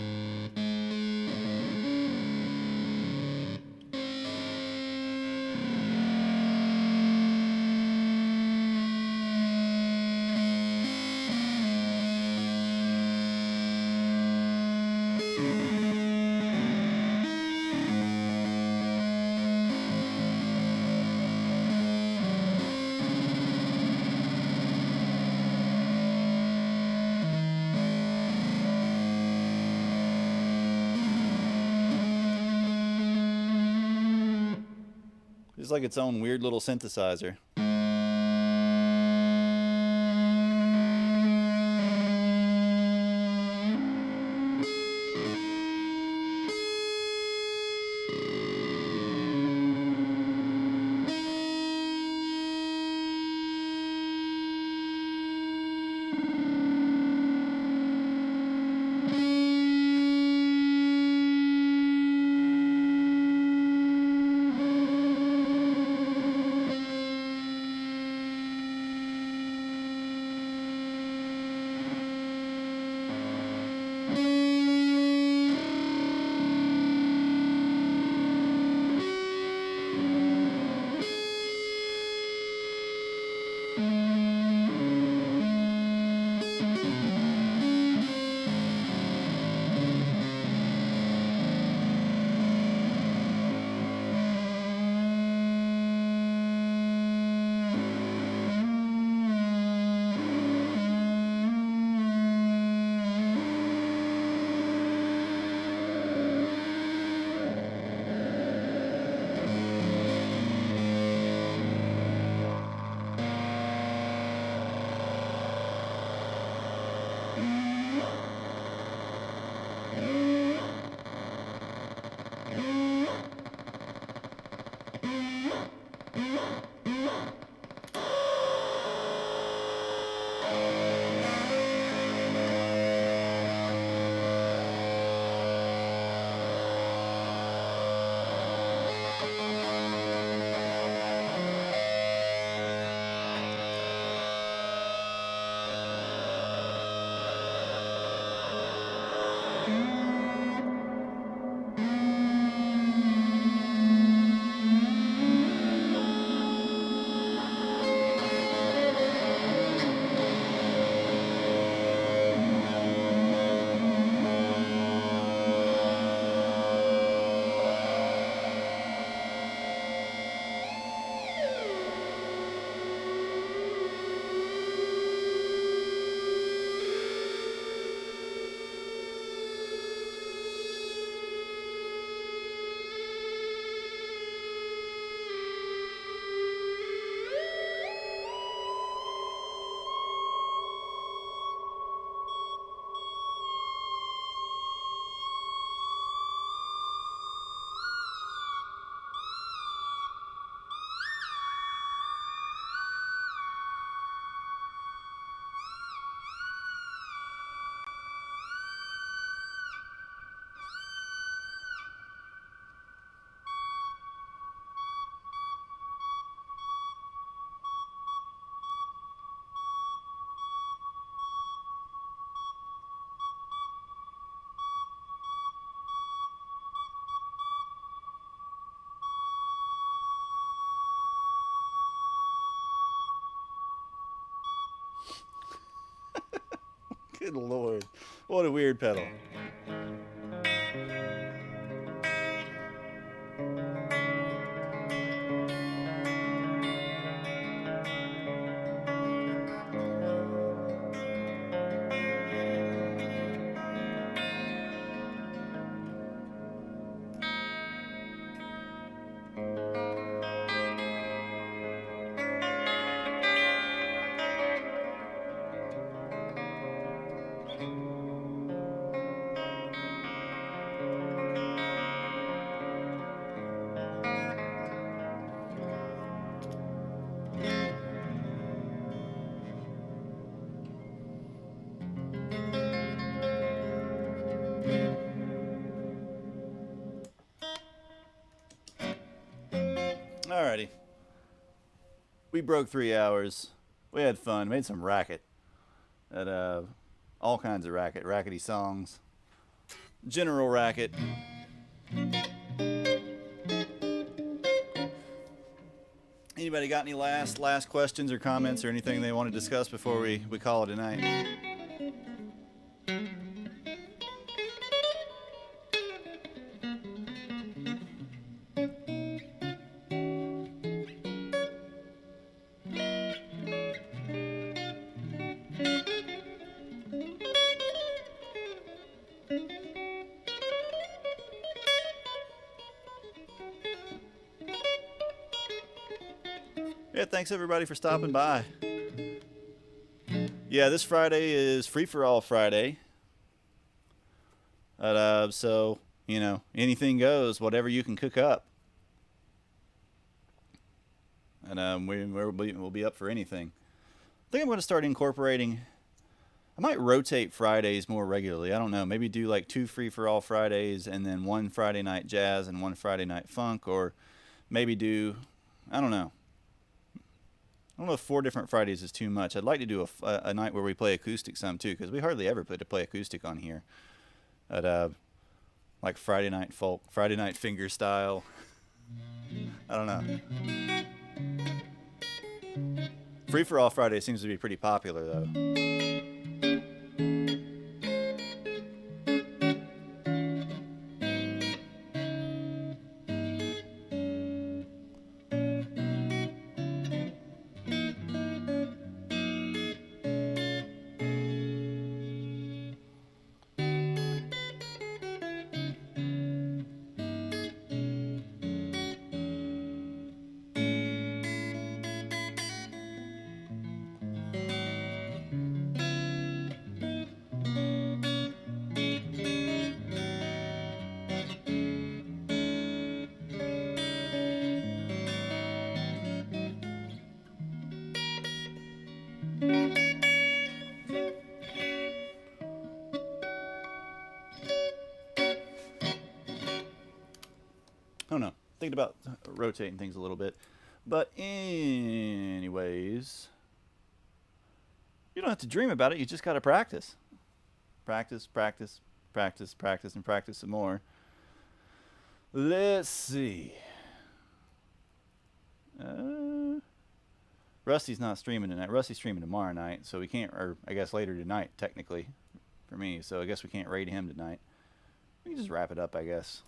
It's like its own weird little synthesizer. Good Lord. What a weird pedal. Alrighty. We broke 3 hours. We had fun. Made some racket. At all kinds of racket. Rackety songs. General racket. Anybody got any last questions or comments or anything they want to discuss before we call it a night? Yeah, thanks everybody for stopping by. Yeah, this Friday is Free for All Friday. So, you know, anything goes, whatever you can cook up. And we'll be up for anything. I think I'm going to start incorporating. I might rotate Fridays more regularly. I don't know. Maybe do like 2 Free for All Fridays and then 1 Friday night jazz and 1 Friday night funk. Or maybe do, I don't know. I don't know if 4 different Fridays is too much. I'd like to do a night where we play acoustic some too, because we hardly ever play acoustic on here. At like Friday night folk, Friday night finger style. I don't know. Free for All Friday seems to be pretty popular though. I don't know. Thinking about rotating things a little bit. But anyways, you don't have to dream about it. You just got to practice. Practice, practice, practice, practice, and practice some more. Let's see. Rusty's not streaming tonight. Rusty's streaming tomorrow night, so we can't, or I guess later tonight, technically, for me. So I guess we can't raid him tonight. We can just wrap it up, I guess.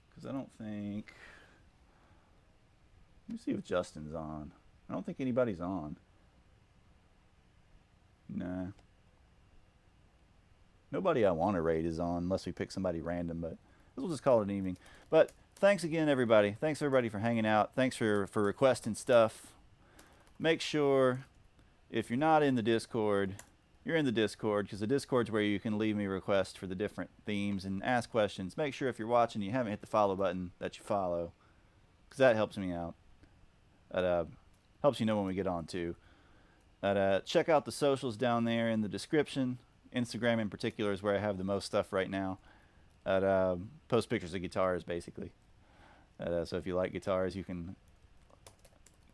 Because I don't think... Let me see if Justin's on. I don't think anybody's on. Nah. Nobody I want to raid is on unless we pick somebody random, but we'll just call it an evening. But thanks again, everybody. Thanks, everybody, for hanging out. Thanks for requesting stuff. Make sure, if you're not in the Discord, you're in the Discord, because the Discord's where you can leave me requests for the different themes and ask questions. Make sure if you're watching and you haven't hit the follow button that you follow, because that helps me out. That helps you know when we get on, too. Check out the socials down there in the description. Instagram in particular is where I have the most stuff right now. Post pictures of guitars, basically. So if you like guitars, you can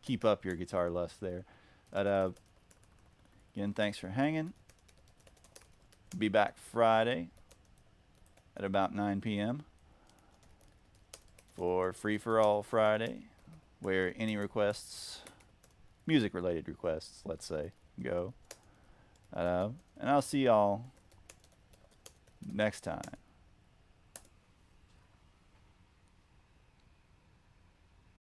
keep up your guitar lust there. Again, thanks for hanging. Be back Friday at about 9 p.m. for Free for All Friday, where any requests, music-related requests, let's say, go. And I'll see y'all next time.